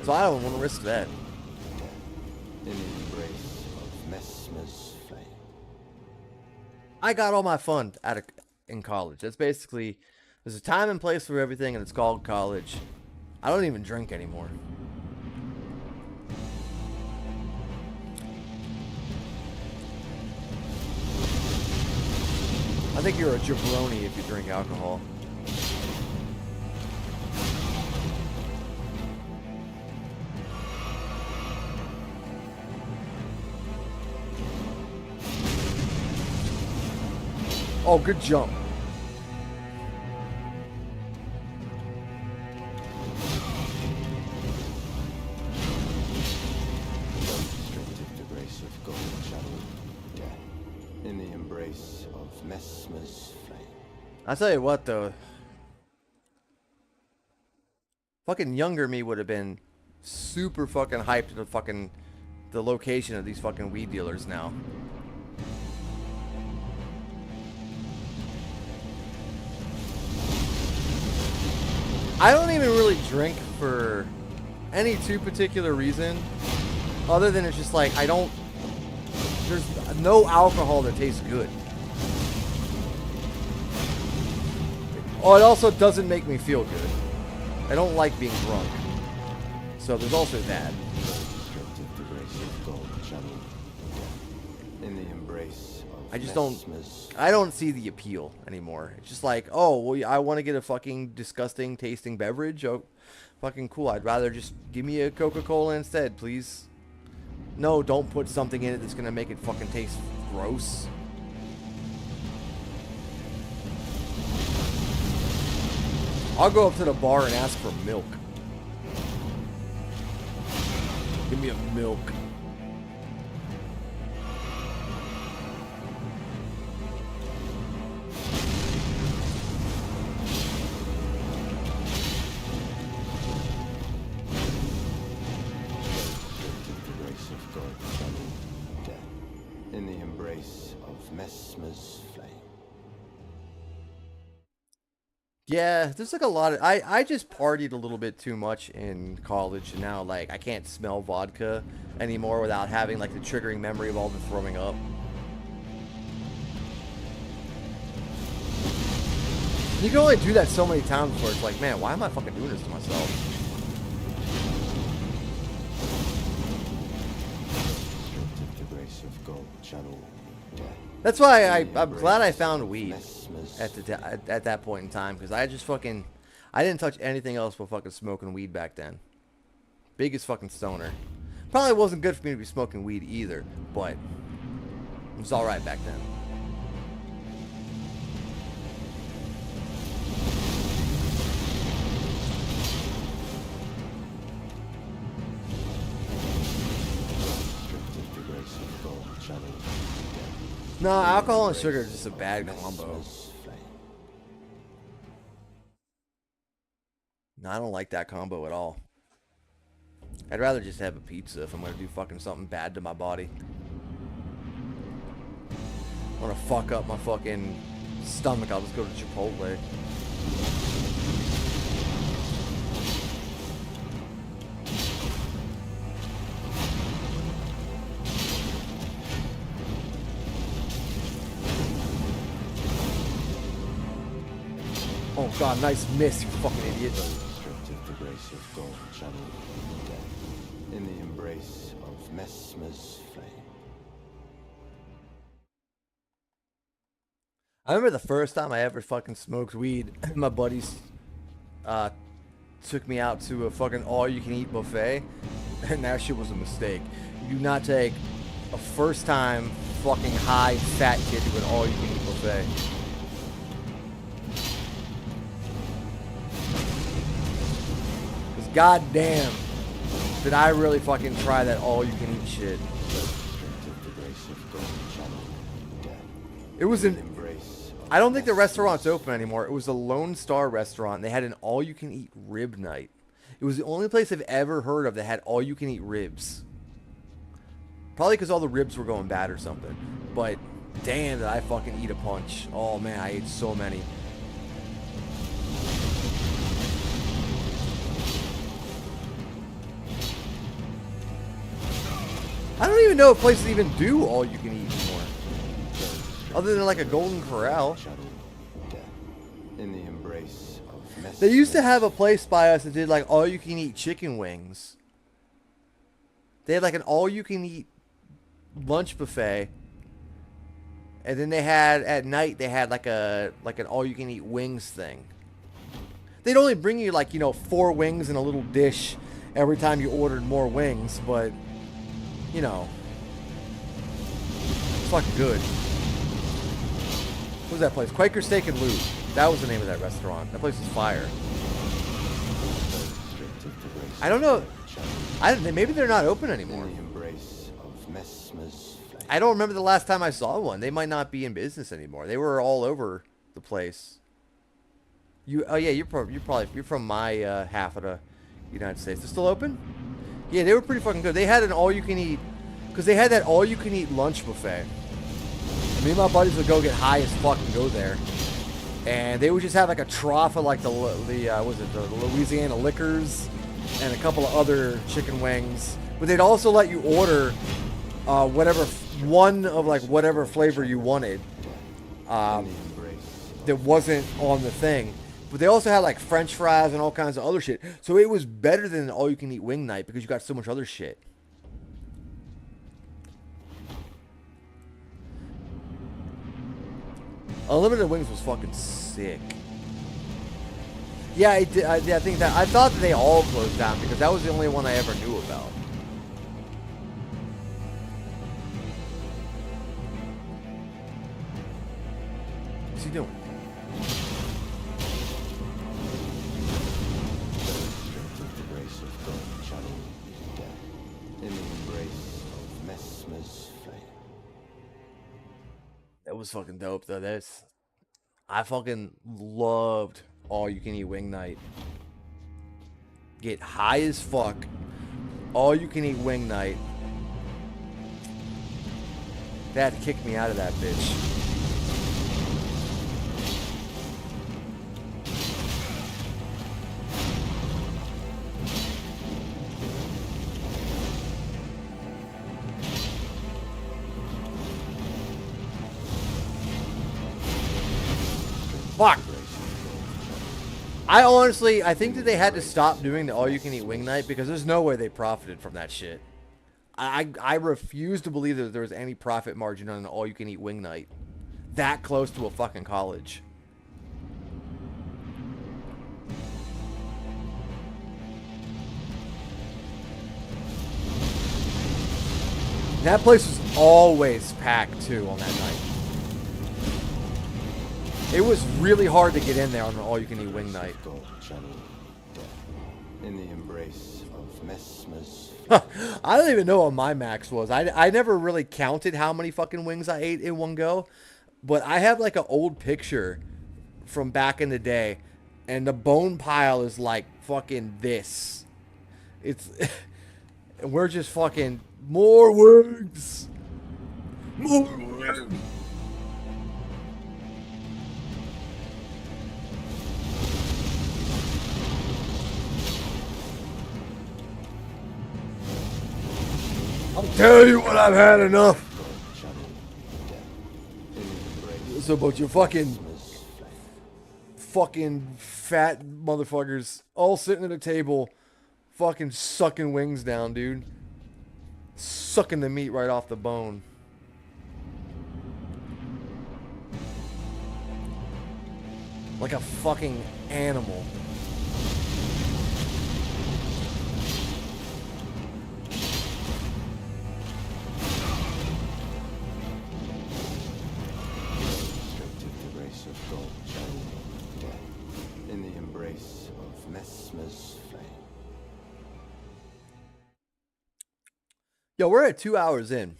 So I don't want to risk that. In the embrace of Messmer's flame. I got all my fun in college. That's basically, there's a time and place for everything, and it's called college. I don't even drink anymore. I think you're a jabroni if you drink alcohol. Oh, good jump. Restricted the grace of gold shadow death. In the embrace of Messmer's flame. I tell you what, though. Fucking younger me would have been super fucking hyped to the location of these fucking weed dealers now. I don't even really drink for any too particular reason, other than it's just like there's no alcohol that tastes good. Oh, it also doesn't make me feel good. I don't like being drunk. So there's also that. Restricted the grace of gold shadow death. In the embrace of I just Messmer's I don't see the appeal anymore. It's just like, oh, well, I want to get a fucking disgusting tasting beverage. Oh, fucking cool. I'd rather just give me a Coca-Cola instead, please. No, don't put something in it that's going to make it fucking taste gross. I'll go up to the bar and ask for milk. Give me a milk. in the embrace of Messmer's flame. Yeah, there's like a lot of... I just partied a little bit too much in college, and now, like, I can't smell vodka anymore without having, like, the triggering memory of all the throwing up. You can only do that so many times before it's like, man, why am I fucking doing this to myself? The grace of gold channel death. That's why I'm glad I found weed at that point in time, because I just fucking... I didn't touch anything else but fucking smoking weed back then. Biggest fucking stoner. Probably wasn't good for me to be smoking weed either, but it was alright back then. No, alcohol and sugar is just a bad combo. No, I don't like that combo at all. I'd rather just have a pizza if I'm gonna do fucking something bad to my body. I wanna fuck up my fucking stomach, I'll just go to Chipotle. Oh god, nice miss, you fucking idiot. Restricted the grace of gold channel death in the embrace of Messmer's flame. I remember the first time I ever fucking smoked weed, my buddies took me out to a fucking all-you-can-eat buffet, and that shit was a mistake. You do not take a first-time fucking high fat kid to an all-you-can-eat buffet. Because goddamn, did I really fucking try that all-you-can-eat shit. It was an... I don't think the restaurant's open anymore. It was a Lone Star restaurant. They had an all-you-can-eat rib night. It was the only place I've ever heard of that had all-you-can-eat ribs. Probably because all the ribs were going bad or something. But damn, did I fucking eat a punch. Oh man, I ate so many. I don't even know if places even do all-you-can-eat anymore. Other than like a Golden Corral. In the embrace of They used to have a place by us that did like all-you-can-eat chicken wings. They had like an all-you-can-eat lunch buffet. And then they had, at night, they had like an all-you-can-eat wings thing. They'd only bring you like, 4 wings in a little dish every time you ordered more wings. But, it's fucking good. What was that place? Quaker Steak and Lube. That was the name of that restaurant. That place was fire. I don't know. Maybe they're not open anymore. I don't remember the last time I saw one. They might not be in business anymore. They were all over the place. Oh yeah, you're from my half of the United States. They're still open? Yeah, they were pretty fucking good. They had an all-you-can-eat, because they had that all-you-can-eat lunch buffet. Me and my buddies would go get high as fuck and go there, and they would just have like a trough of like the Louisiana liquors and a couple of other chicken wings. But they'd also let you order whatever flavor you wanted that wasn't on the thing. But they also had like French fries and all kinds of other shit. So it was better than an all-you-can-eat wing night because you got so much other shit. Unlimited wings was fucking sick. Yeah, I think that I thought that they all closed down because that was the only one I ever knew about. What's he doing? In the embrace of Messmer's flame. That was fucking dope though. I fucking loved all-you-can-eat wing night. Get high as fuck. All-you-can-eat wing night. They had to kick me out of that bitch. Fuck. I think that they had to stop doing the all-you-can-eat wing night because there's no way they profited from that shit. I refuse to believe that there was any profit margin on an all-you-can-eat wing night. That close to a fucking college. That place was always packed too on that night. It was really hard to get in there on an all-you-can-eat wing night. in the embrace of Messmer's. I don't even know what my max was. I never really counted how many fucking wings I ate in one go. But I have like an old picture from back in the day. And the bone pile is like fucking this. It's... and we're just fucking... More wings! More wings! I'll tell you what, I've had enough. It's about you fucking fat motherfuckers all sitting at a table fucking sucking wings down, dude. Sucking the meat right off the bone. Like a fucking animal. In the embrace of Messmer's flame. Yo, we're at 2 hours in.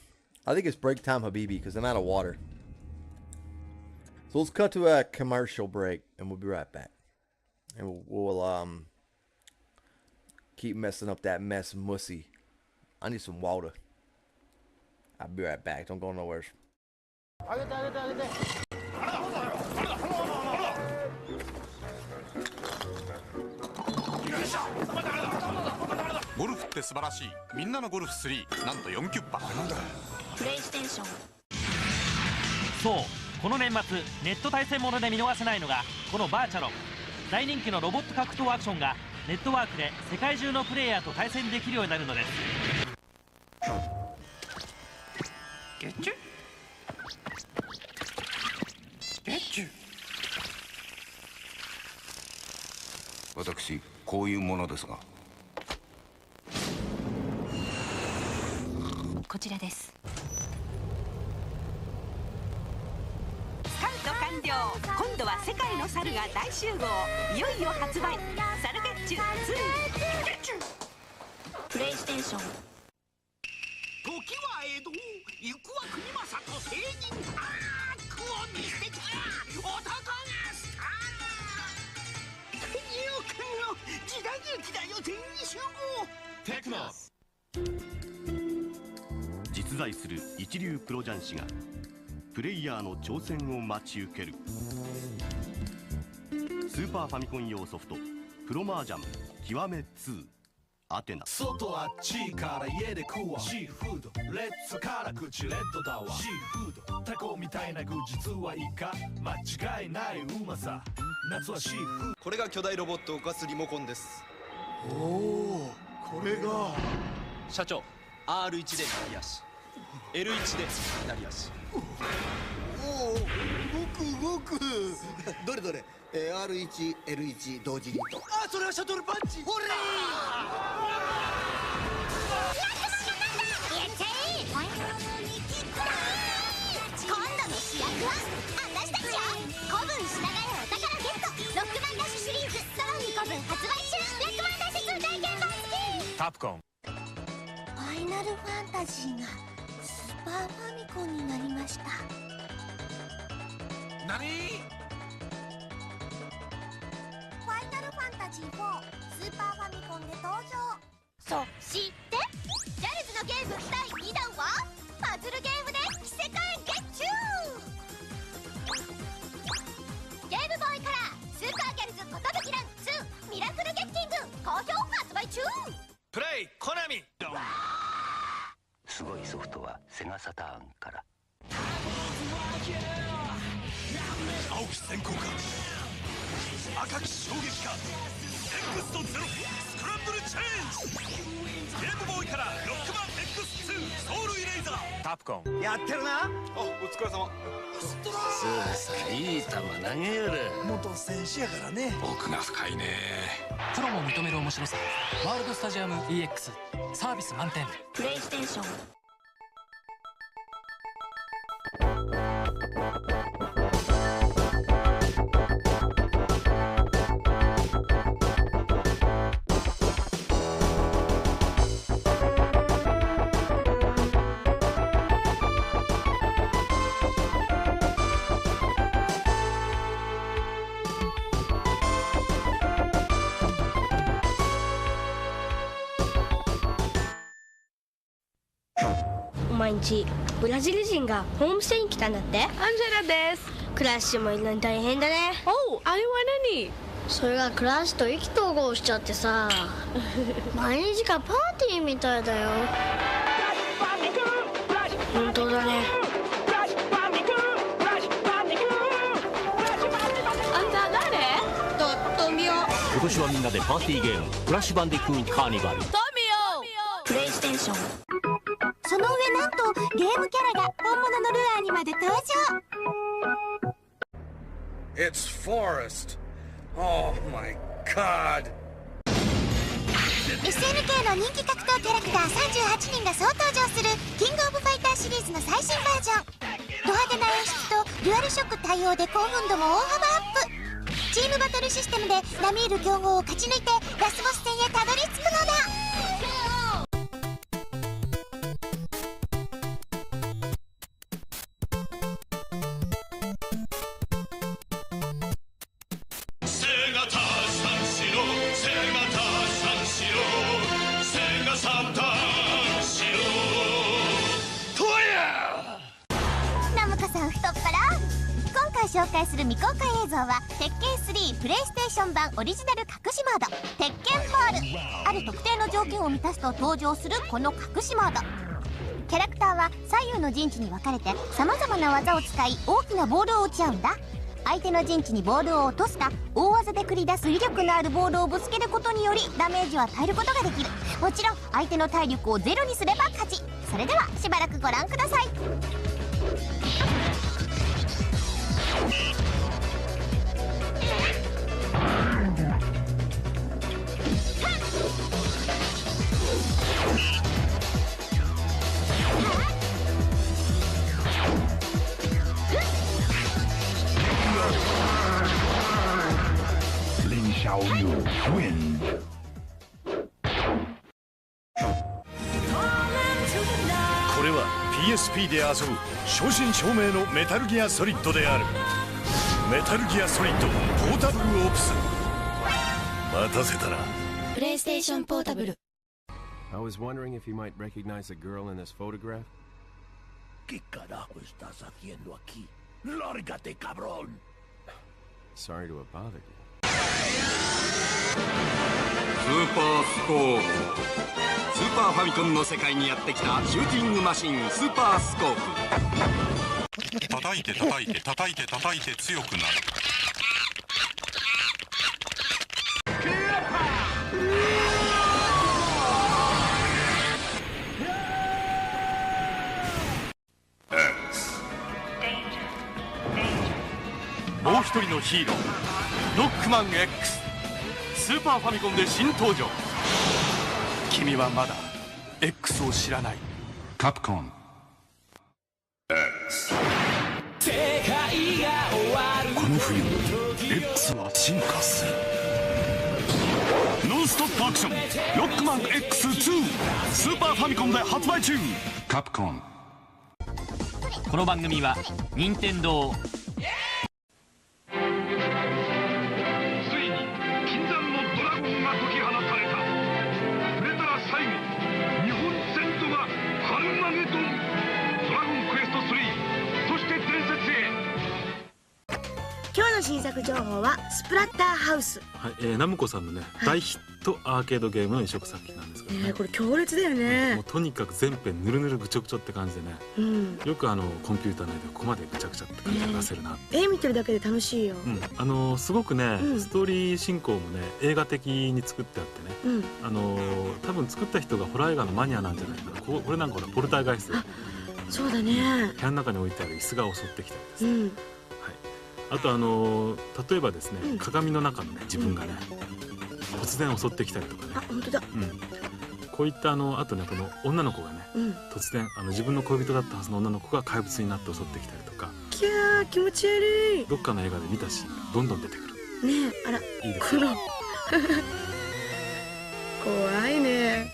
I think it's break time, Habibi, because I'm out of water. So let's cut to a commercial break, and we'll be right back. And we'll keep messing up that mess mussy. I need some water. I'll be right back. Don't go nowhere. ゴルフって素晴らしい。みんなのゴルフ3なんと4キュッパ。プレイステーション。そう、この年末ネット対戦もので見逃せないのがこのバーチャロン。大人気のロボット格闘アクションがネットワークで世界中のプレイヤーと対戦できるようになるのです。ゲッチュゲッチュ。私こういうものですが。こちらです。スカウト完了。今度は世界の猿が大集合。いよいよ発売。サルゲッチュ2。プレイステーション。時は江戸。行くは国政と聖人。悪を見捨てきゃ男がスター。よくの時代劇だよ全員集合。テクノス。実在する一流プロ雀士がプレイヤーの挑戦を待ち受けるスーパーファミコン用ソフトプロマージャン極め2アテナ。外はチーから家で食うわシーフードレッツ辛口レッドだわシーフードタコみたいな具実はイカ間違いないうまさ夏はシーフード。これが巨大ロボットを動かすリモコンです。おおこれが社長 R1 で左足 L1 で左足。おお動くどれどれ、R1、L1 同時にと。あ、それはシャトルパンチ。ほれー。やっちゃえ。今度の主役は私たちよ。古文しながらお宝ゲット。ロックマンダッシュシリーズさらに古文発売中。ロックマンダッシュ2大現場付き。タプコン。ファイナルファンタジーがスーパーファミコンになりました。何？ファイナルファンタジー4スーパーファミコンで登場。そしてジャルズのゲーム第2弾はパズルゲームで着せ替え月中。ゲームボーイカラースーパーギャルズ寿ラン2ミラクルゲッティング好評発売中。プレイコナミ。すごいソフトはセガサターンから。青き閃光か赤き衝撃か X とゼロスクランブルチェンジ。ゲームボーイからロックマン X2 ソウルイレイザー。タプコン。やってるな。あ、お疲れ様。ストラーさあいい球投げよる。元選手やからね。奥が深いね。プロも認める面白さ。ワールドスタジアム EX サービス満点。プレイステーション。毎日ブラジル人がホームステイに来たんだって。アンジェラです。クラッシュもいるのに大変だね。おう、あれは何？それがクラッシュと意気投合しちゃってさ毎日がパーティーみたいだよ。本当だね。あんた誰？トミオ。今年はみんなでパーティーゲームクラッシュバンディクーカーニバル。トミオ。プレイステーション。その上なんとゲームキャラが本物のルアーにまで登場。 It's Forrest. Oh my god. SNK の人気格闘キャラクター38人が総登場するキングオブファイターシリーズの最新バージョン。ド派手な演出とデュアルショック対応で興奮度も大幅アップ。チームバトルシステムで並みいる強豪を勝ち抜いてラスボス戦へたどり着くのだ。ナムカさん太っ腹。今回紹介する未公開映像は鉄拳3プレイステーション版オリジナル隠しモード鉄拳フォール。ある特定の条件を満たすと登場するこの隠しモード。キャラクターは左右の陣地に分かれてさまざまな技を使い大きなボールを打ち合うんだ。相手の陣地にボールを落とすか大技で繰り出す威力のあるボールをぶつけることによりダメージを与えることができる。もちろん相手の体力をゼロにすれば勝ち。それではしばらくご覧ください。これは PSP で遊ぶ正真正銘のメタルギアソリッドである。メタルギアソリッドポータブルオプス。待たせたな。プレイステーションポータブル。 I was wondering if you might recognize a girl in this photograph. ¿Qué carajo estás haciendo aquí? ¡Lárgate, cabrón! Sorry to have bothered you. スーパースコープ。スーパーファミコンの世界にやってきたシューティングマシンスーパースコープ。叩いて叩いて叩いて叩いて強くなる。もう一人のヒーローロックマン X。 スーパーファミコンで新登場。君はまだ X を知らない。カプコン X。 この冬 X は進化する。ノンストップアクションロックマン X2 スーパーファミコンで発売中。カプコン。この番組は任天堂ついに禁断のドラゴンが解き放たれた。触れたら最後日本全土がハルマゲドン。ドラゴンクエスト3そして伝説へ。今日の新作情報はスプラッターハウス。はい、ナムコさんのね、大ヒットアーケードゲームの移植作品なんですけどね、これ強烈だよね。もうとにかく全編ぬるぬるぐちょぐちょって感じでね、よくコンピューター内でここまでぐちゃぐちゃって感じが出せるな、絵見てるだけで楽しいよ。すごくね、ストーリー進行もね映画的に作ってあってね、多分作った人がホラー映画のマニアなんじゃないかな。これなんかほらポルターガイスト、そうだね、部屋の中に置いてある椅子が襲ってきたりですね、あと例えばですね、鏡の中のね自分がね、突然襲ってきたりとかね。本当だ。こういったあとねこの女の子がね、突然自分の恋人だったはずの女の子が怪物になって襲ってきたりとか。キャー気持ち悪い。どっかの映画で見たシーンがどんどん出てくる。ねえ、あらいいですね。怖いね。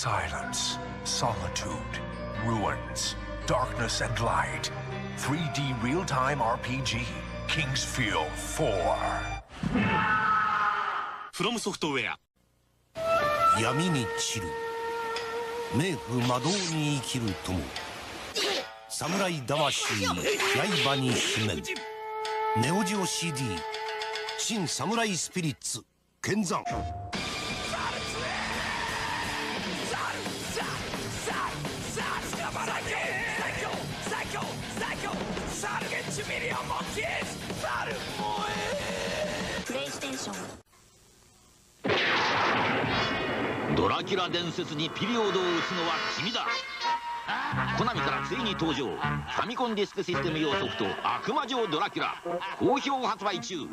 Silence, solitude, ruins, darkness and light. 3D real-time RPG, Kingsfield 4. フロムソフトウェア闇に散る冥府魔道に生きる友侍魂刃に秘めんネオジオ CD 新侍スピリッツ剣山プレイステーションドラキュラ伝説にピリオドを打つのは君だ。コナミからついに登場ファミコンディスクシステム用ソフト悪魔城ドラキュラ好評発売中。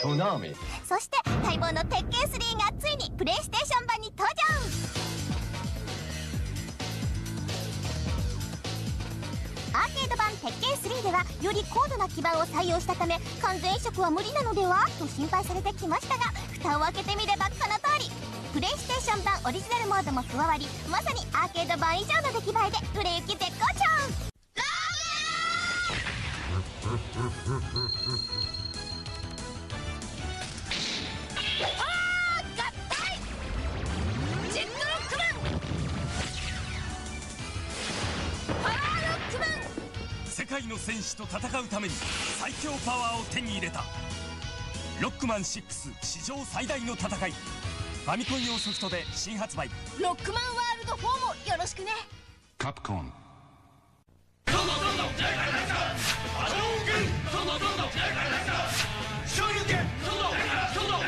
コナミ。そして待望の鉄拳3がついにプレイステーション版に登場。アーケード版鉄拳3ではより高度な基板を採用したため完全移植は無理なのではと心配されてきましたが、蓋を開けてみればこの通り。プレイステーション版オリジナルモードも加わり、まさにアーケード版以上の出来栄えで売れ行き絶好調。世界の戦士と戦うために最強パワーを手に入れたロックマン6史上最大の戦い。ファミコン用ソフトで新発売。ロックマンワールド4もよろしくね。カプコン。どんどんどんどん手がかり出した波動拳どんどんどんどん手がかり出した昇竜拳どんどんどんどんこ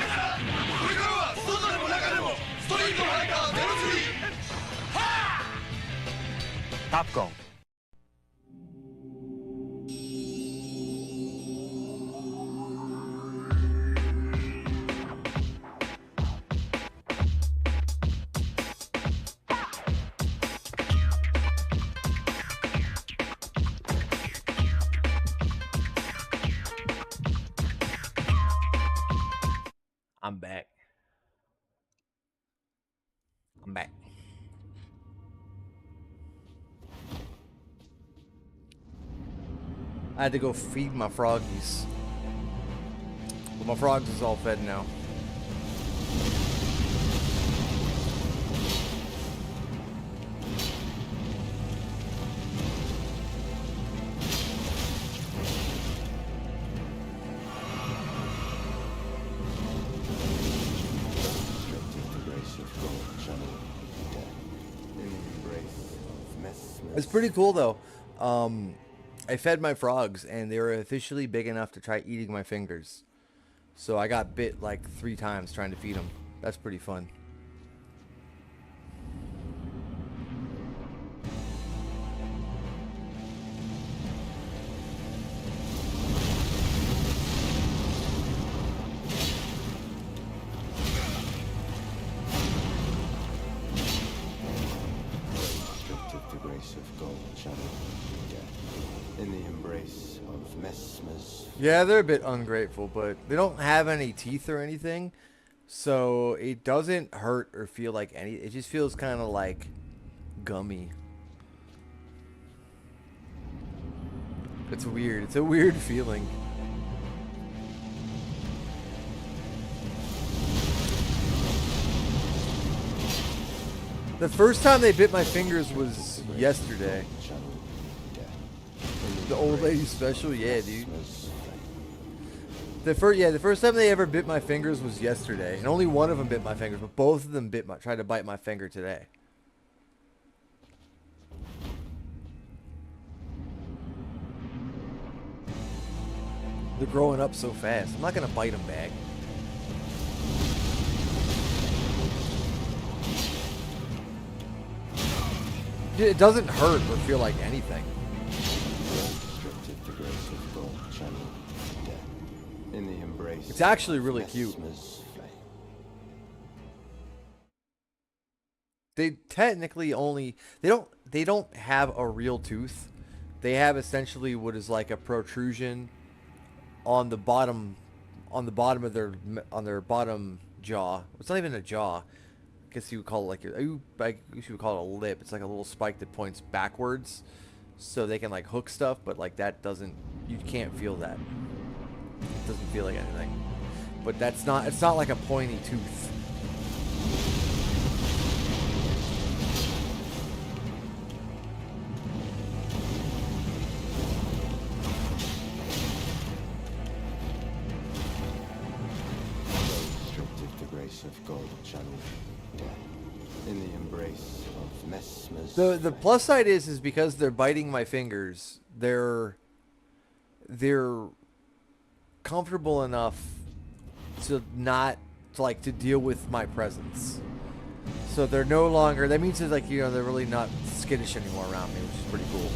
れからは外でも中でもストリートファイター03はあ。カプコン。I'm back. I'm back. I had to go feed my froggies. But my frogs is all fed now. It's pretty cool though. I fed my frogs and they were officially big enough to try eating my fingers. So I got bit like 3 times trying to feed them. That's pretty fun. In the embrace of Messmer's. Yeah, they're a bit ungrateful, but they don't have any teeth or anything, so it doesn't hurt or feel like any. It just feels kind of like gummy. It's weird. It's a weird feeling. The first time they bit my fingers was yesterday. The old lady special, yeah, dude. The first time they ever bit my fingers was yesterday, and only one of them bit my fingers, but both of them tried to bite my finger today. They're growing up so fast. I'm not gonna bite them back. It doesn't hurt or feel like anything. It's actually really cute. They technically only they don't have a real tooth. They have essentially what is like a protrusion on the bottom of their bottom jaw. It's not even a jaw. guess you would call it like I guess you would call it a lip. It's like a little spike that points backwards, so they can like hook stuff. But like that doesn't, you can't feel that. It doesn't feel like anything. But that's not. It's not like a pointy tooth. Of gold channeled death in the embrace of Messmer's. The plus side is because they're biting my fingers, they're comfortable enough to not to deal with my presence. So they're no longer, that means that like, you know, they're really not skittish anymore around me, which is pretty cool.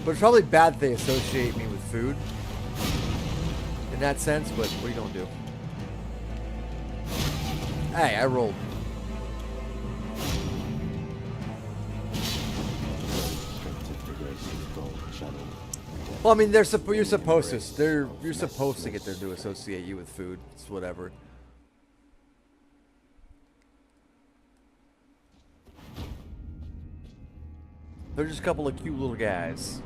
But it's probably bad that they associate me with food in that sense, but what are you gonna do? Hey, I rolled. Well, I mean, you're supposed to get them to associate you with food. It's whatever. They're just a couple of cute little guys.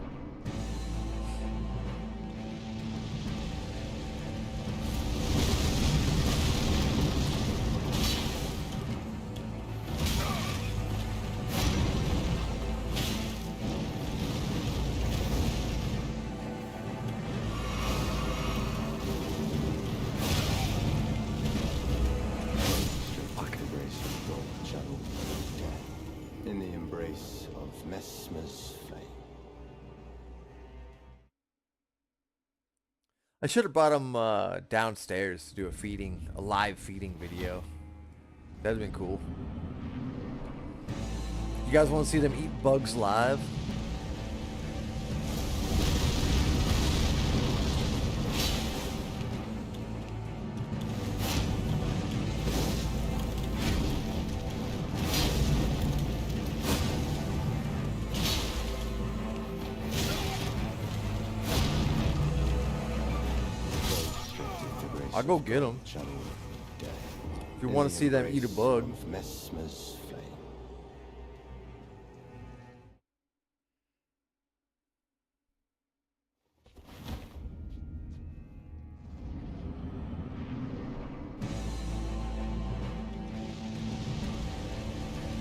In the embrace of Messmer's flame. I should have brought him downstairs to do a live feeding video. That'd have been cool. You guys want to see them eat bugs live? I'll go get them. If you want to see them eat a bug. Messmer's flame.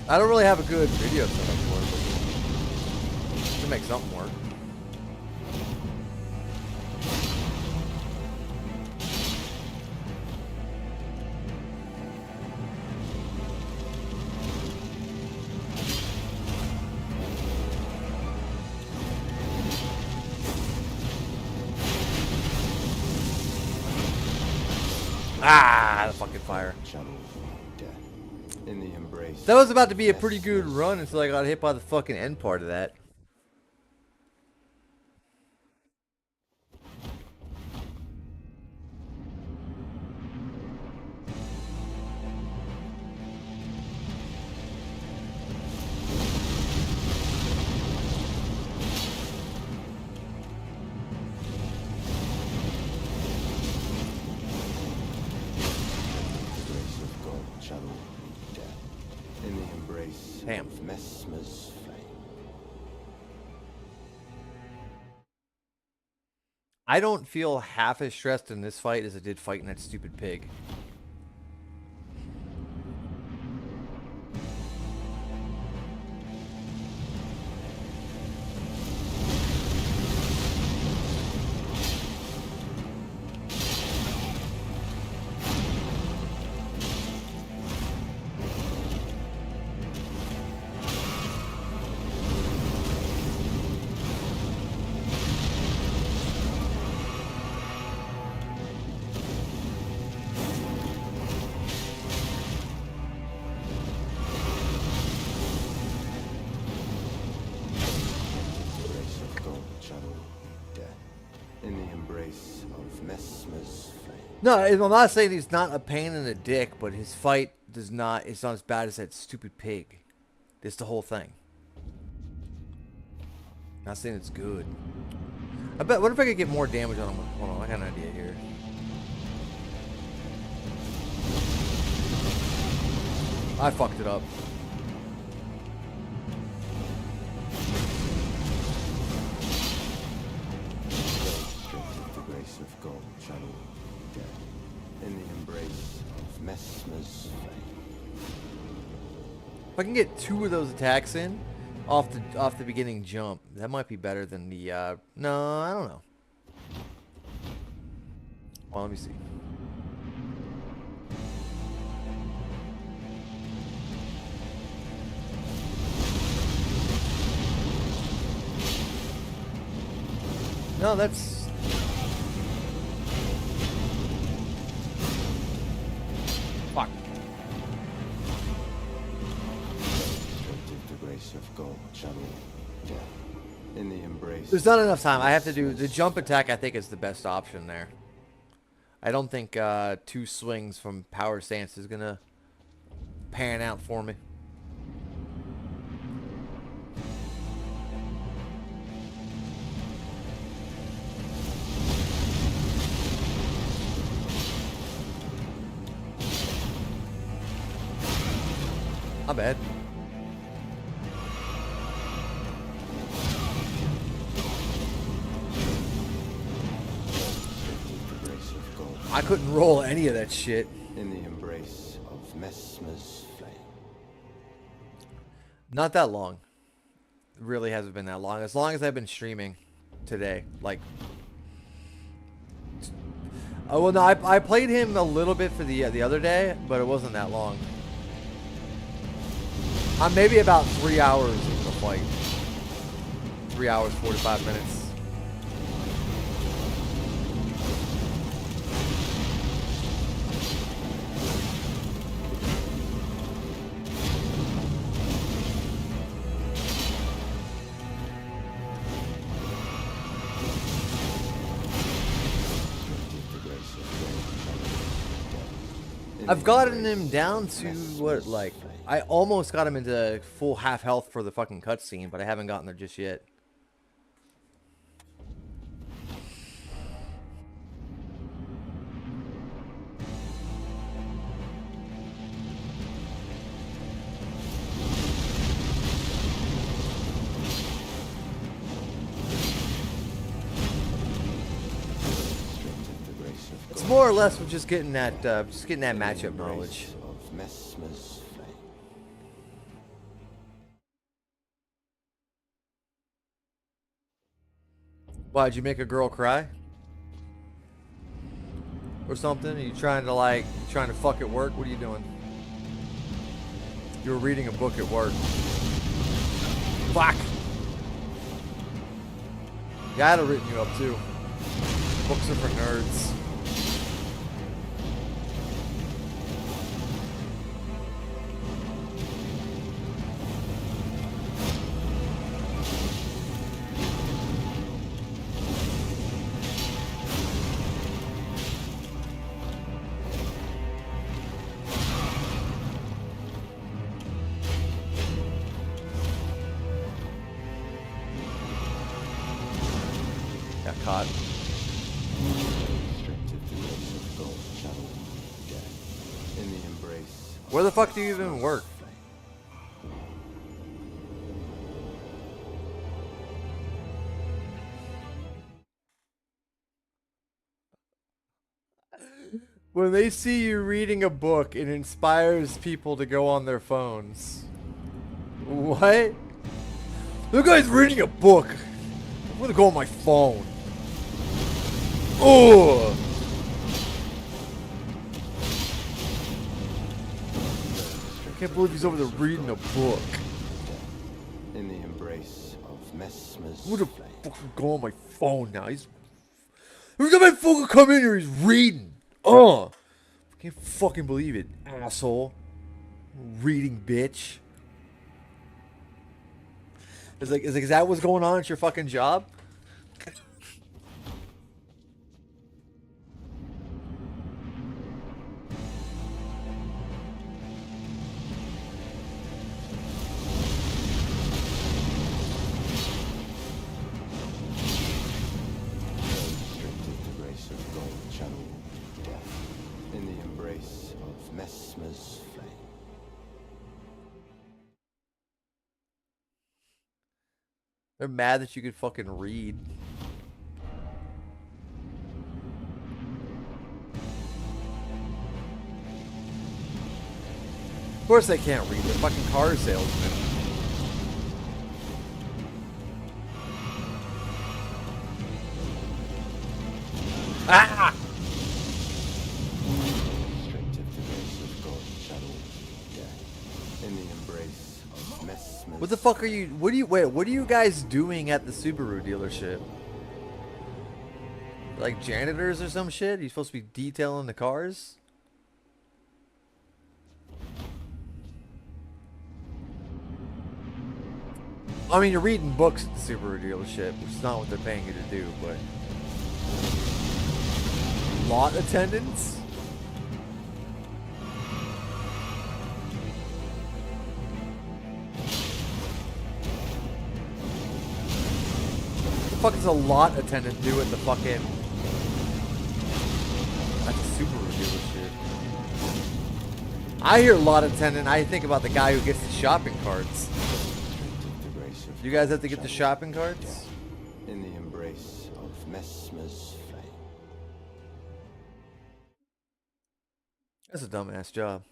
I don't really have a good video set up for it, but to make something work. Ah, the fucking fire. In the embrace. That was about to be a pretty good run until I got hit by the fucking end part of that. In the embrace Damn. of Messmer's flame. I don't feel half as stressed in this fight as I did fighting that stupid pig. In the embrace of Messmer's flame. No, I'm not saying he's not a pain in the dick, but his fight it's not as bad as that stupid pig. It's the whole thing. Not saying it's good. I bet, what if I could get more damage on him? Hold on, I got an idea here. I fucked it up. The grace of gold channel dead in the embrace of Messmer's flame. If I can get 2 of those attacks in off the beginning jump, that might be better than the no, I don't know. Well, let me see. No, that's... Fuck. The grace of gold channel death in the embrace. There's not enough time. I have to do the jump attack. I think is the best option there. I don't think 2 swings from power stance is gonna pan out for me. Not bad. I couldn't roll any of that shit. In the embrace of Messmer's flame. Not that long. It really hasn't been that long. As long as I've been streaming today. Like... Oh, well, no, I played him a little bit for the other day, but it wasn't that long. I'm maybe about 3 hours into the fight. 3 hours, 45 minutes. I've gotten him down to what, like, I almost got him into full half health for the fucking cutscene, but I haven't gotten there just yet. It's more or less just getting that matchup knowledge. Of Messmer's flame. Why, did you make a girl cry? Or something? Are you trying to fuck at work? What are you doing? You were reading a book at work. Fuck! Yeah, I'd have written you up too. Books are for nerds. Caught. Where the fuck do you even work? When they see you reading a book, it inspires people to go on their phones. What? The guy's reading a book. I'm gonna go on my phone. Oh! I can't believe he's over there reading a book. In the embrace of Messmer's I'm gonna fucking go on my phone now. Every time I fucking come in here, he's reading. I can't fucking believe it, asshole. Reading bitch. Is that what's going on at your fucking job? In the embrace of Messmer's flame. They're mad that you could fucking read. Of course they can't read. They're fucking car salesmen. Ah! What the fuck are you? What are you guys doing at the Subaru dealership? Like janitors or some shit? Are you supposed to be detailing the cars? I mean, you're reading books at the Subaru dealership, which is not what they're paying you to do, but lot attendants? What the fuck does a lot attendant do at the fucking Subaru dealership? I hear lot attendant, I think about the guy who gets the shopping carts. You guys have to get the shopping carts? In the embrace of Messmer's flame. That's a dumbass job.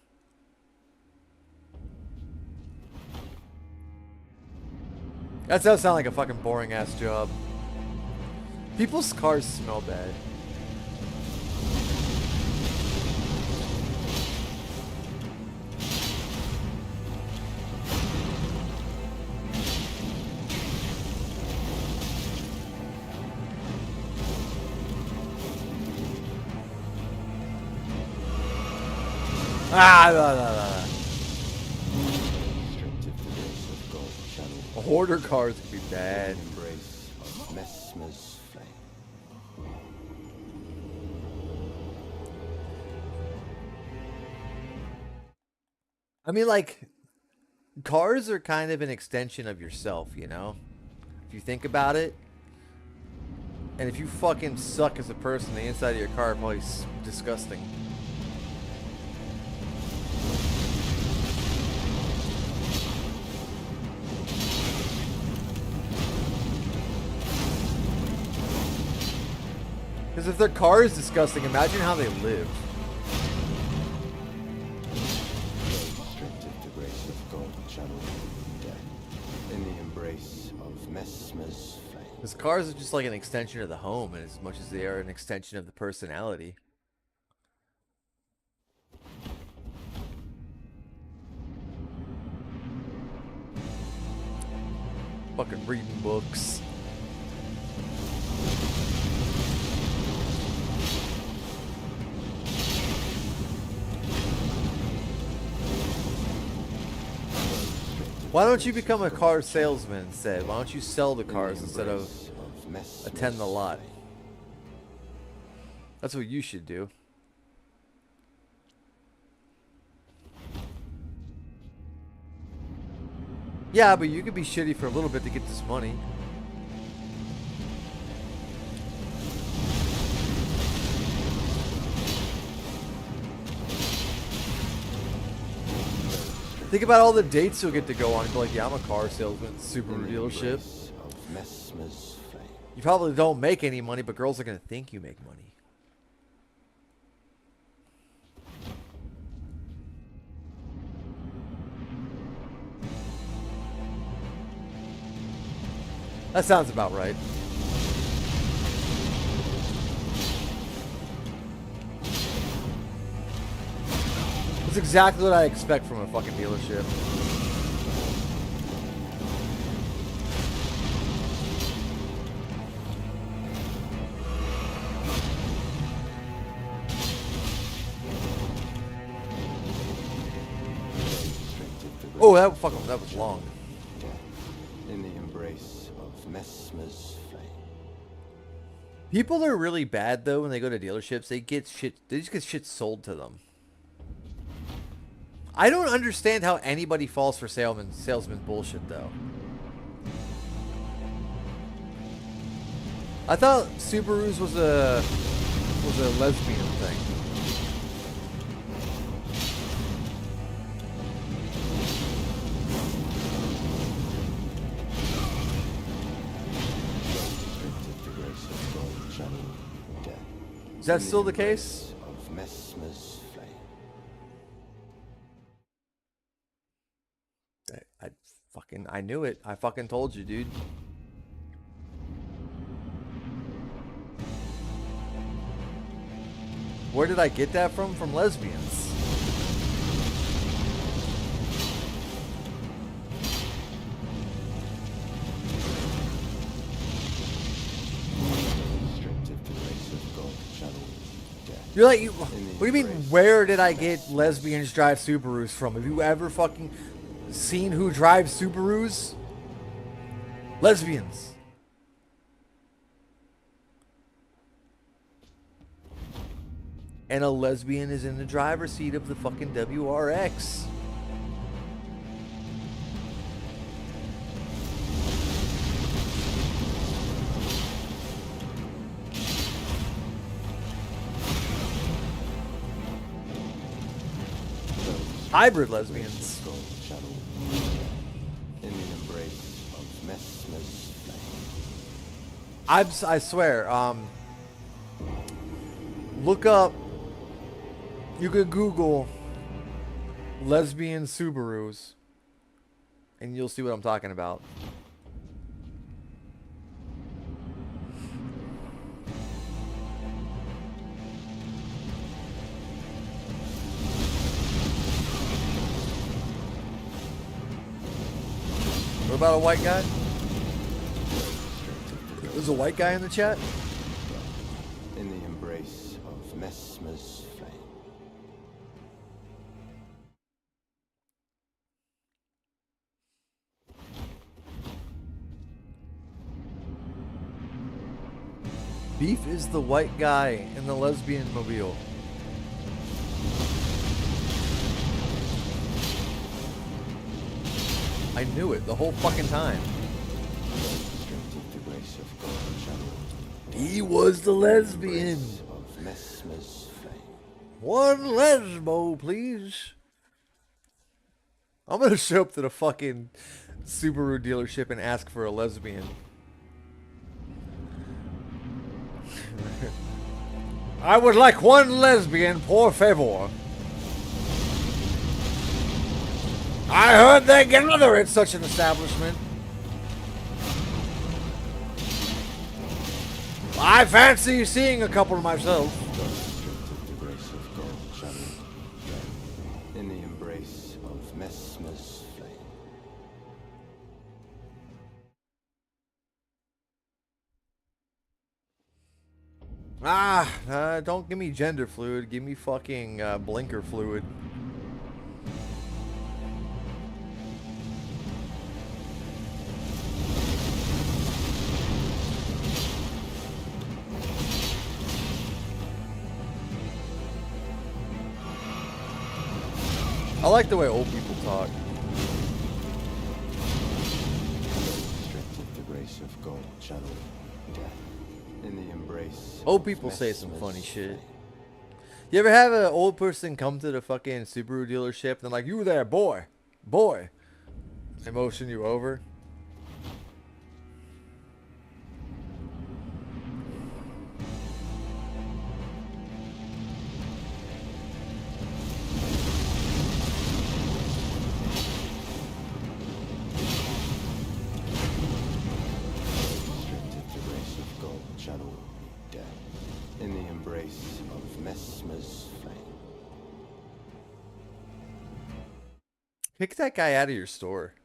That does sound like a fucking boring ass job. People's cars smell bad. Hoarder cars could be bad. Embrace of Messmer's flame. I mean, like, cars are kind of an extension of yourself, you know? If you think about it. And if you fucking suck as a person, the inside of your car probably is disgusting. Because if their car is disgusting, imagine how they live. Restricted to grace of God, channel death. In the embrace of Messmer's flame. Because cars are just like an extension of the home, and as much as they are an extension of the personality. Fucking reading books. Why don't you become a car salesman instead? Why don't you sell the cars instead of attend the lot? That's what you should do. Yeah, but you could be shitty for a little bit to get this money. Think about all the dates you'll get to go on. You'll be like, yeah, I'm a car salesman at the Subaru dealership. You probably don't make any money, but girls are going to think you make money. That sounds about right. That's exactly what I expect from a fucking dealership. Oh, that was long. In the embrace of Messmer's flame. People are really bad though when they go to dealerships. They just get shit sold to them. I don't understand how anybody falls for salesman bullshit though. I thought Subarus was a lesbian thing. Is that still the case? Of Messmer's flame. I knew it. I fucking told you, dude. Where did I get that from? From lesbians. You're like, what do you mean, where did I get lesbians drive Subarus from? Have you ever fucking seen who drives Subarus? Lesbians. And a lesbian is in the driver's seat of the fucking WRX. Hybrid lesbians. In the embrace of Messmer's flame. I swear, look up, you could Google lesbian Subarus and you'll see what I'm talking about. What about a white guy? There's a white guy in the chat? In the embrace of Messmer's flame. Beef is the white guy in the lesbian mobile. I knew it the whole fucking time. He was the lesbian. One lesbo, please. I'm gonna show up to the fucking Subaru dealership and ask for a lesbian. I would like one lesbian, por favor. I heard they gather at such an establishment. I fancy seeing a couple myself. In the embrace of Messmer's flame. Don't give me gender fluid. Give me fucking blinker fluid. I like the way old people talk. The grace of God, channel death. In the embrace. Old people say some funny shit. You ever have an old person come to the fucking Subaru dealership and they're like, "You there, boy, boy," they motion you over? In the embrace of Messmer's flame. Kick that guy out of your store.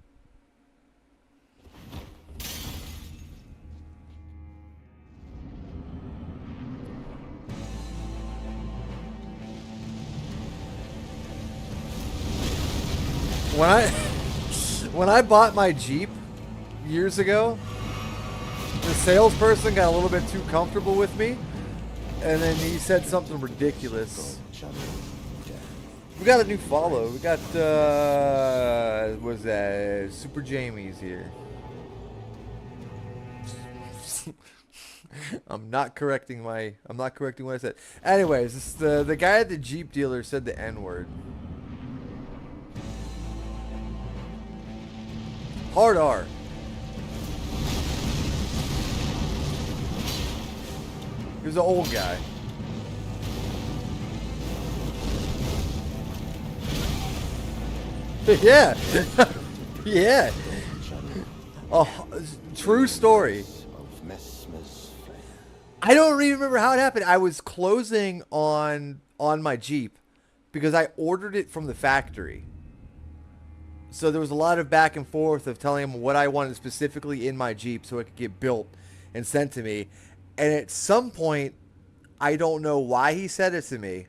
When I bought my Jeep years ago, the salesperson got a little bit too comfortable with me, and then he said something ridiculous. We got a new follow. We got what is that? Super Jamie's here. I'm not correcting what I said. Anyways, this, the guy at the Jeep dealer said the N-word. Hard R. He was an old guy. Yeah. Yeah. Oh, true story. I don't even remember how it happened. I was closing on my Jeep because I ordered it from the factory. So there was a lot of back and forth of telling him what I wanted specifically in my Jeep so it could get built and sent to me. And at some point, I don't know why he said it to me.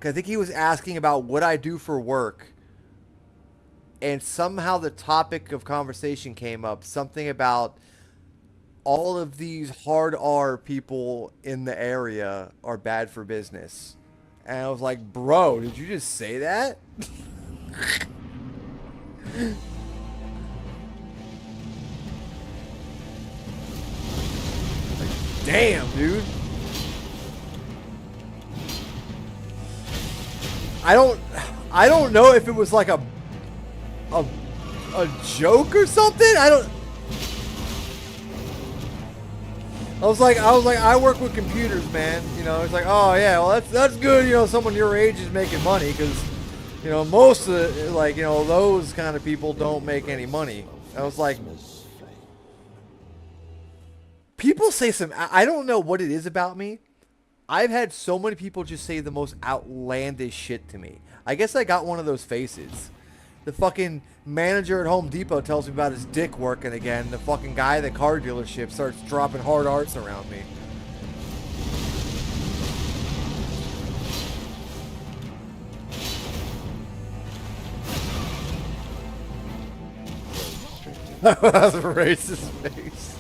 I think he was asking about what I do for work. And somehow the topic of conversation came up. Something about all of these hard R people in the area are bad for business. And I was like, bro, did you just say that? Like, damn, dude. I don't know if it was like a joke or something. I was like, I work with computers, man. You know, it's like, oh yeah, well that's good. You know, someone your age is making money because, you know, most of the, like, you know, those kind of people don't make any money. I was like, people say some, I don't know what it is about me. I've had so many people just say the most outlandish shit to me. I guess I got one of those faces. The fucking manager at Home Depot tells me about his dick working again. The fucking guy at the car dealership starts dropping hard arts around me. That's a racist face.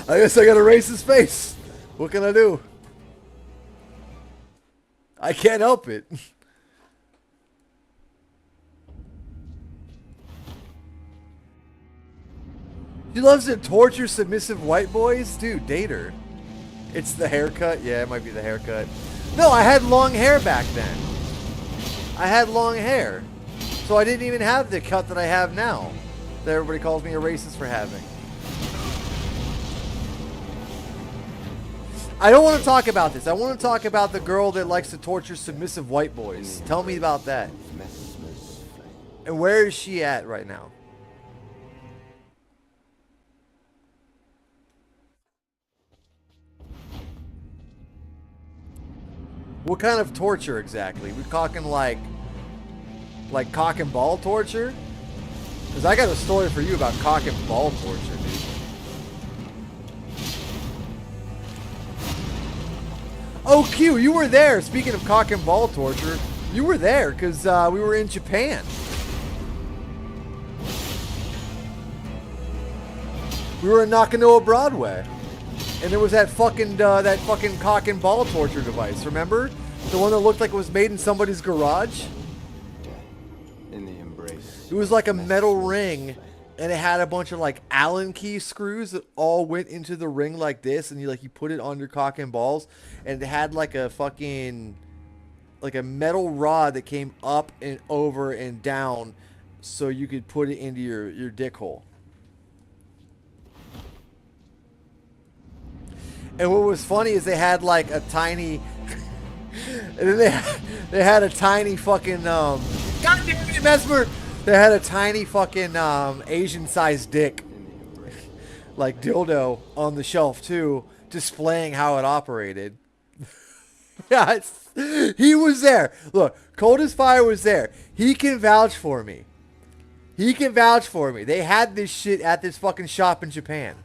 I guess I got a racist face. What can I do? I can't help it. She loves to torture submissive white boys? Dude, date her. It's the haircut? Yeah, it might be the haircut. No, I had long hair back then. I had long hair. So I didn't even have the cut that I have now. That everybody calls me a racist for having. I don't want to talk about this. I want to talk about the girl that likes to torture submissive white boys. Tell me about that. And where is she at right now? What kind of torture exactly? We talking like cock and ball torture? Because I got a story for you about cock and ball torture, dude. Oh, Q, you were there. Speaking of cock and ball torture, you were there because we were in Japan. We were in Nakanoa Broadway, and there was that fucking cock and ball torture device. Remember, the one that looked like it was made in somebody's garage? In the embrace. It was like a metal ring, and it had a bunch of like Allen key screws that all went into the ring like this, and you put it on your cock and balls, and it had like a fucking a metal rod that came up and over and down, so you could put it into your dick hole. And what was funny is they had like a tiny, and then they had a tiny fucking God damn it, Messmer! They had a tiny fucking Asian-sized dick, like dildo, on the shelf too, displaying how it operated. Yeah, he was there. Look, Cold as Fire was there. He can vouch for me. He can vouch for me. They had this shit at this fucking shop in Japan.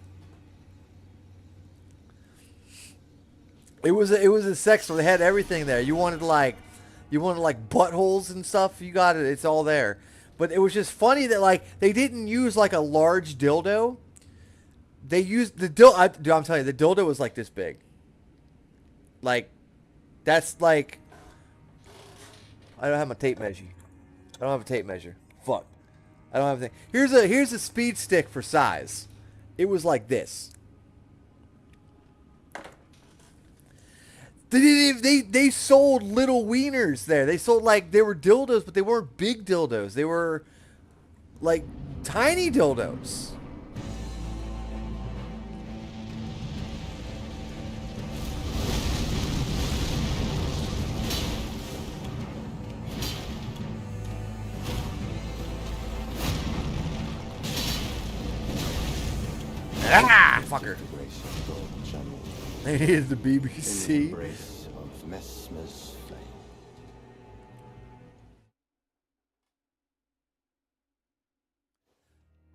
It was a sex store. They had everything there. You wanted like buttholes and stuff. You got it. It's all there. But it was just funny that like they didn't use like a large dildo. They used the dildo. I'm telling you, the dildo was like this big. Like, that's like. I don't have my tape measure. I don't have a tape measure. Fuck. I don't have a thing. Here's a speed stick for size. It was like this. They sold little wieners there. They sold like, they were dildos, but they weren't big dildos. They were like tiny dildos. fucker. The grace of gold channel. They needed the In the BBC. embrace of Messmer's flame.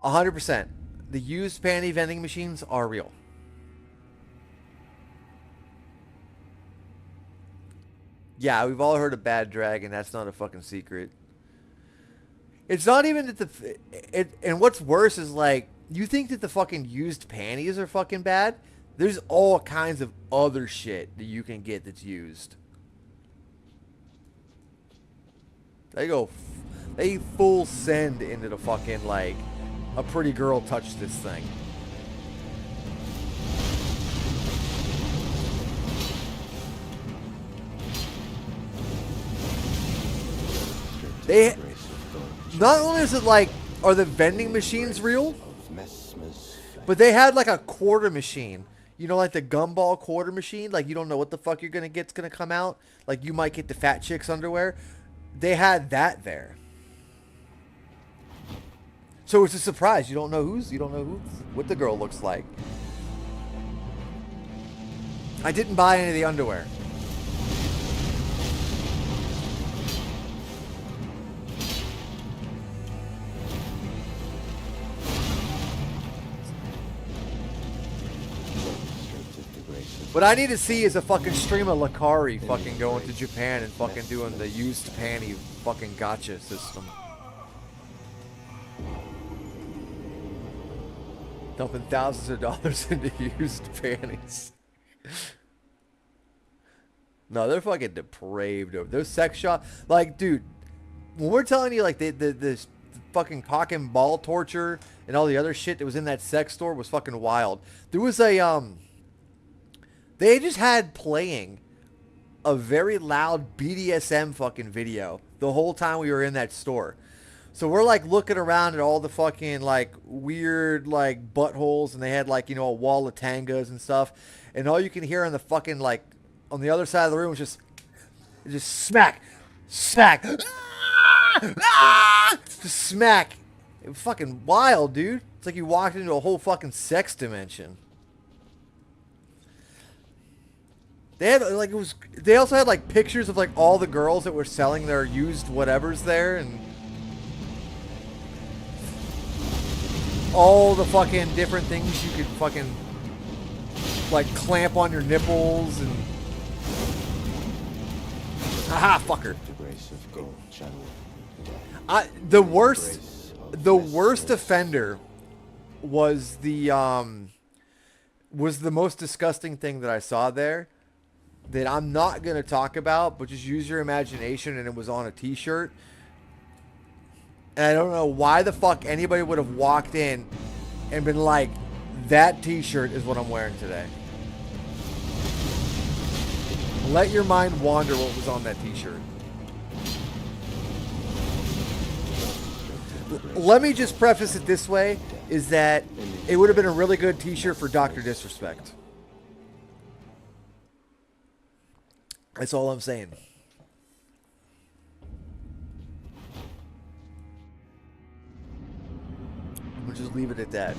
100%. The used panty vending machines are real. Yeah, we've all heard of Bad Dragon. That's not a fucking secret. It's not even that and what's worse is like, you think that the fucking used panties are fucking bad? There's all kinds of other shit that you can get that's used. They full send into the fucking like, a pretty girl touched this thing. They not only is it like, are the vending machines real? But they had like a quarter machine. You know, like the gumball quarter machine? Like, you don't know what the fuck you're gonna get's gonna come out. Like, you might get the fat chick's underwear. They had that there. So it's a surprise. You don't know what the girl looks like. I didn't buy any of the underwear. What I need to see is a fucking stream of Lakari fucking going to Japan and fucking doing the used panty fucking gotcha system. Dumping thousands of dollars into used panties. No, they're fucking depraved over those sex shops. Like, dude, when we're telling you like the fucking cock and ball torture and all the other shit that was in that sex store was fucking wild. There was a they just had playing a very loud BDSM fucking video the whole time we were in that store. So we're like looking around at all the fucking like weird like buttholes, and they had like, you know, a wall of tangas and stuff, and all you can hear on the fucking like on the other side of the room was just smack, smack, just smack. It was fucking wild, dude. It's like you walked into a whole fucking sex dimension. They had like they also had like pictures of like all the girls that were selling their used whatevers there, and all the fucking different things you could fucking like clamp on your nipples and haha, fucker. The worst offender was the most disgusting thing that I saw there that I'm not going to talk about, but just use your imagination, and it was on a t-shirt. And I don't know why the fuck anybody would have walked in and been like, that t-shirt is what I'm wearing today. Let your mind wander what was on that t-shirt. Let me just preface it this way, is that it would have been a really good t-shirt for Dr. Disrespect. That's all I'm saying. We'll just leave it at that.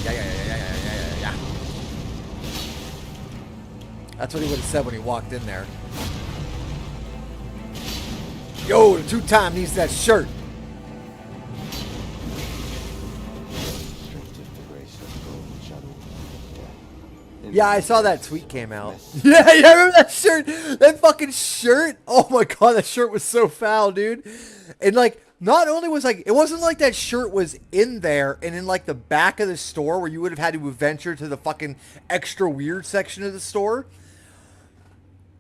Yeah. That's what he would have said when he walked in there. Yo, the two-time needs that shirt. Yeah, I saw that tweet came out. Yeah, I remember that shirt. That fucking shirt. Oh my god, that shirt was so foul, dude. And like, not only was like, it wasn't like that shirt was in there and in like the back of the store where you would have had to venture to the fucking extra weird section of the store.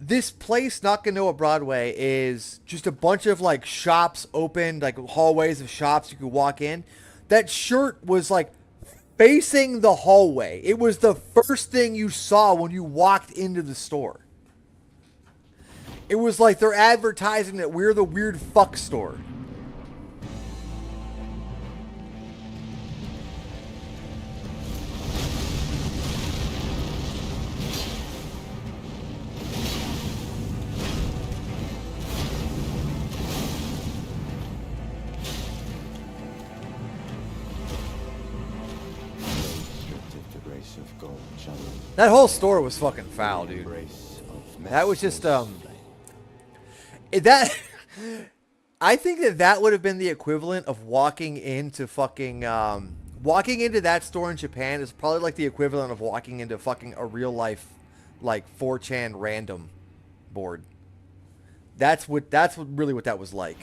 This place, Nakanoa Broadway, is just a bunch of like shops open, like hallways of shops you could walk in. That shirt was like facing the hallway. It was the first thing you saw when you walked into the store. It was like they're advertising that we're the weird fuck store. grace of gold channel. That whole store was fucking foul, dude. That was just that. I think that would have been the equivalent of walking into fucking walking into that store in Japan is probably like the equivalent of walking into fucking a real life like 4chan random board. That's what really what that was like.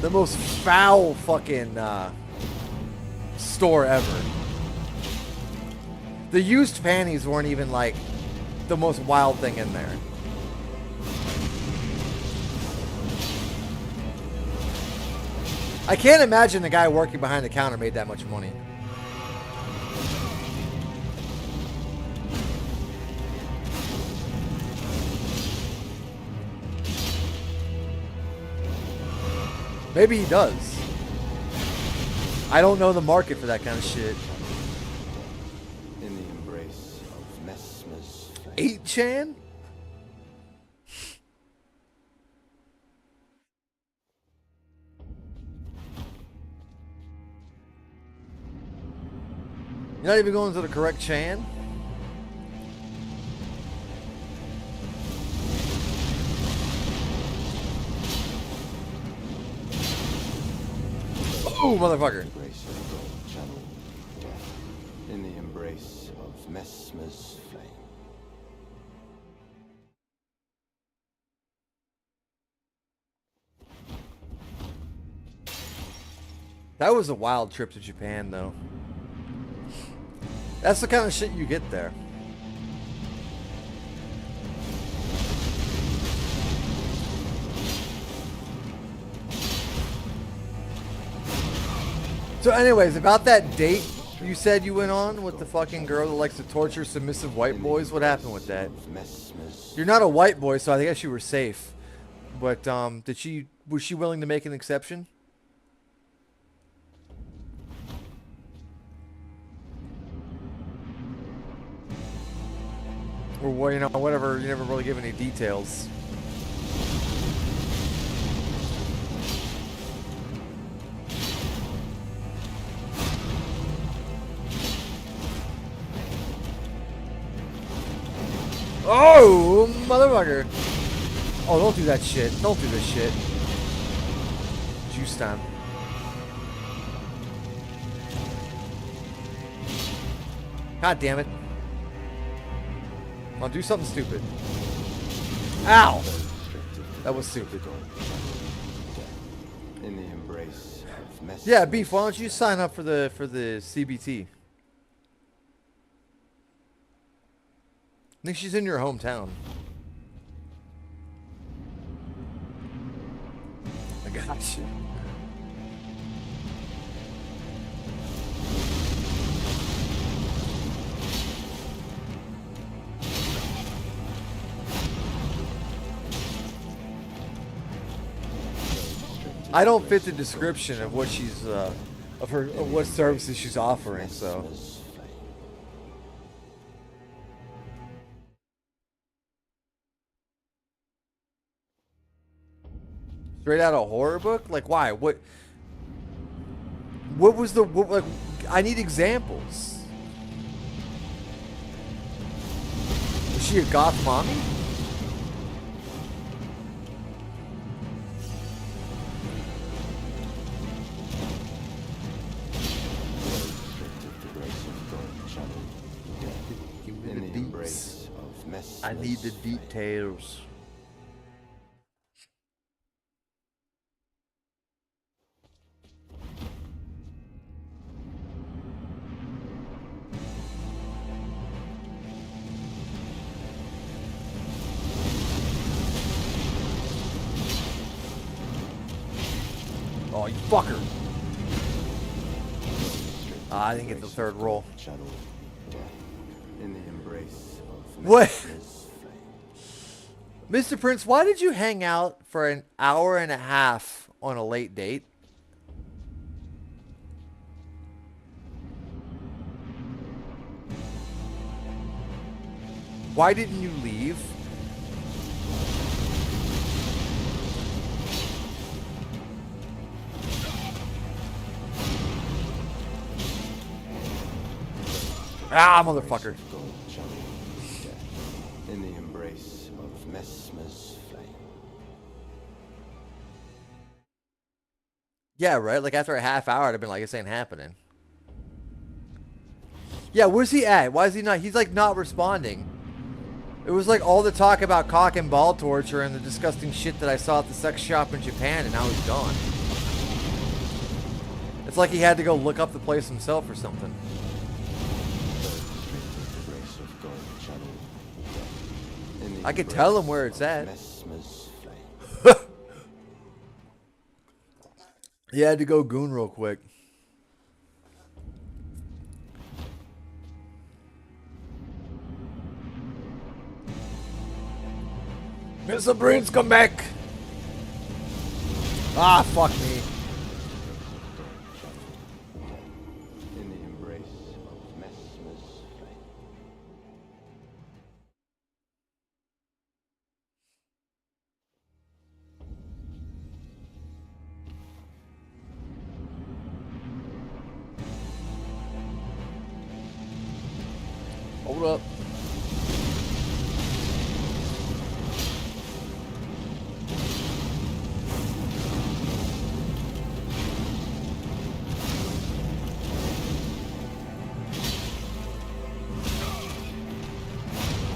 The most foul fucking store ever. The used panties weren't even like the most wild thing in there. I can't imagine the guy working behind the counter made that much money. Maybe he does. I don't know the market for that kind of shit. In the embrace of Messmer's 8chan? You're not even going to the correct Chan? Oh, motherfucker. In the embrace of Messmer's flame. That was a wild trip to Japan, though. That's the kind of shit you get there. So anyways, about that date you said you went on with the fucking girl that likes to torture submissive white boys, what happened with that? You're not a white boy, so I guess you were safe. But was she willing to make an exception? Or well, you know, whatever, you never really give any details. Oh, motherfucker. Oh, don't do that shit. Don't do this shit. Juice time. God damn it. I'll do something stupid. Ow! That was stupid. In the embrace of Messmer's Yeah, Beef, why don't you sign up for the CBT? I think she's in your hometown. I got you. I don't fit the description of what she's of what services she's offering, so. Straight out of a horror book? Like, why? What was the like? I need examples. Was she a goth mommy? In the embrace of Messmer's I need the details. Oh, you fucker. I didn't get the third roll. In the embrace of What? Messmer's flame. Mr. Prince, why did you hang out for an hour and a half on a late date? Why didn't you leave? Ah, motherfucker. Gold channel death in the embrace of Messmer's flame. Yeah, right? Like, after a half hour, I'd have been like, this ain't happening. Yeah, where's he at? Why is he not? He's, like, not responding. It was, like, all the talk about cock and ball torture and the disgusting shit that I saw at the sex shop in Japan, and now he's gone. It's like he had to go look up the place himself or something. I could tell him where it's at. He had to go goon real quick. Mr. Brains, come back! Ah, fuck me. In the embrace of Messmer's flame. Hold up.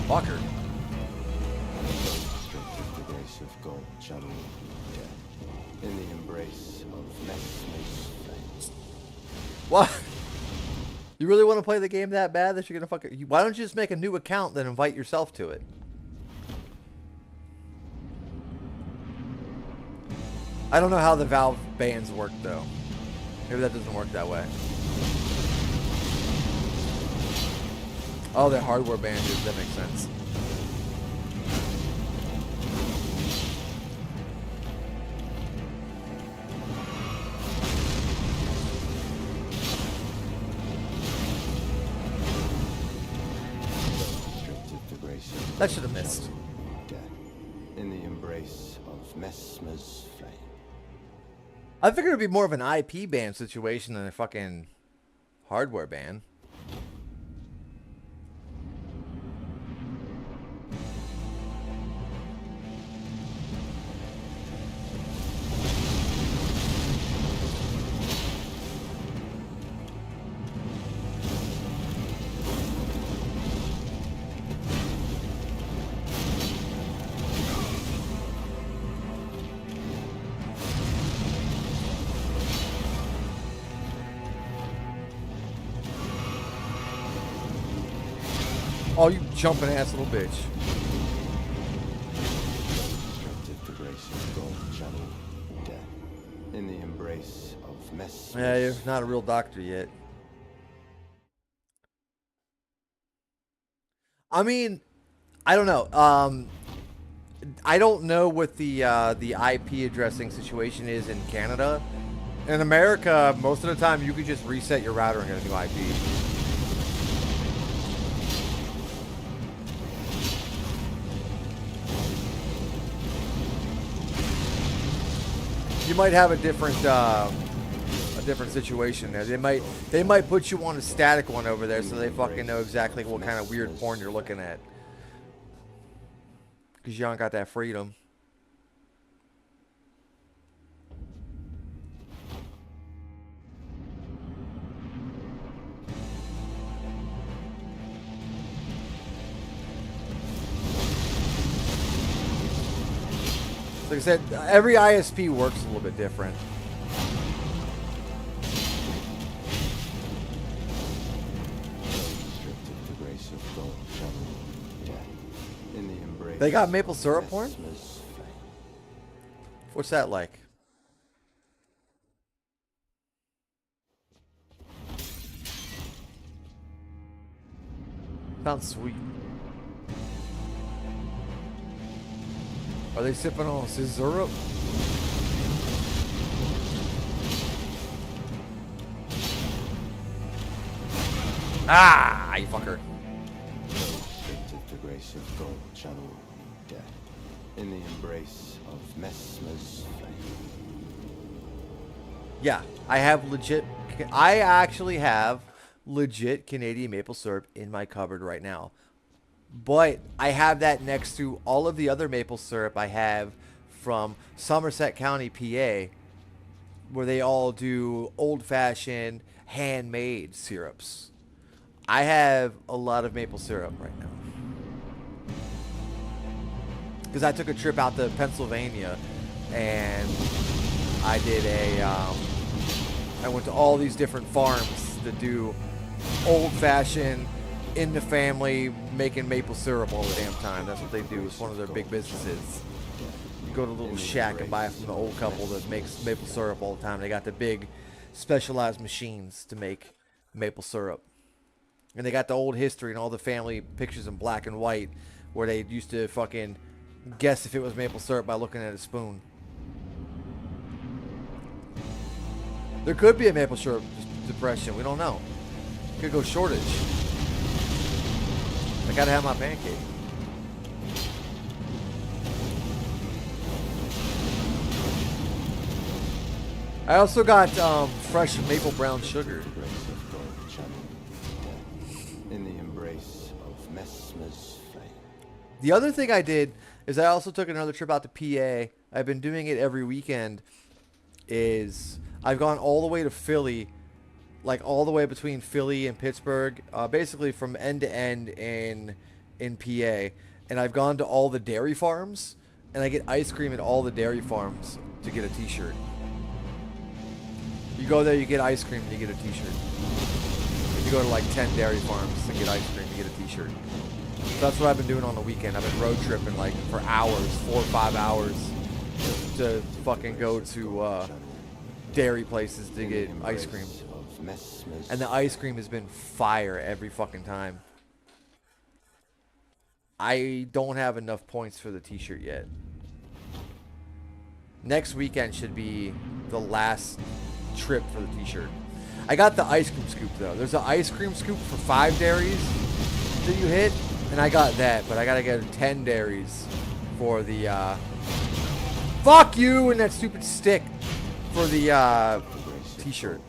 Fucker. Strength the grace of gold channel death in the embrace of Messmer's flame. What? You really want to play the game that bad that you're gonna fucking? Why don't you just make a new account then invite yourself to it? I don't know how the Valve bans work though. Maybe that doesn't work that way. Oh, they're hardware bans. That makes sense. That should have missed. Death in the embrace of Messmer's flame. I figured it'd be more of an IP ban situation than a fucking hardware ban. Oh, you jumping ass little bitch. The grace of gold channel death in the embrace of Messmer's. Yeah, you're not a real doctor yet. I mean, I don't know. I don't know what the IP addressing situation is in Canada. In America, most of the time you could just reset your router and get a new IP. You might have a different situation there. They might put you on a static one over there, so they fucking know exactly what kind of weird porn you're looking at. Because you don't got that freedom. Like I said, every ISP works a little bit different. They got maple syrup porn? What's that like? Sounds sweet. Are they sipping on syrup? Ah, you fucker. The grace of gold channel death in the embrace of Messmer's flame. Yeah, I have legit. I actually have legit Canadian maple syrup in my cupboard right now. But I have that next to all of the other maple syrup I have from Somerset County, PA, where they all do old-fashioned, handmade syrups. I have a lot of maple syrup right now. Because I took a trip out to Pennsylvania, and I did I went to all these different farms that do old-fashioned, in the family, making maple syrup all the damn time. That's what they do. It's one of their big businesses. You go to a little shack and buy it from the old couple that makes maple syrup all the time. They got the big specialized machines to make maple syrup. And they got the old history and all the family pictures in black and white where they used to fucking guess if it was maple syrup by looking at a spoon. There could be a maple syrup depression. We don't know. Could go shortage. I gotta have my pancake. I also got fresh maple brown sugar. In the embrace of Messmer's flame. The other thing I did is I also took another trip out to PA. I've been doing it every weekend. I've gone all the way to Philly, like all the way between Philly and Pittsburgh, basically from end to end in PA. And I've gone to all the dairy farms, and I get ice cream at all the dairy farms to get a t-shirt. You go there, you get ice cream, and you get a t-shirt. If you go to like 10 dairy farms and get ice cream, you get a t-shirt. So that's what I've been doing on the weekend. I've been road tripping like for hours, 4 or 5 hours, to fucking go to dairy places to get ice cream. And the ice cream has been fire every fucking time. I don't have enough points for the t-shirt yet. Next weekend should be the last trip for the t-shirt. I got the ice cream scoop though. There's an ice cream scoop for 5 dairies that you hit, and I got that, but I gotta get 10 dairies for the fuck you and that stupid stick for the t-shirt.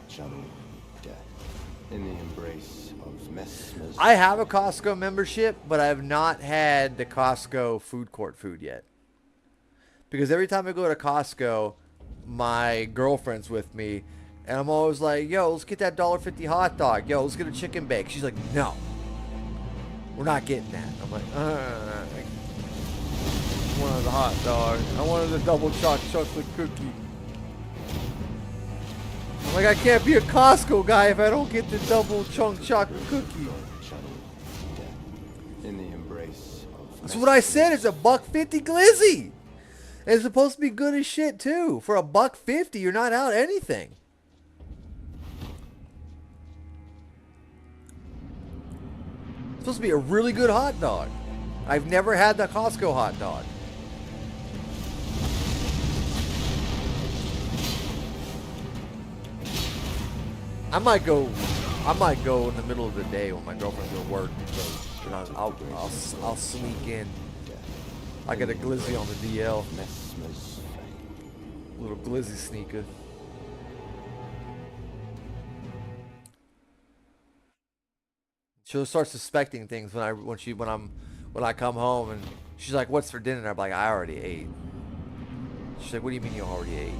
In the embrace of Messmer's. I have a Costco membership, but I have not had the Costco food court food yet. Because every time I go to Costco, my girlfriend's with me, and I'm always like, yo, let's get that $1.50 hot dog. Yo, let's get a chicken bake. She's like, no, we're not getting that. I'm like, I wanted the hot dog. I wanted the double chocolate cookie. I'm like, I can't be a Costco guy if I don't get the double chunk chocolate cookie. In the embrace of That's what I said. It's $1.50 glizzy. And it's supposed to be good as shit too. For $1.50, you're not out anything. It's supposed to be a really good hot dog. I've never had the Costco hot dog. I might go in the middle of the day when my girlfriend's at work. And I'll sneak in. I got a glizzy on the DL. Little glizzy sneaker. She'll start suspecting things when I come home, and she's like, "What's for dinner?" I'm like, "I already ate." She's like, "What do you mean you already ate?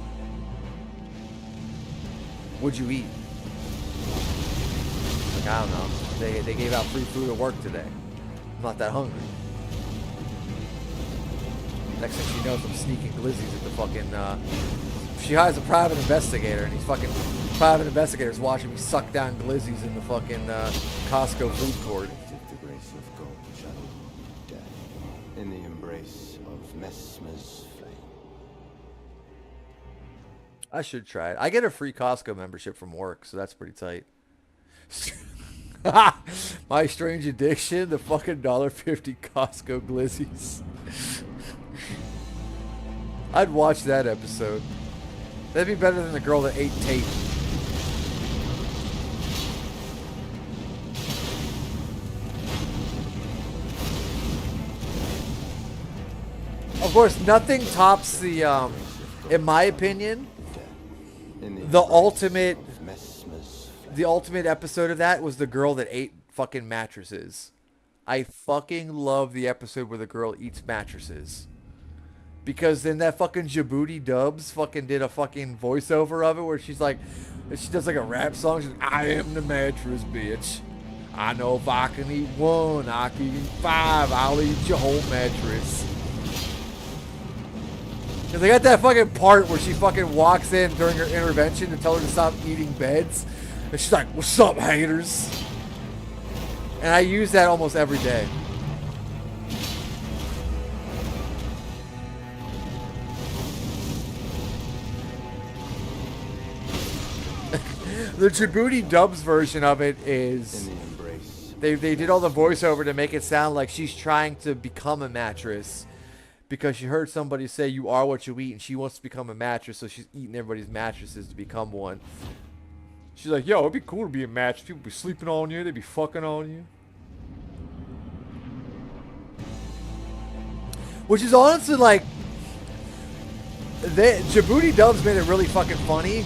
What'd you eat?" I'm like, I don't know. They gave out free food at work today. I'm not that hungry. Next thing she knows, I'm sneaking glizzies at the fucking, she hires a private investigator, and these fucking private investigators watching me suck down glizzies in the fucking, Costco food court. The grace of gold, shadow, death. In the embrace of Messmer's flame. I should try it. I get a free Costco membership from work, so that's pretty tight. My strange addiction, the fucking $1.50 Costco glizzies. I'd watch that episode. That'd be better than the girl that ate tape. Of course, nothing tops the, in my opinion, the ultimate the ultimate episode of that was the girl that ate fucking mattresses. I fucking love the episode where the girl eats mattresses. Because then that fucking Djibouti Dubs fucking did a fucking voiceover of it where she's like, she does like a rap song. She's like, I am the mattress, bitch. I know if I can eat one, I can eat 5. I'll eat your whole mattress. Because they got that fucking part where she fucking walks in during her intervention to tell her to stop eating beds. And she's like, what's up, haters? And I use that almost every day. The Djibouti Dubs version of it is they did all the voiceover to make it sound like she's trying to become a mattress because she heard somebody say you are what you eat, and she wants to become a mattress, so she's eating everybody's mattresses to become one. She's like, yo, it'd be cool to be a mattress. People be sleeping on you, they'd be fucking on you. Which is honestly like, Djibouti Dubs made it really fucking funny.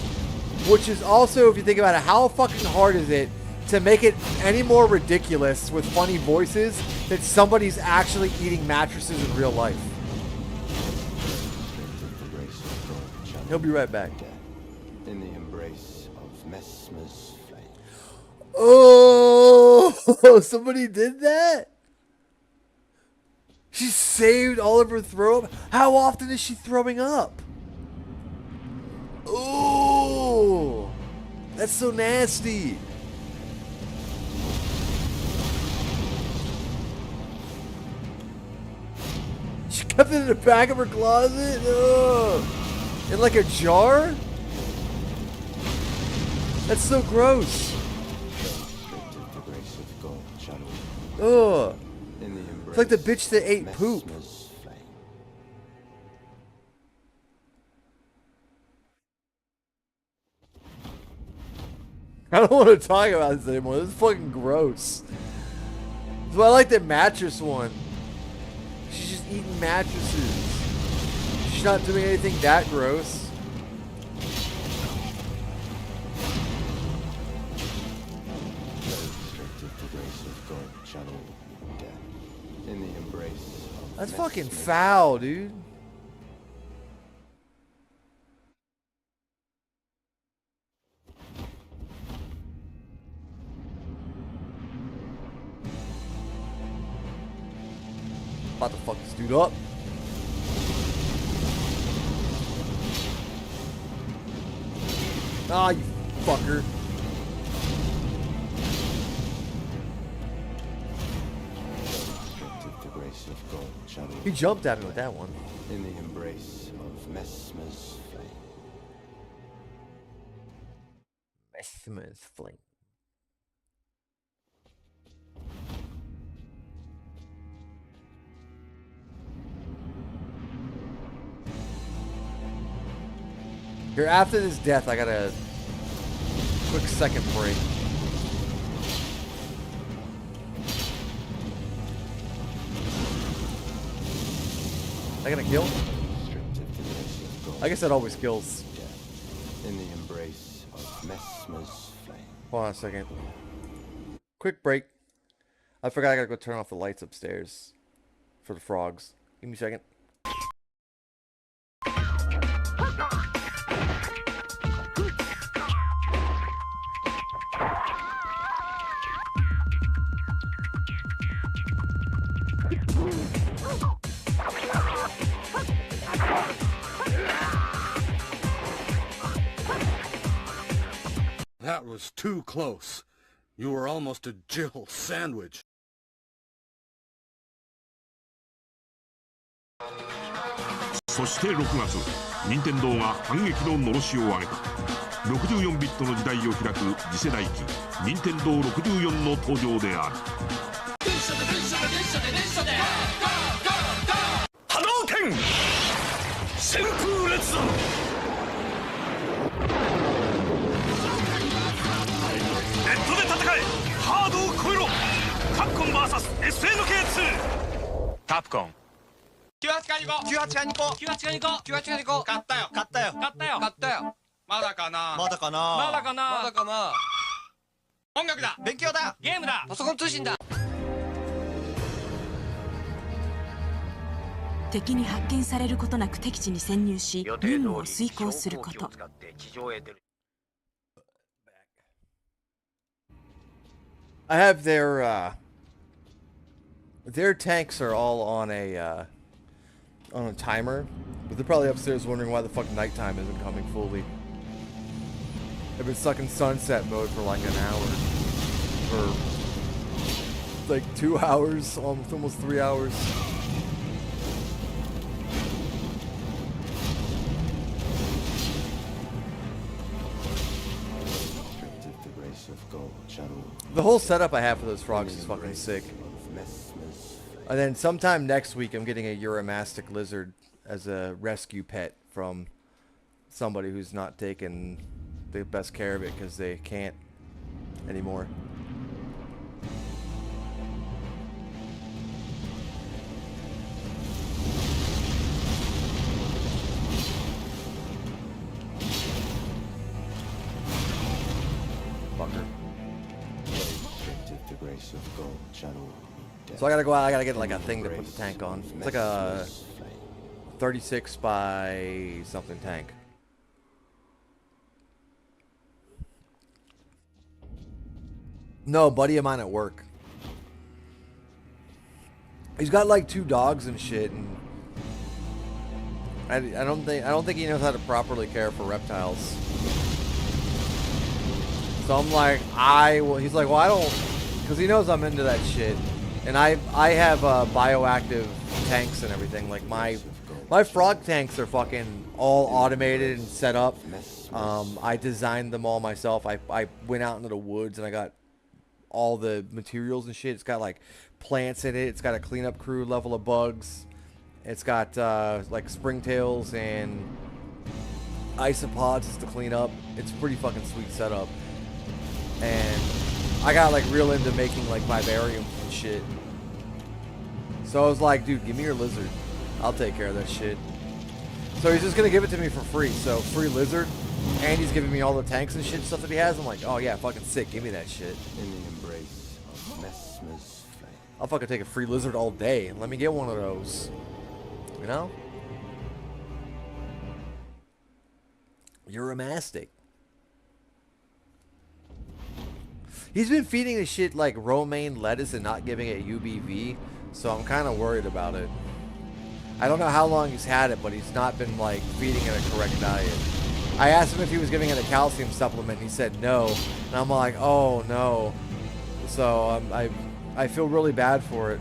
Which is also, if you think about it, how fucking hard is it to make it any more ridiculous with funny voices that somebody's actually eating mattresses in real life? He'll be right back. In the embrace of Messmer's flame. Oh, somebody did that? She saved all of her throw up? How often is she throwing up? Ooh, that's so nasty. She kept it in the back of her closet? Ugh. In like a jar? That's so gross. Ugh. It's like the bitch that ate poop. I don't want to talk about this anymore. This is fucking gross. So I like the mattress one. She's just eating mattresses. She's not doing anything that gross. That's fucking foul, dude. About to fuck this dude up. Ah, you fucker. He jumped at me with that one. In the embrace of Messmer's flame. Messmer's flame. Here, after this death, I got a quick second break. I got a kill? I guess that always kills. In the embrace of Messmer's flame. Hold on a second. Quick break. I forgot I gotta go turn off the lights upstairs for the frogs. Give me a second. That was too close. You were almost a Jill sandwich. そして6月、任天堂が反撃ののろしを上げた。64ビットの時代を開く次世代機任天堂64の登場である。波動拳旋風列弾。ネットで戦え、ハードを超えろ。カプコン VSSNK2。カプコン。98回に行こう。98回に行こう。98回に行こう。98回に行こう。買ったよ。買ったよ。買ったよ。買ったよ。まだかな。まだかな。まだかな。まだかな。音楽だ、勉強だ、ゲームだ、パソコン通信だ。敵に発見されることなく敵地に潜入し、任務を遂行すること。I have their tanks are all on a timer, but they're probably upstairs wondering why the fuck nighttime isn't coming fully. I've been stuck in sunset mode for like an hour, or like 2 hours, almost 3 hours. The whole setup I have for those frogs is fucking sick. And then sometime next week I'm getting a Uromastic lizard as a rescue pet from somebody who's not taking the best care of it because they can't anymore. Fucker. So I gotta go out, I gotta get like a thing to put the tank on. It's like a 36 by something tank. No, buddy of mine at work. He's got like 2 dogs and shit, and I don't think he knows how to properly care for reptiles. So I'm like, he's like, well, I don't, because he knows I'm into that shit. And I have bioactive tanks and everything. Like my frog tanks are fucking all automated and set up. I designed them all myself. I went out into the woods and I got all the materials and shit. It's got like plants in it. It's got a cleanup crew level of bugs. It's got like springtails and isopods just to clean up. It's a pretty fucking sweet setup. And I got like real into making like vivariums and shit. So I was like, dude, give me your lizard. I'll take care of that shit. So he's just gonna give it to me for free. So free lizard, and he's giving me all the tanks and shit stuff that he has. I'm like, oh yeah, fucking sick. Give me that shit. In the embrace of Messmer's flame. I'll fucking take a free lizard all day. Let me get one of those. You know? Uromastic. He's been feeding the shit like romaine lettuce and not giving it UBV, so I'm kind of worried about it. I don't know how long he's had it, but he's not been like feeding it a correct diet. I asked him if he was giving it a calcium supplement, and he said no. And I'm like, oh no. So I feel really bad for it.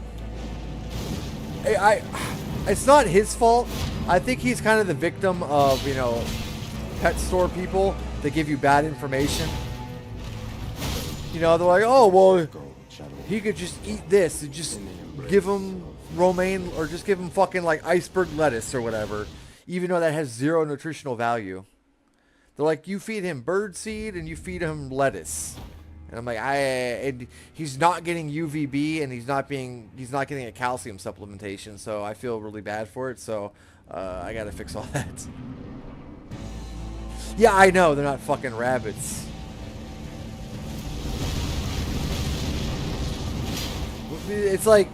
It's not his fault. I think he's kind of the victim of, you know, pet store people that give you bad information. You know, they're like, oh, well, he could just eat this and just give him romaine or just give him fucking like iceberg lettuce or whatever, even though that has 0 nutritional value. They're like, you feed him bird seed and you feed him lettuce. And I'm like, and he's not getting UVB and he's not getting a calcium supplementation, so I feel really bad for it. So I gotta fix all that. Yeah, I know they're not fucking rabbits. It's like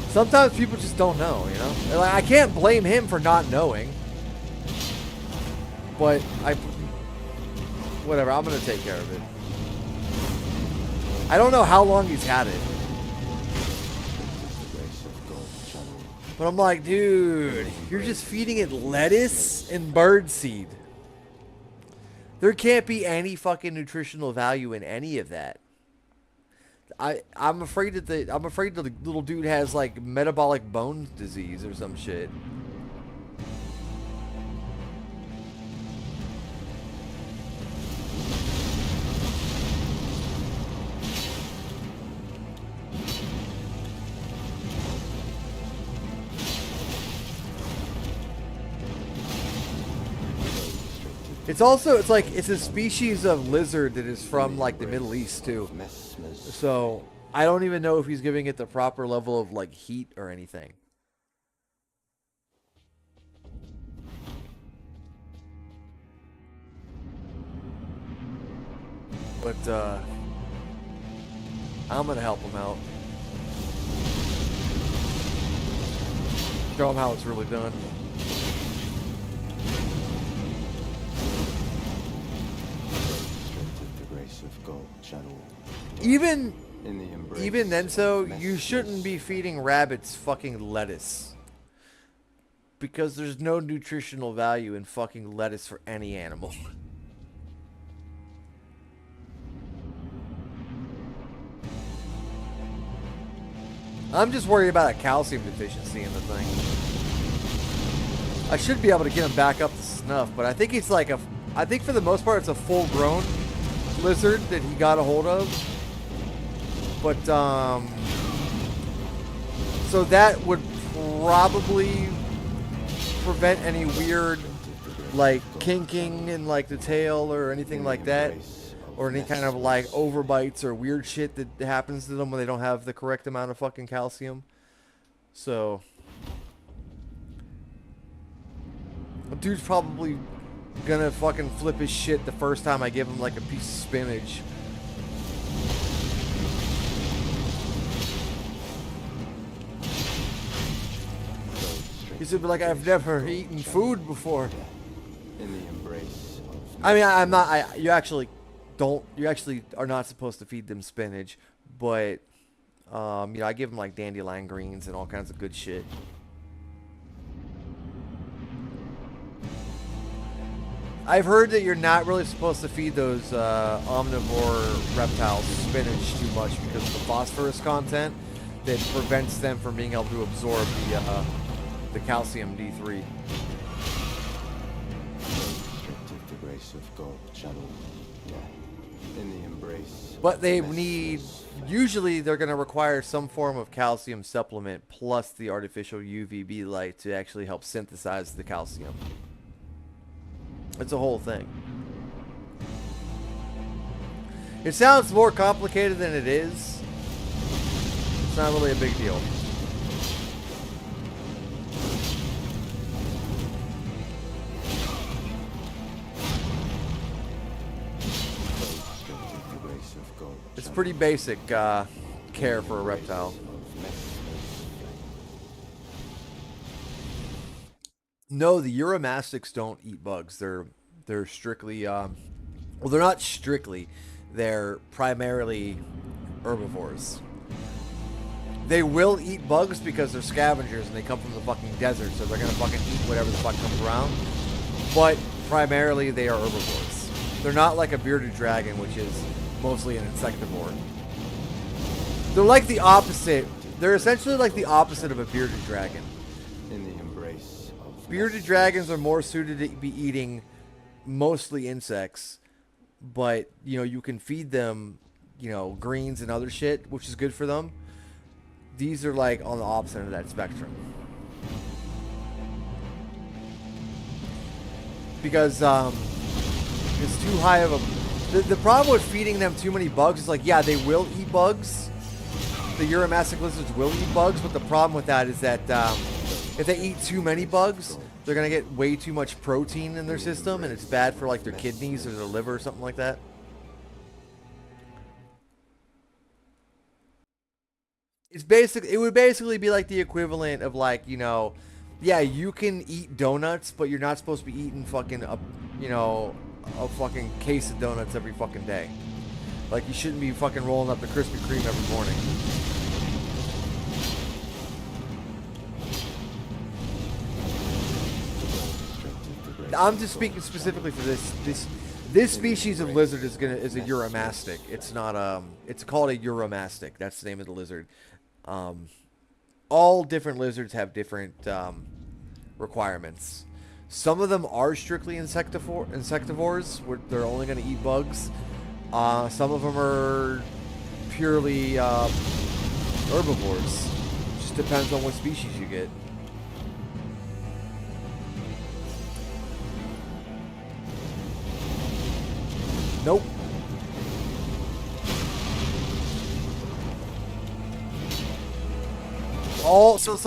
sometimes people just don't know, you know. Like, I can't blame him for not knowing, but whatever. I'm gonna take care of it. I don't know how long he's had it, but I'm like, dude, you're just feeding it lettuce and bird seed. There can't be any fucking nutritional value in any of that. I'm afraid that the little dude has like metabolic bone disease or some shit. It's a species of lizard that is from like the Middle East too. So I don't even know if he's giving it the proper level of like heat or anything. But I'm gonna help him out. Show him how it's really done. Even then, so you shouldn't be feeding rabbits fucking lettuce, because there's no nutritional value in fucking lettuce for any animal. I'm just worried about a calcium deficiency in the thing. I should be able to get him back up to snuff, but I think it's like I think for the most part it's a full-grown lizard that he got a hold of. But, so that would probably prevent any weird, like, kinking in, like, the tail or anything like that. Or any kind of, like, overbites or weird shit that happens to them when they don't have the correct amount of fucking calcium. So, a dude's probably gonna fucking flip his shit the first time I give him, like, a piece of spinach. He's gonna be like, I've never eaten food before. I mean, I'm not. You actually are not supposed to feed them spinach, but you know, I give them like dandelion greens and all kinds of good shit. I've heard that you're not really supposed to feed those omnivore reptiles spinach too much because of the phosphorus content that prevents them from being able to absorb the calcium D3. But they need, usually they're going to require some form of calcium supplement plus the artificial UVB light to actually help synthesize the calcium. It's a whole thing. It sounds more complicated than it is. It's not really a big deal. It's pretty basic care for a reptile. No, the uromastics don't eat bugs. They're strictly well, they're not strictly. They're primarily herbivores. They will eat bugs because they're scavengers and they come from the fucking desert, so they're gonna fucking eat whatever the fuck comes around. But primarily they are herbivores. They're not like a bearded dragon, which is mostly an insectivore. They're like the opposite. They're essentially like the opposite of a bearded dragon. In the embrace of bearded dragons are more suited to be eating mostly insects, but you know, you can feed them, you know, greens and other shit, which is good for them. These are like on the opposite of that spectrum. Because it's too high of a... The problem with feeding them too many bugs is like, yeah, they will eat bugs. The uromastic lizards will eat bugs, but the problem with that is that if they eat too many bugs, they're going to get way too much protein in their system, and it's bad for like their kidneys or their liver or something like that. It would basically be like the equivalent of like, you know, yeah, you can eat donuts, but you're not supposed to be eating fucking a fucking case of donuts every fucking day. Like, you shouldn't be fucking rolling up the Krispy Kreme every morning. I'm just speaking specifically for this species of lizard is a uromastic. It's not it's called a uromastic. That's the name of the lizard. All different lizards have different requirements. Some of them are strictly insectivores, where they're only going to eat bugs. Some of them are purely herbivores. Just depends on what species you get. Nope. So it's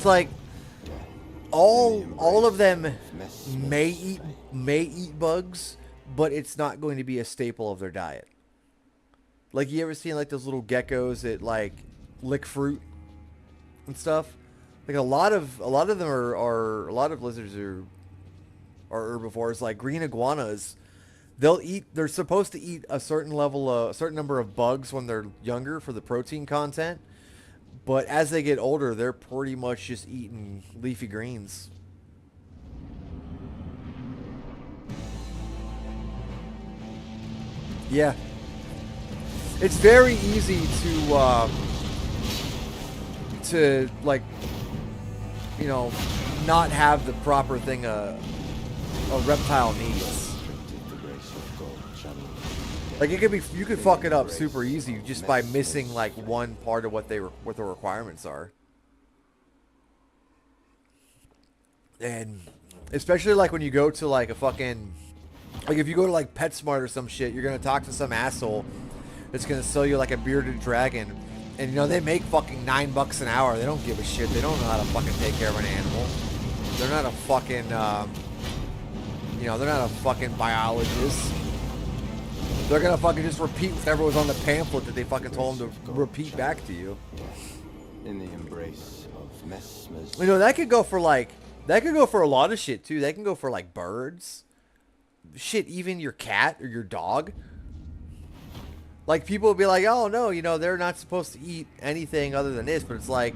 like all of them may eat bugs, but it's not going to be a staple of their diet. Like, you ever seen like those little geckos that like lick fruit and stuff? Like a lot of them are a lot of lizards are herbivores. Like green iguanas, they're supposed to eat a certain number of bugs when they're younger for the protein content, but as they get older, they're pretty much just eating leafy greens. Yeah, it's very easy to like, you know, not have the proper thing a reptile needs. Like it could be, you could fuck it up super easy just by missing like one part of what the requirements are. And especially like when you go to like a fucking, like if you go to like PetSmart or some shit, you're gonna talk to some asshole that's gonna sell you like a bearded dragon, and you know they make fucking $9 an hour. They don't give a shit. They don't know how to fucking take care of an animal. They're not a fucking, you know, they're not a fucking biologist. They're gonna fucking just repeat whatever was on the pamphlet that they fucking told them to repeat back to you. In the embrace of Messmer's. You know, that could go for like, that could go for a lot of shit too. That can go for like birds. Shit, even your cat or your dog. Like people will be like, oh no, you know, they're not supposed to eat anything other than this, but it's like,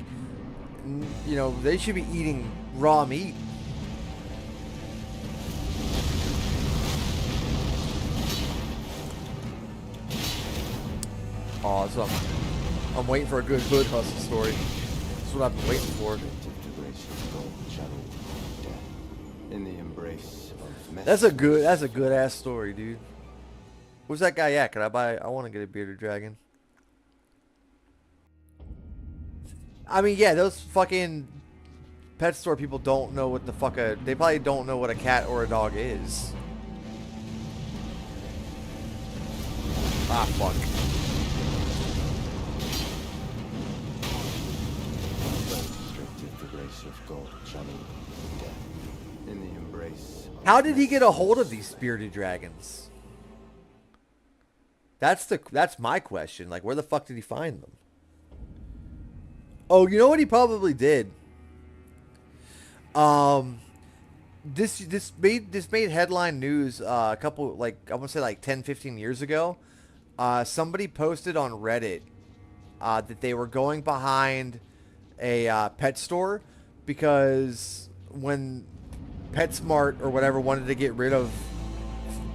you know, they should be eating raw meat. Oh, so I'm waiting for a good hood hustle story. That's what I've been waiting for. In the embrace of That's a good ass story, dude. Where's that guy at? Can I buy? I want to get a bearded dragon. I mean, yeah, those fucking pet store people don't know what the fuck they probably don't know what a cat or a dog is. Ah, fuck. In the embrace. How did he get a hold of these bearded dragons? That's my question. Like, where the fuck did he find them? Oh, you know what he probably did? This made headline news a couple, like, I want to say like 10, 15 years ago. Somebody posted on Reddit that they were going behind a pet store because when PetSmart or whatever wanted to get rid of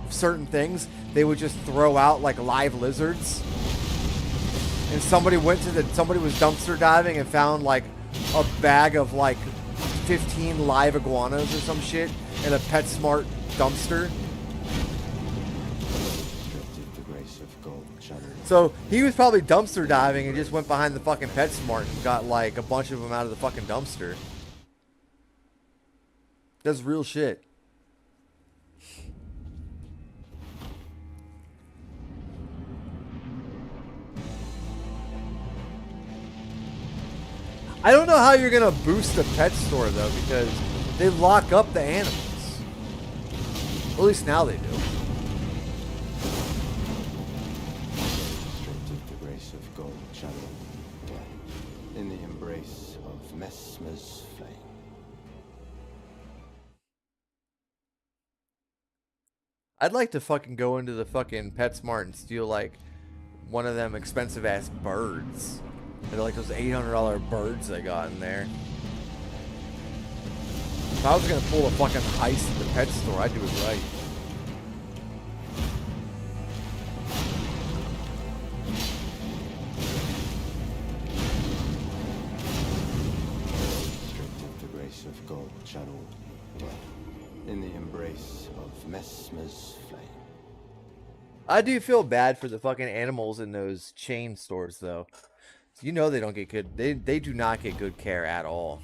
certain things, they would just throw out like live lizards. And somebody was dumpster diving and found like a bag of like 15 live iguanas or some shit in a PetSmart dumpster. So he was probably dumpster diving and just went behind the fucking PetSmart and got like a bunch of them out of the fucking dumpster. That's real shit. I don't know how you're gonna boost a pet store though, because they lock up the animals. At least now they do. In the embrace of Messmer's flame. I'd like to fucking go into the fucking PetSmart and steal like one of them expensive ass birds. They're like those $800 birds they got in there. If I was gonna pull a fucking heist at the pet store, I'd do it right. The grace of gold channel in the embrace of Messmer's flame. I do feel bad for the fucking animals in those chain stores though. You know they don't get good, they do not get good care at all.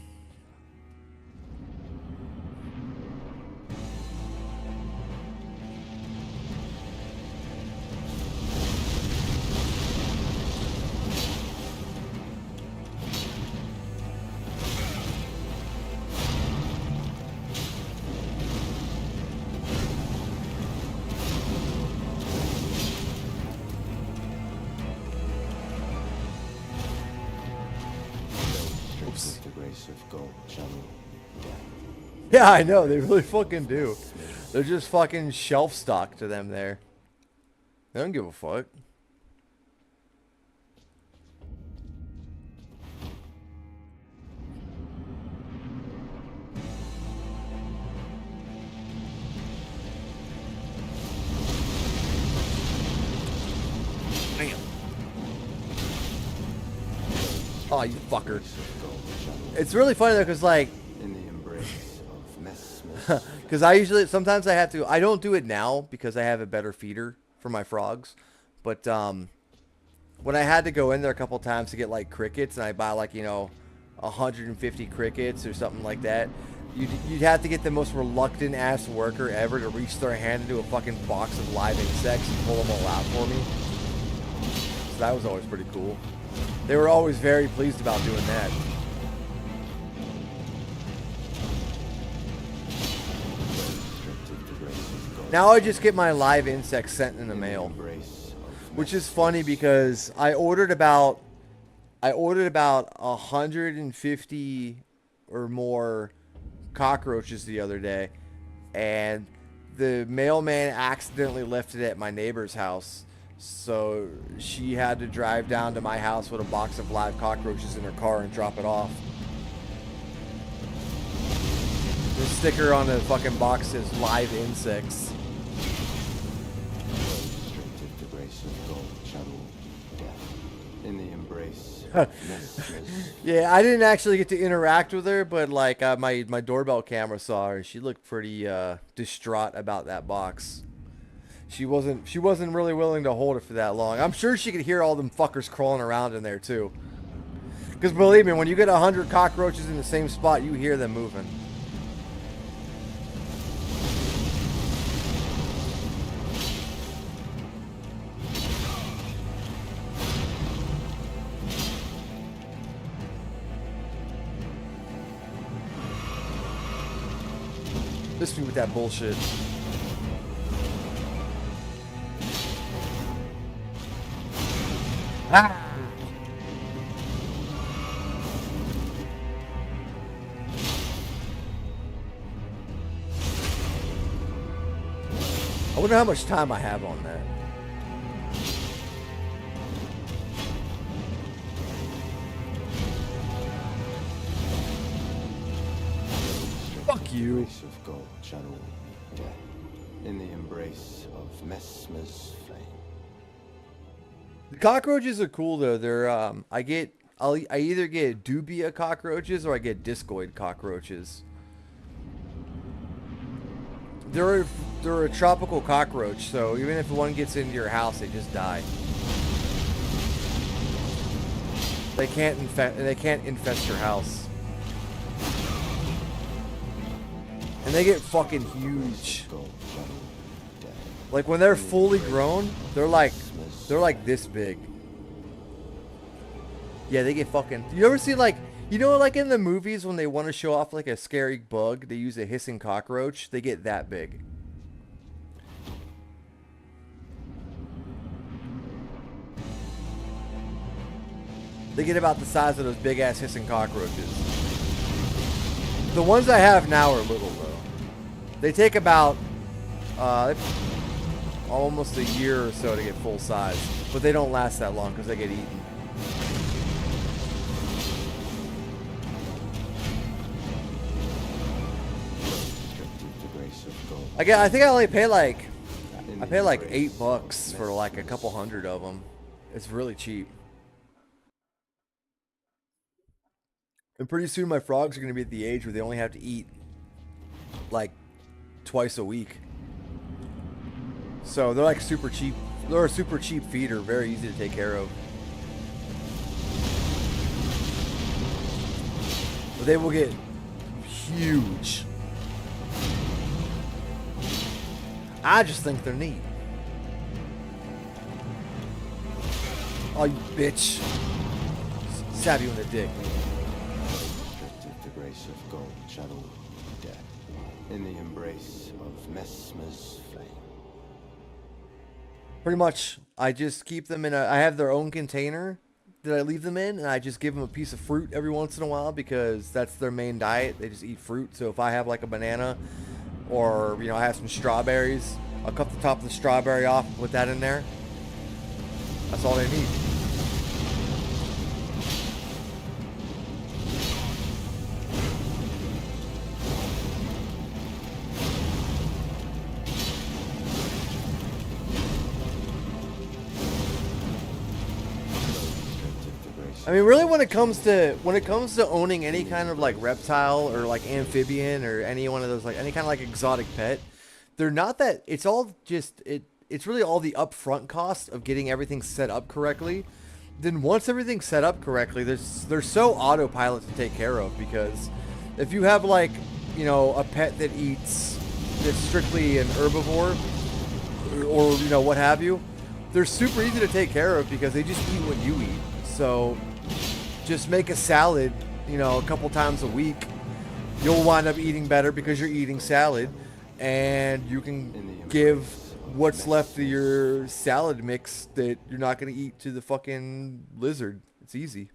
grace of gold, Chanu. Yeah, I know. They really fucking do. They're just fucking shelf stock to them there. They don't give a fuck. Damn. Oh, you fucker. It's really funny though, because like, In the embrace of Messmer. because I usually, sometimes I have to, I don't do it now because I have a better feeder for my frogs. But when I had to go in there a couple times to get like crickets, and I buy like, you know, 150 crickets or something like that, you'd have to get the most reluctant ass worker ever to reach their hand into a fucking box of live insects and pull them all out for me. So that was always pretty cool. They were always very pleased about doing that. Now I just get my live insects sent in the mail, which is funny because I ordered about 150 or more cockroaches the other day, and the mailman accidentally left it at my neighbor's house, so she had to drive down to my house with a box of live cockroaches in her car and drop it off. The sticker on the fucking box says live insects. The grace of gold, Chanu. Death. In the embrace of Messmer's. Yeah, I didn't actually get to interact with her, but like my doorbell camera saw her. She looked pretty distraught about that box. She wasn't really willing to hold it for that long. I'm sure she could hear all them fuckers crawling around in there too. Because believe me, when you get 100 cockroaches in the same spot, you hear them moving. This me with that bullshit. Ah! I wonder how much time I have on that. Fuck you. Grace of gold, Chanu. Death. In the embrace of Messmer's flame. The cockroaches are cool though. They're I either get dubia cockroaches or I get discoid cockroaches. They're a tropical cockroach, so even if one gets into your house, they just die. They can't infest your house. And they get fucking huge. Like when they're fully grown, they're like this big. Yeah, they get fucking. You ever see like, you know, like in the movies when they want to show off like a scary bug, they use a hissing cockroach. They get that big. They get about the size of those big ass hissing cockroaches. The ones I have now are little though. They take about almost a year or so to get full size, but they don't last that long because they get eaten. I think I only pay like $8 for like a couple hundred of them. It's really cheap. And pretty soon my frogs are going to be at the age where they only have to eat like twice a week. So they're like super cheap. They're a super cheap feeder, very easy to take care of. But they will get huge. I just think they're neat. Oh, you bitch. Stab you in the dick. The grace of gold, Chanu. Death. In the embrace of Messmer's flame. Pretty much, I just keep them in a. I have their own container, that I leave them in, and I just give them a piece of fruit every once in a while because that's their main diet. They just eat fruit. So if I have like a banana or, you know, I have some strawberries, I'll cut the top of the strawberry off and put that in there. That's all they need. I mean, really, when it comes to owning any kind of like reptile or like amphibian or any one of those, like any kind of like exotic pet, they're not that. It's all just it's really all the upfront cost of getting everything set up correctly. Then once everything's set up correctly, they're so autopilot to take care of, because if you have like, you know, a pet that's strictly an herbivore or you know what have you, they're super easy to take care of because they just eat what you eat. So just make a salad, you know, a couple times a week. You'll wind up eating better because you're eating salad, and you can give what's left of your salad mix that you're not going to eat to the fucking lizard. It's easy.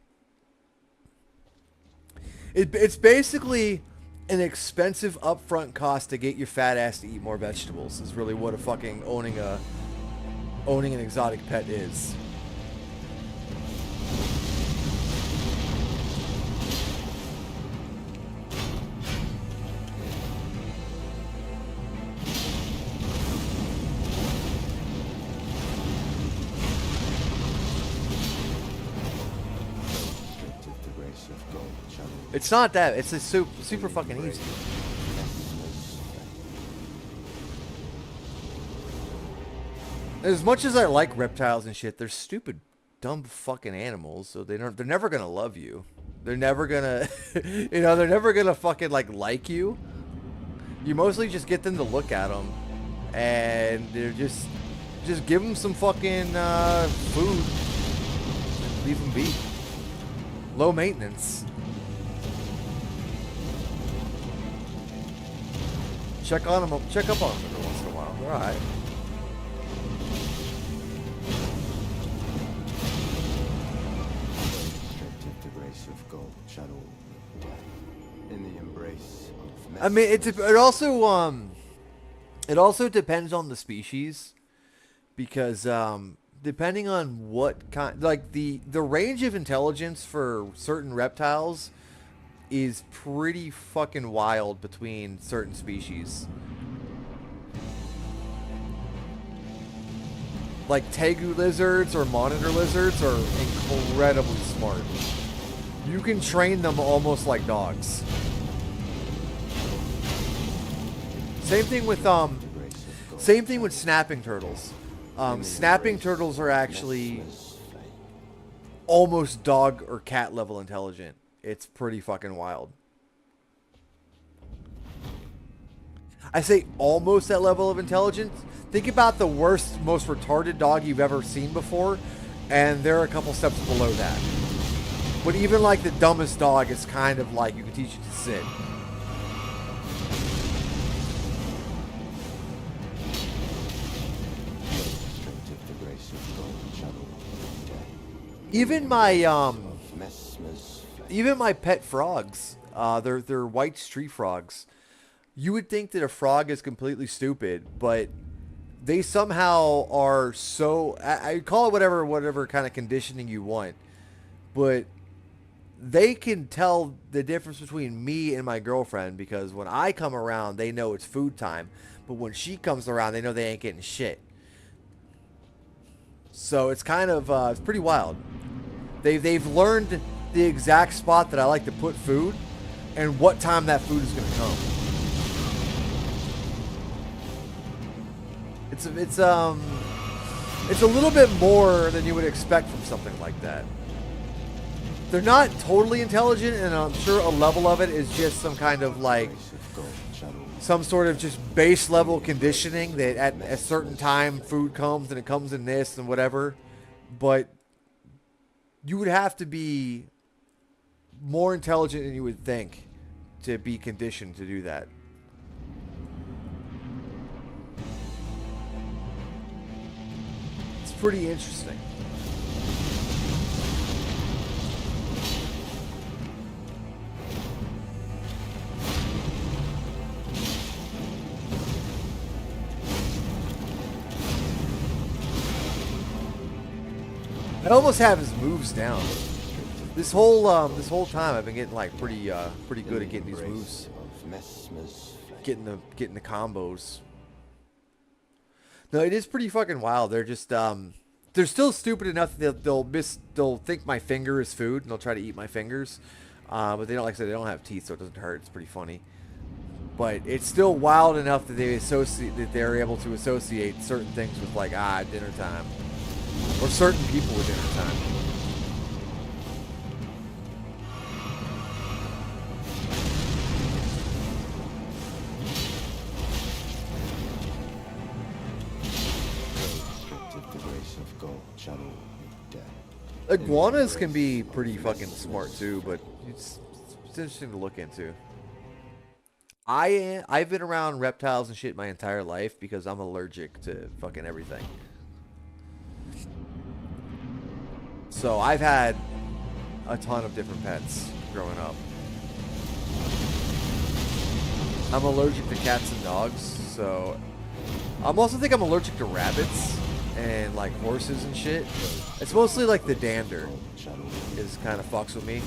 It's basically an expensive upfront cost to get your fat ass to eat more vegetables is really what a fucking owning an exotic pet is. It's not that. It's a super fucking easy. As much as I like reptiles and shit, they're stupid, dumb fucking animals. So they're never gonna love you. They're never gonna, you know, they're never gonna fucking like you. You mostly just get them to look at them, and they're just give them some fucking food, and leave them be. Low maintenance. Check up on them every once in a while. They're alright. I mean, it also depends on the species, because depending on what kind, like the range of intelligence for certain reptiles is pretty fucking wild between certain species. Like tegu lizards or monitor lizards are incredibly smart. You can train them almost like dogs. Same thing with snapping turtles. Snapping turtles are actually almost dog or cat level intelligent. It's pretty fucking wild. I say almost that level of intelligence. Think about the worst, most retarded dog you've ever seen before, and they're a couple steps below that. But even like the dumbest dog is kind of like you can teach it to sit. Even my pet frogs, they're white street frogs. You would think that a frog is completely stupid, but they somehow are so, I call it whatever kind of conditioning you want, but they can tell the difference between me and my girlfriend, because when I come around, they know it's food time, but when she comes around, they know they ain't getting shit. So it's kind of, it's pretty wild. They've learned the exact spot that I like to put food and what time that food is going to come. It's a little bit more than you would expect from something like that. They're not totally intelligent, and I'm sure a level of it is just some kind of like some sort of just base level conditioning that at a certain time food comes and it comes in this and whatever. But you would have to be more intelligent than you would think to be conditioned to do that. It's pretty interesting. I almost have his moves down. This whole time I've been getting like pretty good at getting these moves, getting the combos. No, it is pretty fucking wild. They're just they're still stupid enough that they'll think my finger is food and they'll try to eat my fingers, but they don't, like I said, they don't have teeth, so it doesn't hurt. It's pretty funny. But it's still wild enough that they're able to associate certain things with like dinner time, or certain people with dinner time. Iguanas can be pretty fucking smart too, but it's interesting to look into. I've been around reptiles and shit my entire life because I'm allergic to fucking everything. So I've had a ton of different pets growing up. I'm allergic to cats and dogs, so I also think I'm allergic to rabbits and like horses and shit. It's mostly like the dander is kind of fucks with me.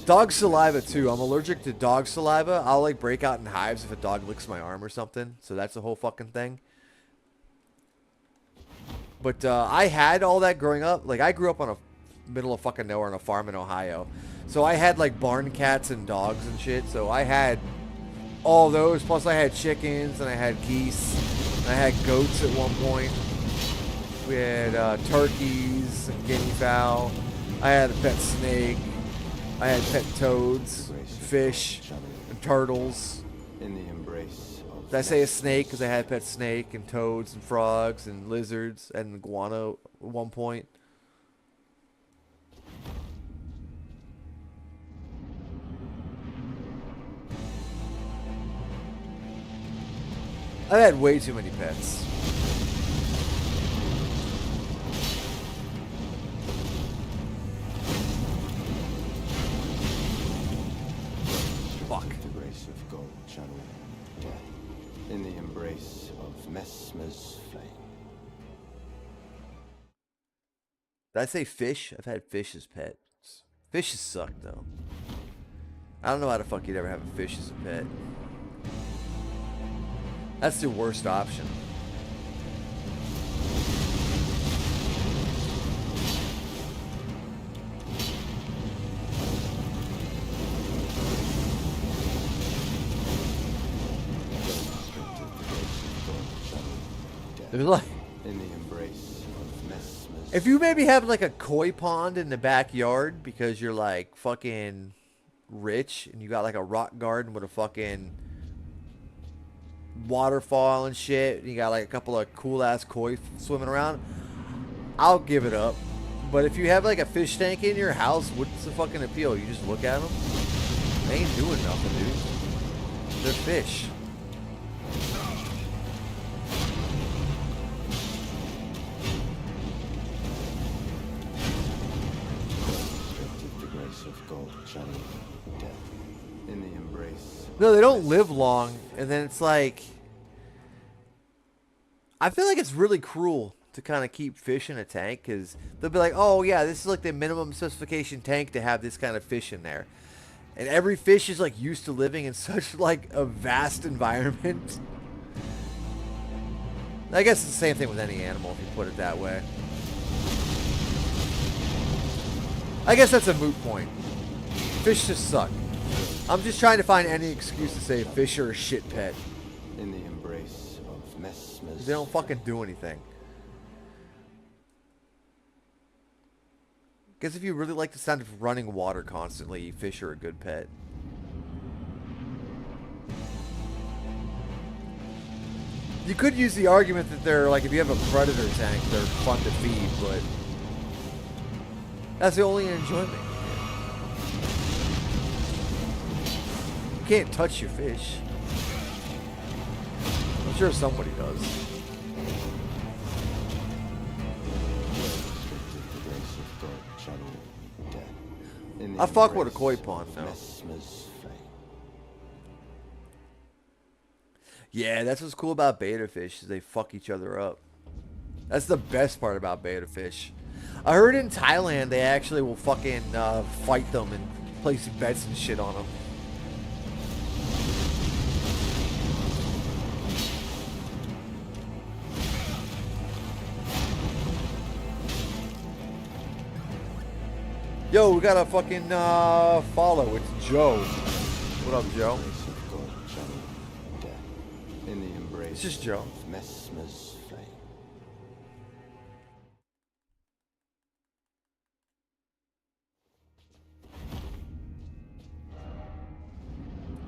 Dog saliva too. I'm allergic to dog saliva. I'll like break out in hives if a dog licks my arm or something. So that's the whole fucking thing. But I had all that growing up. Like I grew up on a middle of fucking nowhere on a farm in Ohio. So I had like barn cats and dogs and shit. So I had all those. Plus I had chickens and I had geese. And I had goats at one point. We had turkeys and guinea fowl. I had a pet snake. I had pet toads, and fish, and turtles. In the embrace of Did I say a snake? Because I had pet snake and toads and frogs and lizards and iguana at one point. I've had way too many pets. Fuck. The grace of gold channel death in the embrace of Messmer's flame. Did I say fish? I've had fish as pets. Fishes suck though. I don't know how the fuck you'd ever have a fish as a pet. That's the worst option. There's like, in the embrace of Messmer's. if you maybe have like a koi pond in the backyard because you're like fucking rich and you got like a rock garden with a fucking waterfall and shit, and you got like a couple of cool ass koi swimming around, I'll give it up. But if you have like a fish tank in your house, what's the fucking appeal? You just look at them? They ain't doing nothing, dude. They're fish. No, they don't live long, and then it's like, I feel like it's really cruel to kind of keep fish in a tank, because they'll be like, oh yeah, this is like the minimum specification tank to have this kind of fish in there. And every fish is like used to living in such like a vast environment. I guess it's the same thing with any animal if you put it that way. I guess that's a moot point. Fish just suck. I'm just trying to find any excuse to say fish are a shit pet. In the embrace of Messmer's. They don't fucking do anything. Guess if you really like the sound of running water constantly, fish are a good pet. You could use the argument that they're like, if you have a predator tank, they're fun to feed, but that's the only enjoyment. You can't touch your fish. I'm sure somebody does. I fuck with a koi pond now. Yeah, that's what's cool about betta fish, is they fuck each other up. That's the best part about betta fish. I heard in Thailand they actually will fucking fight them and place bets and shit on them. Yo, we got a fucking follow. It's Joe. What up, Joe? In the embrace it's just Joe. Of Messmer's flame.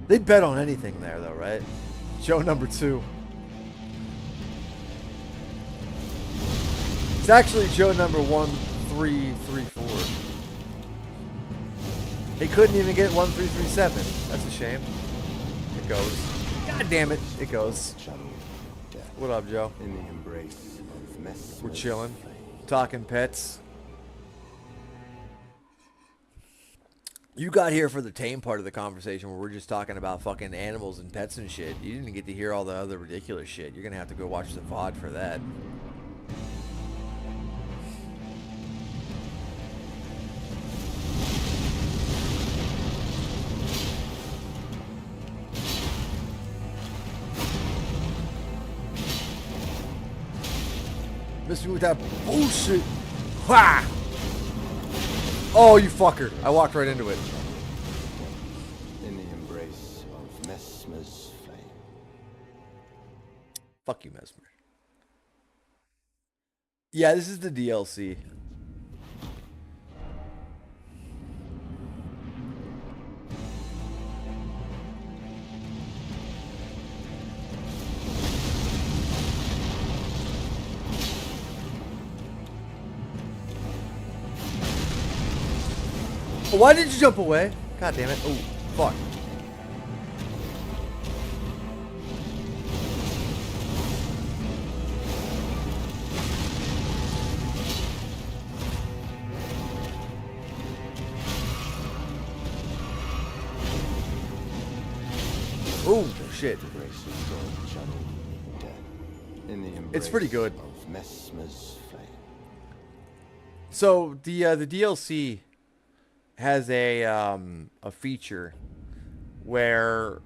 They'd bet on anything there, though, right? Joe number 2. It's actually Joe number 1334. He couldn't even get 1337. That's a shame. It goes. God damn it. It goes. What up, Joe? In the embrace of Messmer's We're chilling. Talking pets. You got here for the tame part of the conversation where we're just talking about fucking animals and pets and shit. You didn't get to hear all the other ridiculous shit. You're gonna have to go watch the VOD for that. Missed me with that bullshit. Ha! Oh, you fucker. I walked right into it. In the embrace of Messmer's flame. Fuck you, Messmer. Yeah, this is the DLC. Why did you jump away? God damn it. Oh, fuck. Oh, shit. It's pretty good. So, the DLC has a feature where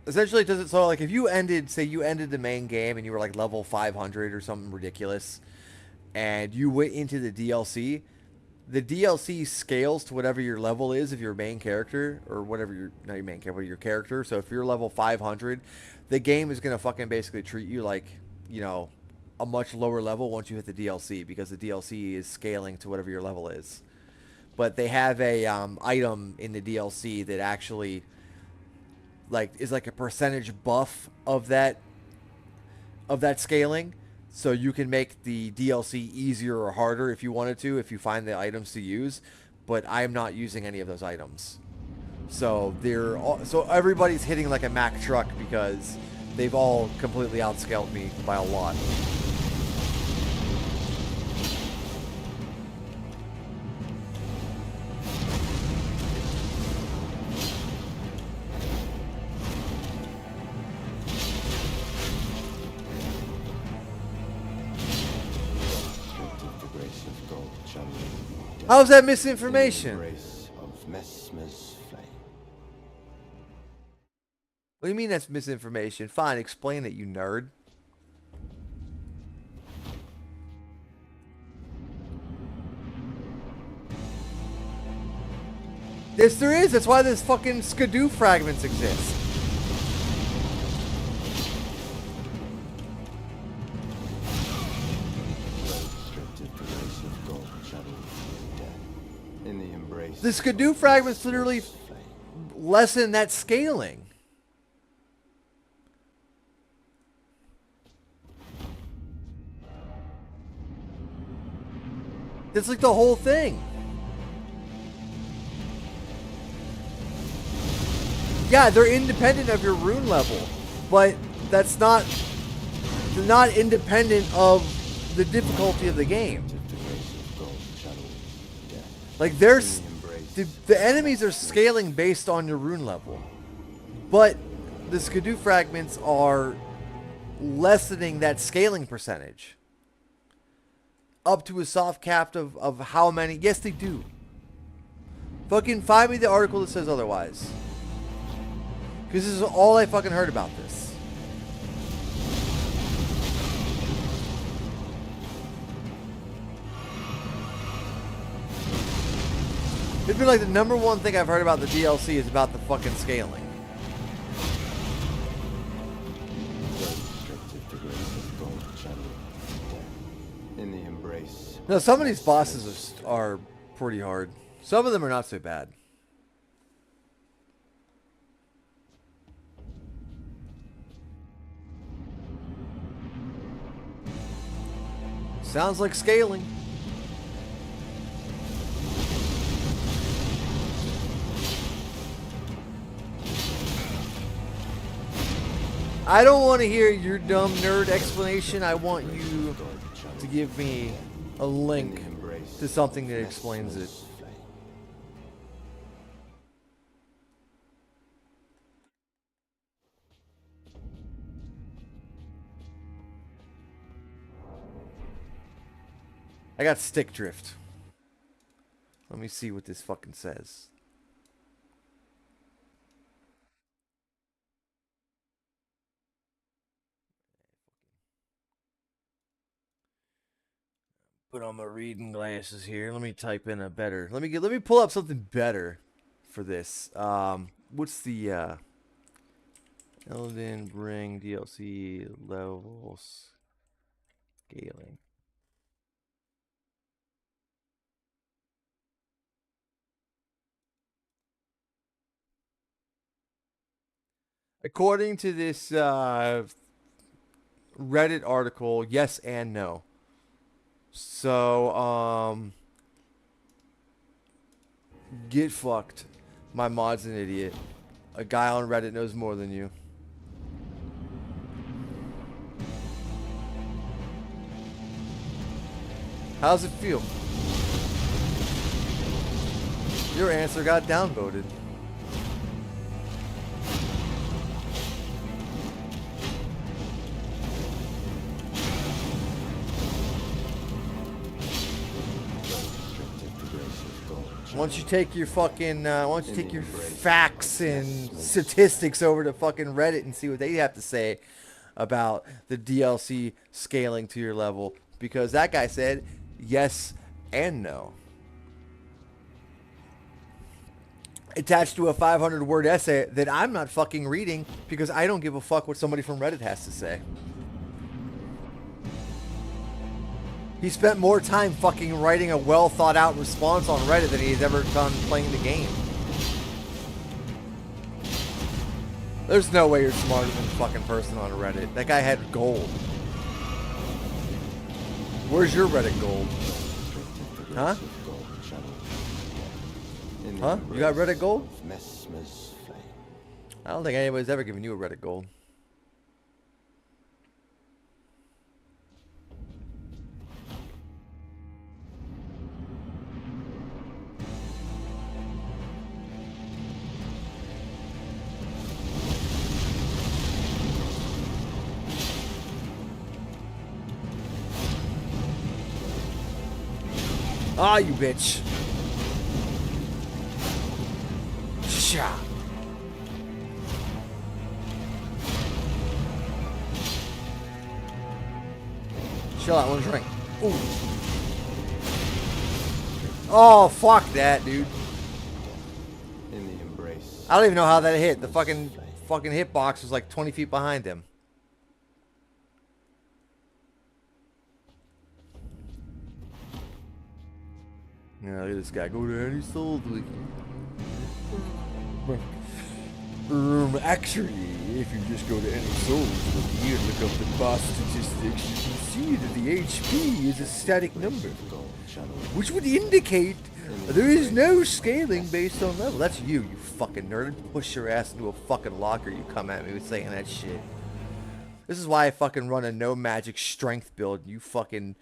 essentially it does it so like if you ended, say you ended the main game and you were like level 500 or something ridiculous and you went into the DLC scales to whatever your level is of your main character or whatever your, not your main character, but your character. So if you're level 500, the game is going to fucking basically treat you like, you know, a much lower level once you hit the DLC because the DLC is scaling to whatever your level is. But they have a item in the DLC that actually like is like a percentage buff of that scaling, so you can make the DLC easier or harder if you wanted to, if you find the items to use. But I'm not using any of those items, so so everybody's hitting like a Mack truck because they've all completely outscaled me by a lot. How's that misinformation? What do you mean that's misinformation? Fine, explain it, you nerd. Yes, there is. That's why this fucking skidoo fragments exist. The skidoo fragments literally lessen that scaling. That's like the whole thing. Yeah, they're independent of your rune level, but that's not, they're not independent of the difficulty of the game. Like there's the enemies are scaling based on your rune level, but the skidoo fragments are lessening that scaling percentage. up to a soft cap of how many. Yes, they do. Fucking find me the article that says otherwise. Because this is all I fucking heard about this. It's been like the number one thing I've heard about the DLC is about the fucking scaling. In the embrace. No, some of these bosses are pretty hard. Some of them are not so bad. Sounds like scaling. I don't want to hear your dumb nerd explanation. I want you to give me a link to something that explains it. I got stick drift. Let me see what this fucking says. Put on my reading glasses here. Let me type in a better. Let me pull up something better for this. What's the Elden Ring DLC levels scaling? According to this Reddit article, yes and no. So, get fucked. My mod's an idiot. A guy on Reddit knows more than you. How's it feel? Your answer got downvoted. Once you take your fucking, once you take your facts and statistics over to fucking Reddit and see what they have to say about the DLC scaling to your level, because that guy said yes and no. Attached to a 500-word essay that I'm not fucking reading because I don't give a fuck what somebody from Reddit has to say. He spent more time fucking writing a well thought out response on Reddit than he's ever done playing the game. There's no way you're smarter than the fucking person on Reddit. That guy had gold. Where's your Reddit gold? Huh? Huh? You got Reddit gold? I don't think anybody's ever given you a Reddit gold. Ah, you bitch. Sha. Chill out, one drink. Ooh. Oh, fuck that, dude. In the embrace. I don't even know how that hit. The fucking hitbox was like 20 feet behind him. Yeah, look at this guy. Go to any soul. Actually, if you just go to any souls here and look up the boss statistics, you can see that the HP is a static number, which would indicate there is no scaling based on level. That's you fucking nerd. Push your ass into a fucking locker. You come at me with saying that shit. This is why I fucking run a no magic strength build. You fucking...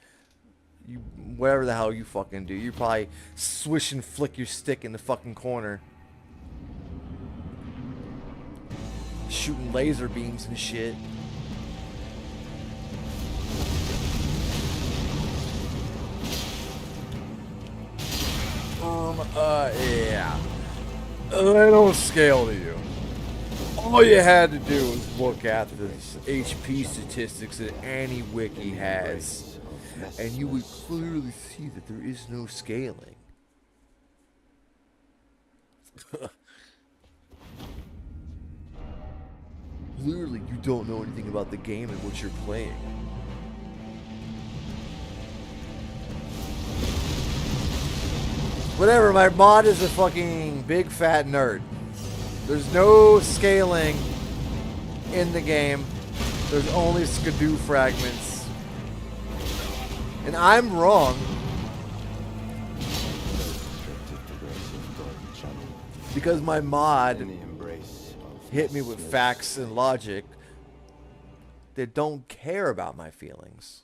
You, whatever the hell you fucking do. You probably swish and flick your stick in the fucking corner. Shooting laser beams and shit. Yeah. They don't scale to you. All you had to do was look at the HP statistics that any wiki has, and you would clearly see that there is no scaling. Clearly, you don't know anything about the game and what you're playing. Whatever, my mod is a fucking big fat nerd. There's no scaling in the game. There's only skidoo fragments. And I'm wrong. Because my mod hit me with facts and logic that don't care about my feelings.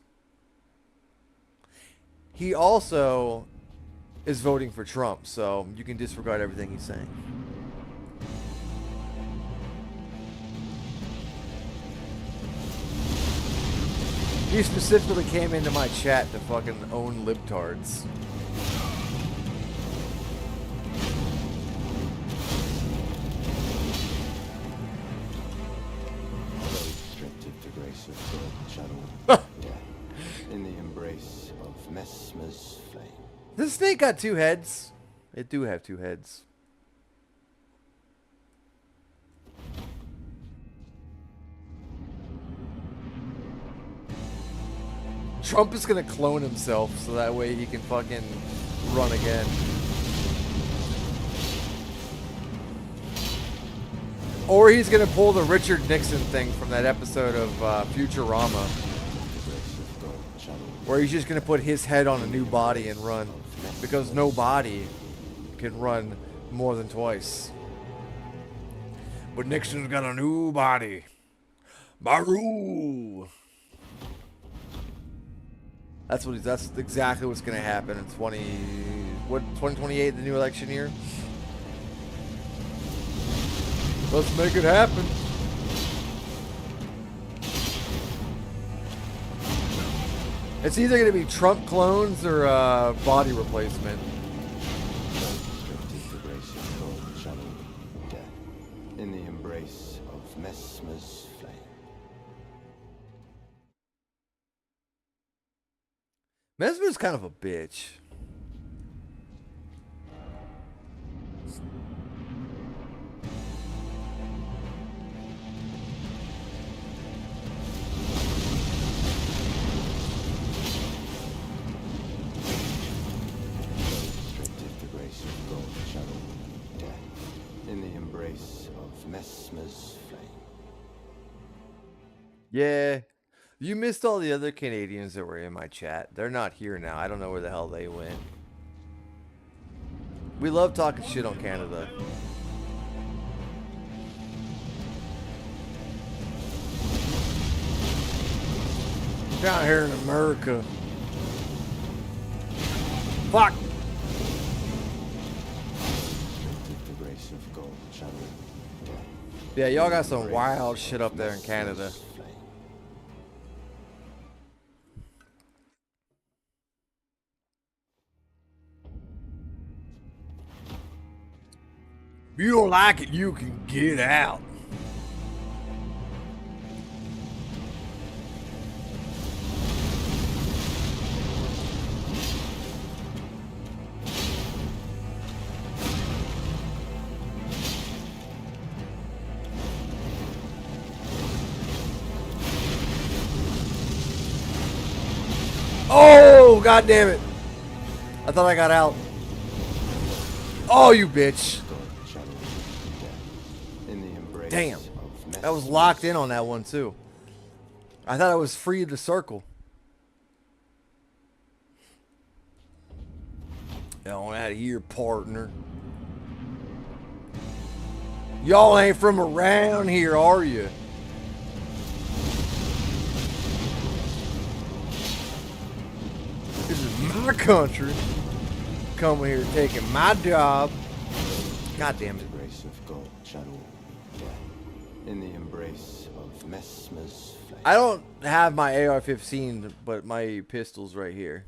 He also is voting for Trump, so you can disregard everything he's saying. He specifically came into my chat to fucking own libtards. In the embrace of Messmer's flame. This snake got 2 heads. It do have 2 heads. Trump is gonna clone himself so that way he can fucking run again. Or he's gonna pull the Richard Nixon thing from that episode of Futurama, where he's just gonna put his head on a new body and run, because no body can run more than twice. But Nixon's got a new body. Baru. That's exactly what's gonna happen in 2028, the new election year. Let's make it happen. It's either going to be Trump clones or body replacement. In the embrace of Messmer's flame. Messmer's kind of a bitch. In the embrace of Messmer's flame. Yeah, you missed all the other Canadians that were in my chat. They're not here now. I don't know where the hell they went. We love talking shit on Canada. Down here in America. Fuck! Yeah, y'all got some wild shit up there in Canada. If you don't like it, you can get out. Oh, god damn it. I thought I got out. Oh, you bitch. Damn. I was locked in on that one, too. I thought I was free of the circle. On out of here, partner. Y'all ain't from around here, are you? This is my country. Coming here taking my job. God damn it. In the embrace of Messmer's flame. I don't have my AR-15, but my pistol's right here.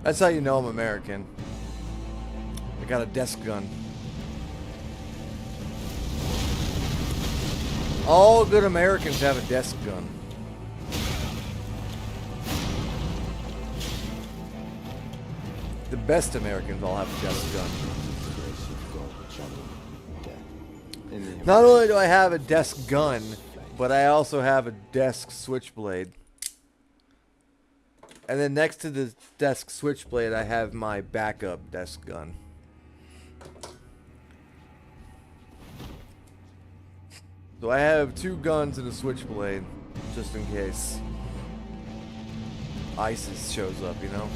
That's how you know I'm American. I got a desk gun. All good Americans have a desk gun. The best Americans all have a desk gun. Not only do I have a desk gun, but I also have a desk switchblade. And then next to the desk switchblade, I have my backup desk gun. So I have 2 guns and a switchblade, just in case ISIS shows up, you know?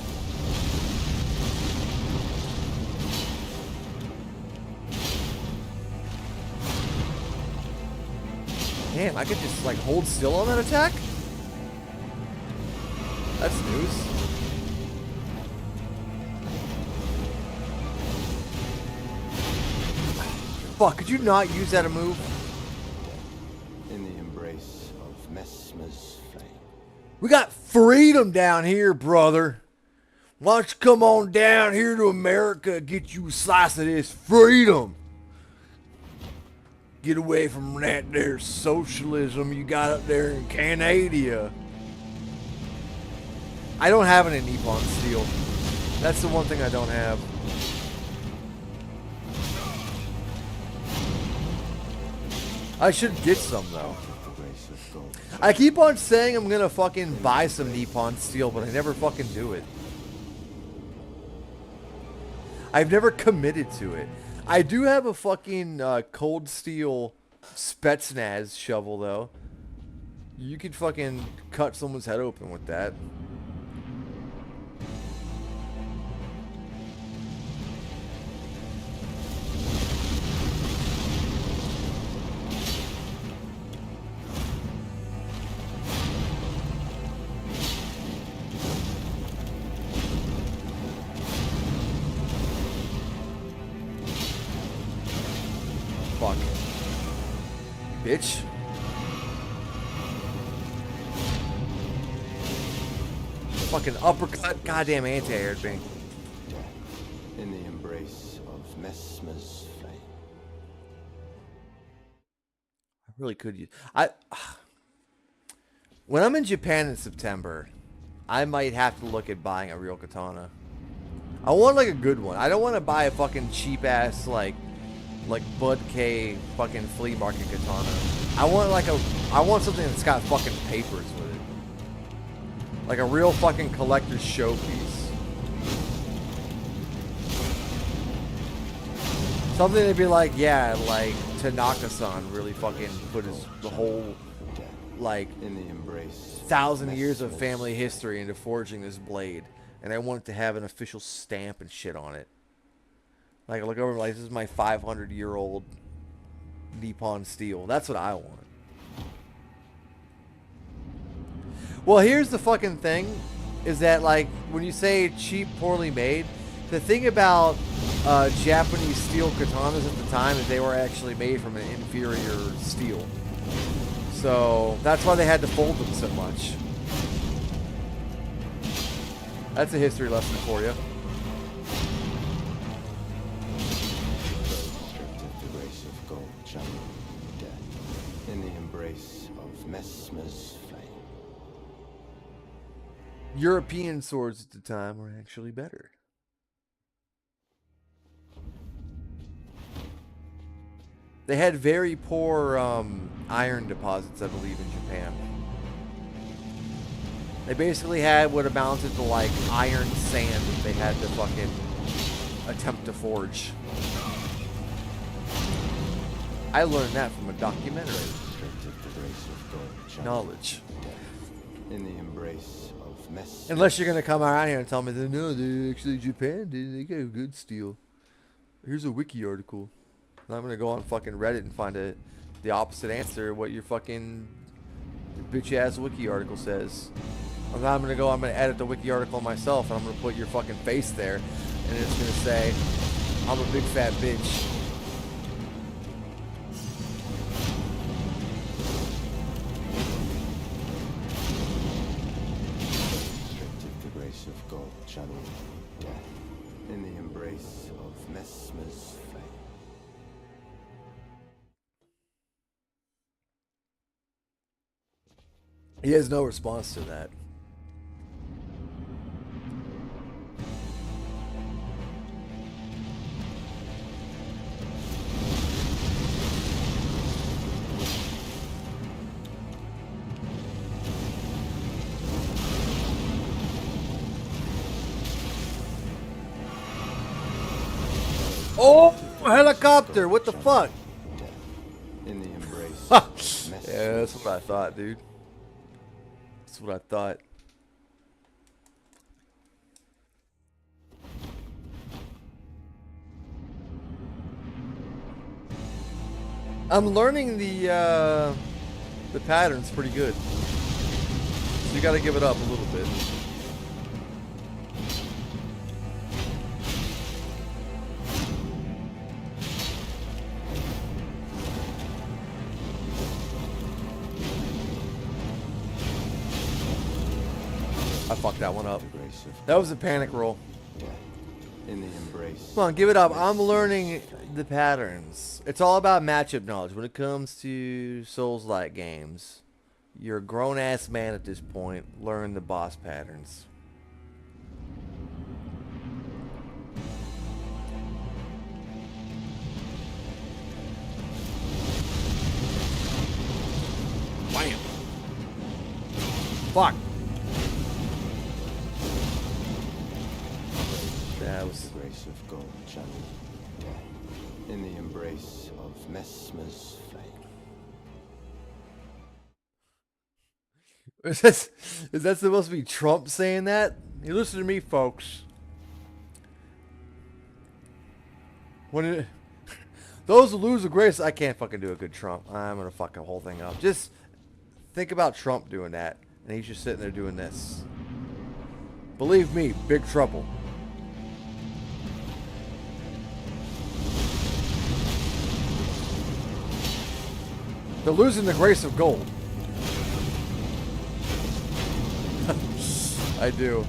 Damn, I could just like hold still on that attack? That's news. Fuck, could you not use that to move? In the embrace of Messmer's flame. We got freedom down here, brother. Why don't you come on down here to America and get you a slice of this freedom? Get away from that there socialism you got up there in Canada. I don't have any Nippon steel. That's the one thing I don't have. I should get some though. I keep on saying I'm gonna fucking buy some Nippon steel, but I never fucking do it. I've never committed to it. I do have a fucking cold steel Spetsnaz shovel though. You could fucking cut someone's head open with that. Fuck. Bitch. Fucking uppercut. Goddamn anti-air thing. In the embrace of Messmer's flame. I really could use... When I'm in Japan in September, I might have to look at buying a real katana. I want like a good one. I don't want to buy a fucking cheap ass like Bud K fucking flea market katana. I want something that's got fucking papers with it. Like a real fucking collector's showpiece. Something to be like, yeah, like Tanaka-san really fucking put the whole like in the embrace 1,000 years of family history into forging this blade, and I want it to have an official stamp and shit on it. Like, I look over like, this is my 500-year-old Nippon steel. That's what I want. Well, here's the fucking thing, is that, like, when you say cheap, poorly made, the thing about Japanese steel katanas at the time is they were actually made from an inferior steel. So, that's why they had to fold them so much. That's a history lesson for you. In the embrace of Messmer's flame. European swords at the time were actually better. They had very poor iron deposits, I believe, in Japan. They basically had what amounted to like iron sand that they had to fucking attempt to forge. I learned that from a documentary. Knowledge. In the embrace of Messmer. Unless you're gonna come around here and tell me that no, they actually Japan did. They got good steel. Here's a wiki article. And I'm gonna go on fucking Reddit and find the opposite answer of what your fucking bitch ass wiki article says. I'm gonna edit the wiki article myself, and I'm gonna put your fucking face there, and it's gonna say, I'm a big fat bitch. The grace of God channel He has no response to that. Oh, helicopter! What the fuck? In the embrace. Yeah, that's what I thought, dude. That's what I thought. I'm learning the patterns pretty good. So you got to give it up a little bit. I fucked that one up. That was a panic roll. In the embrace. Come on, give it up. I'm learning the patterns. It's all about matchup knowledge when it comes to Souls-like games. You're a grown-ass man at this point. Learn the boss patterns. Bam! Fuck! That was the grace of gold, Johnny. In the embrace of Messmer's flame. Is that supposed to be Trump saying that? You listen to me, folks. Those who lose the grace, I can't fucking do a good Trump. I'm gonna fuck the whole thing up. Just think about Trump doing that, and he's just sitting there doing this. Believe me, big trouble. They're losing the grace of gold. I do.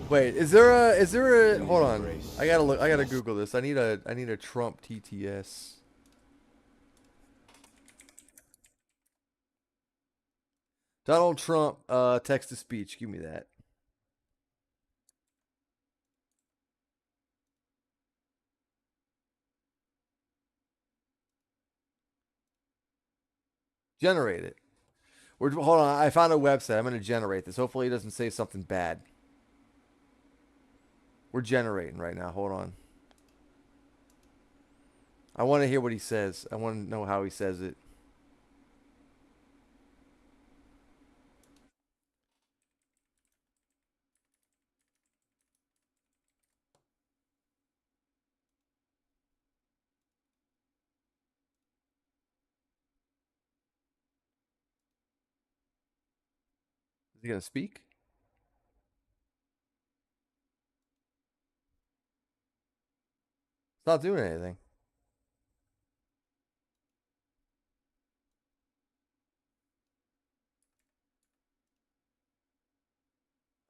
Wait, is there a hold on. I gotta Google this. I need a Trump TTS. Donald Trump text to speech. Give me that. Generate it. Hold on. I found a website. I'm going to generate this. Hopefully it doesn't say something bad. We're generating right now. Hold on. I want to hear what he says. I want to know how he says it. Is he going to speak? It's not doing anything.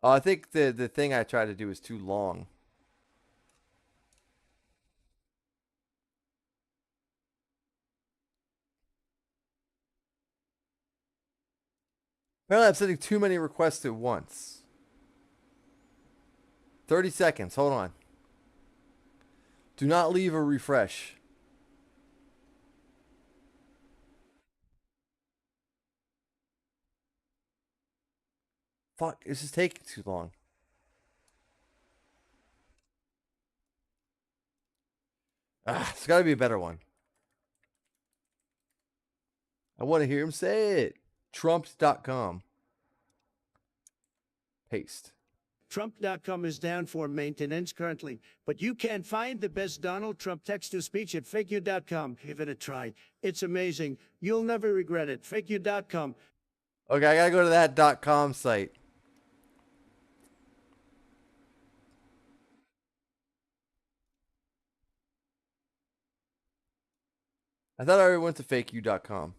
Oh, I think the thing I tried to do is too long. Apparently I'm sending too many requests at once. 30 seconds. Hold on. Do not leave or refresh. Fuck, this is taking too long. It's got to be a better one. I want to hear him say it. Trumps.com. Paste. Trump.com is down for maintenance currently, but you can find the best Donald Trump text-to-speech at fakeyou.com. Give it a try. It's amazing. You'll never regret it. Fakeyou.com. Okay, I gotta go to that .com site. I thought I already went to fakeyou.com.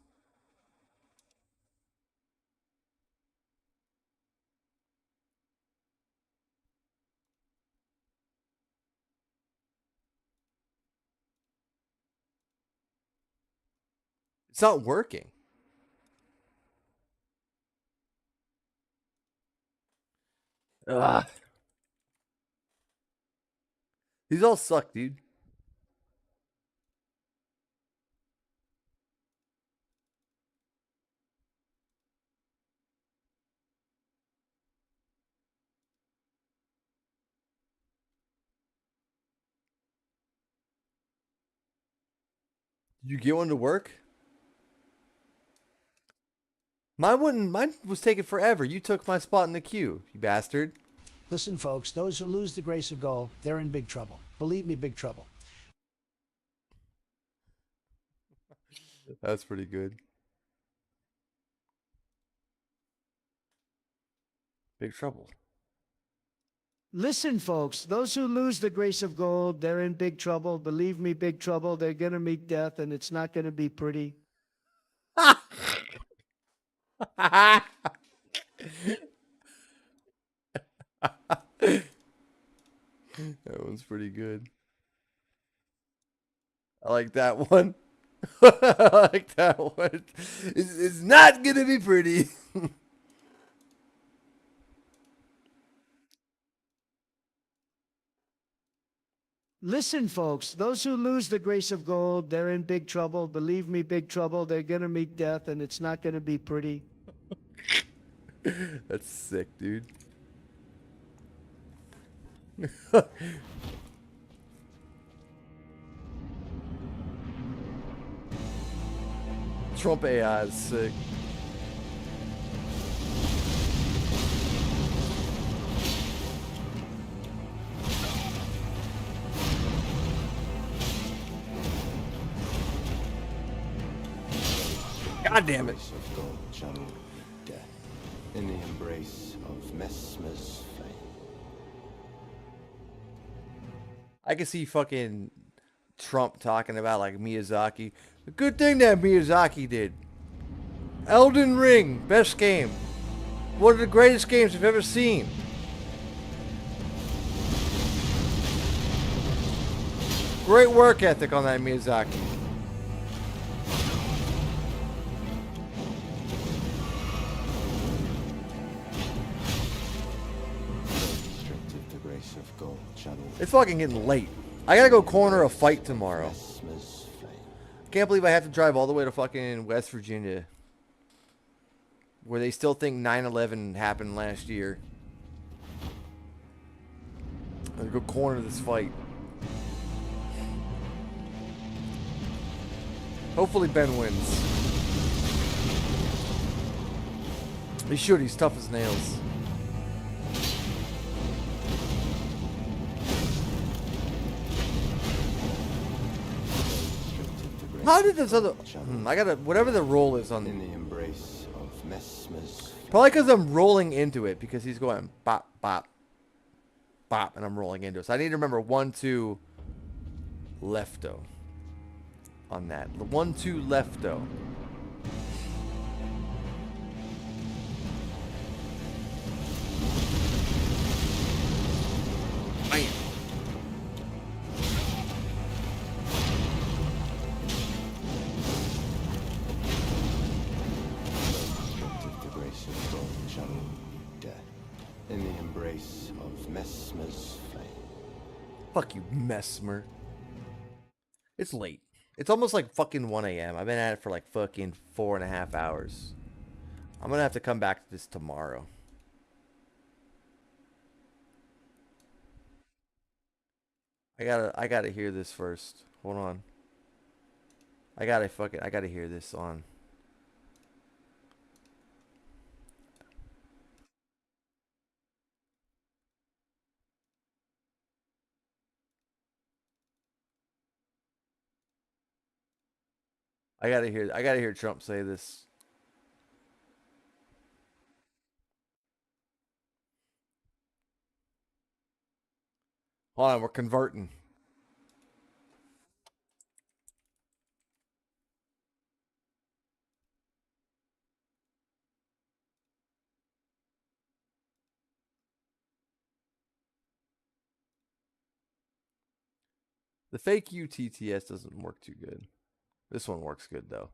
It's not working. Ugh. These all suck, dude. Did you get one to work? Mine was taking forever. You took my spot in the queue, you bastard. Listen, folks, those who lose the grace of gold, they're in big trouble. Believe me, big trouble. That's pretty good. Big trouble. Listen, folks, those who lose the grace of gold, they're in big trouble. Believe me, big trouble. They're going to meet death, and it's not going to be pretty. That one's pretty good. I like that one. I like that one. It's not gonna be pretty. Listen, folks, those who lose the grace of gold, they're in big trouble. Believe me, big trouble. They're going to meet death, and it's not going to be pretty. That's sick, dude. Trump AI is sick. God damn it. Of gold shall death in the embrace of Messmer's flame. I can see fucking Trump talking about like Miyazaki. A good thing that Miyazaki did. Elden Ring, best game. One of the greatest games I've ever seen. Great work ethic on that Miyazaki. Restricted the grace of gold shall It's fucking getting late. I gotta go corner a fight tomorrow. Messmer's flame. Can't believe I have to drive all the way to fucking West Virginia, where they still think 9/11 happened last year. I'm gonna go corner this fight. Hopefully Ben wins. He should. He's tough as nails. How did this other... I gotta... Whatever the roll is on... In the embrace of Messmer's. Probably because I'm rolling into it, because he's going bop, bop, bop, and I'm rolling into it. So I need to remember 1, 2, lefto on that. 1, 2, lefto. Bam. In the embrace of Messmer's flame. Fuck you, Messmer. It's late. It's almost like fucking 1 a.m. I've been at it for like fucking 4.5 hours. I'm gonna have to come back to this tomorrow. I gotta hear this first. Hold on. I gotta hear this on. I gotta hear Trump say this. Hold on, we're converting. The fake UTTS doesn't work too good. This one works good though.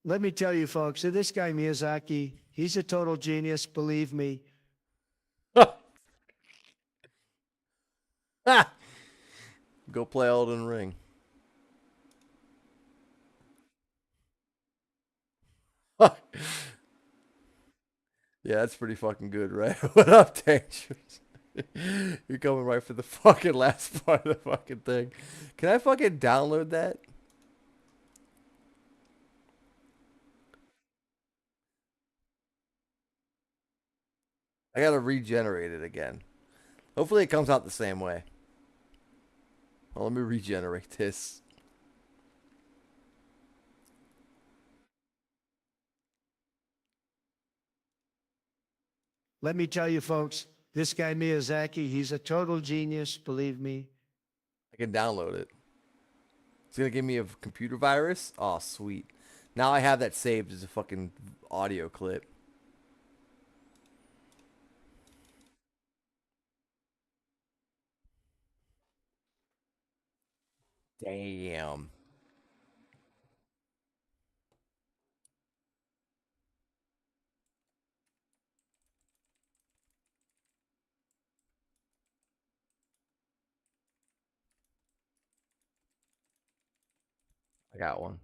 Let me tell you, folks, this guy Miyazaki, he's a total genius, believe me. Go play Elden Ring. Yeah, that's pretty fucking good, right? What up, Dangerous? You're coming right for the fucking last part of the fucking thing. Can I fucking download that? I gotta regenerate it again. Hopefully it comes out the same way. Well, let me regenerate this. Let me tell you, folks, this guy Miyazaki, he's a total genius, believe me. I can download it. It's gonna give me a computer virus? Oh, sweet. Now I have that saved as a fucking audio clip. Damn. I got one.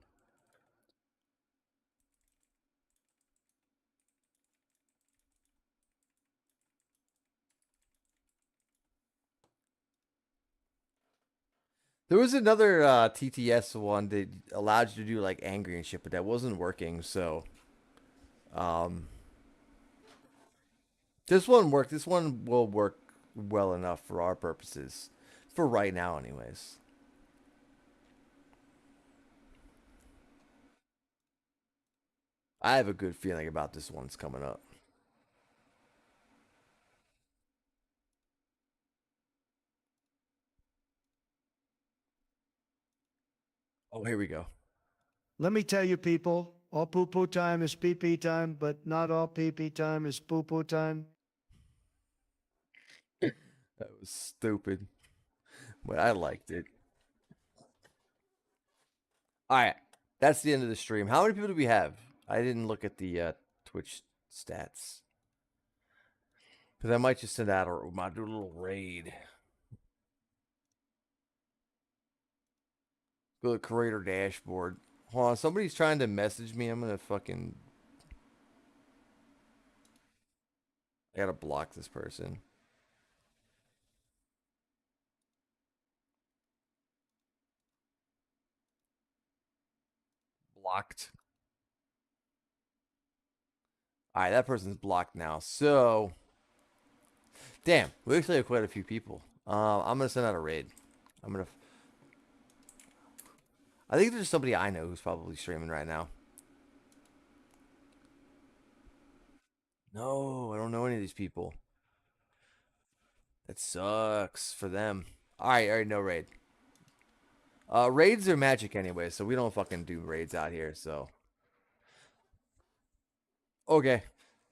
There was another TTS one that allowed you to do like angry and shit, but that wasn't working, so this one worked. This one will work well enough for our purposes. For right now anyways. I have a good feeling about this one's coming up. Oh, here we go. Let me tell you, people, all poo-poo time is pee-pee time, but not all pee-pee time is poo-poo time. That was stupid, but I liked it. All right, that's the end of the stream. How many people do we have? I didn't look at the Twitch stats because I might just send out do a little raid. Go to the creator dashboard. Hold on, somebody's trying to message me. I'm gonna fucking. I gotta block this person. Blocked. All right, that person's blocked now. So, damn, we actually have quite a few people. I'm gonna send out a raid. I think there's somebody I know who's probably streaming right now. No, I don't know any of these people. That sucks for them. All right, no raid. Raids are magic anyway, so we don't fucking do raids out here, so. Okay,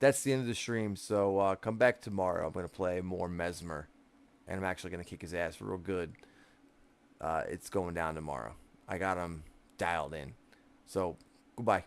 that's the end of the stream, so come back tomorrow. I'm going to play more Messmer, and I'm actually going to kick his ass real good. It's going down tomorrow. I got him dialed in. So, goodbye.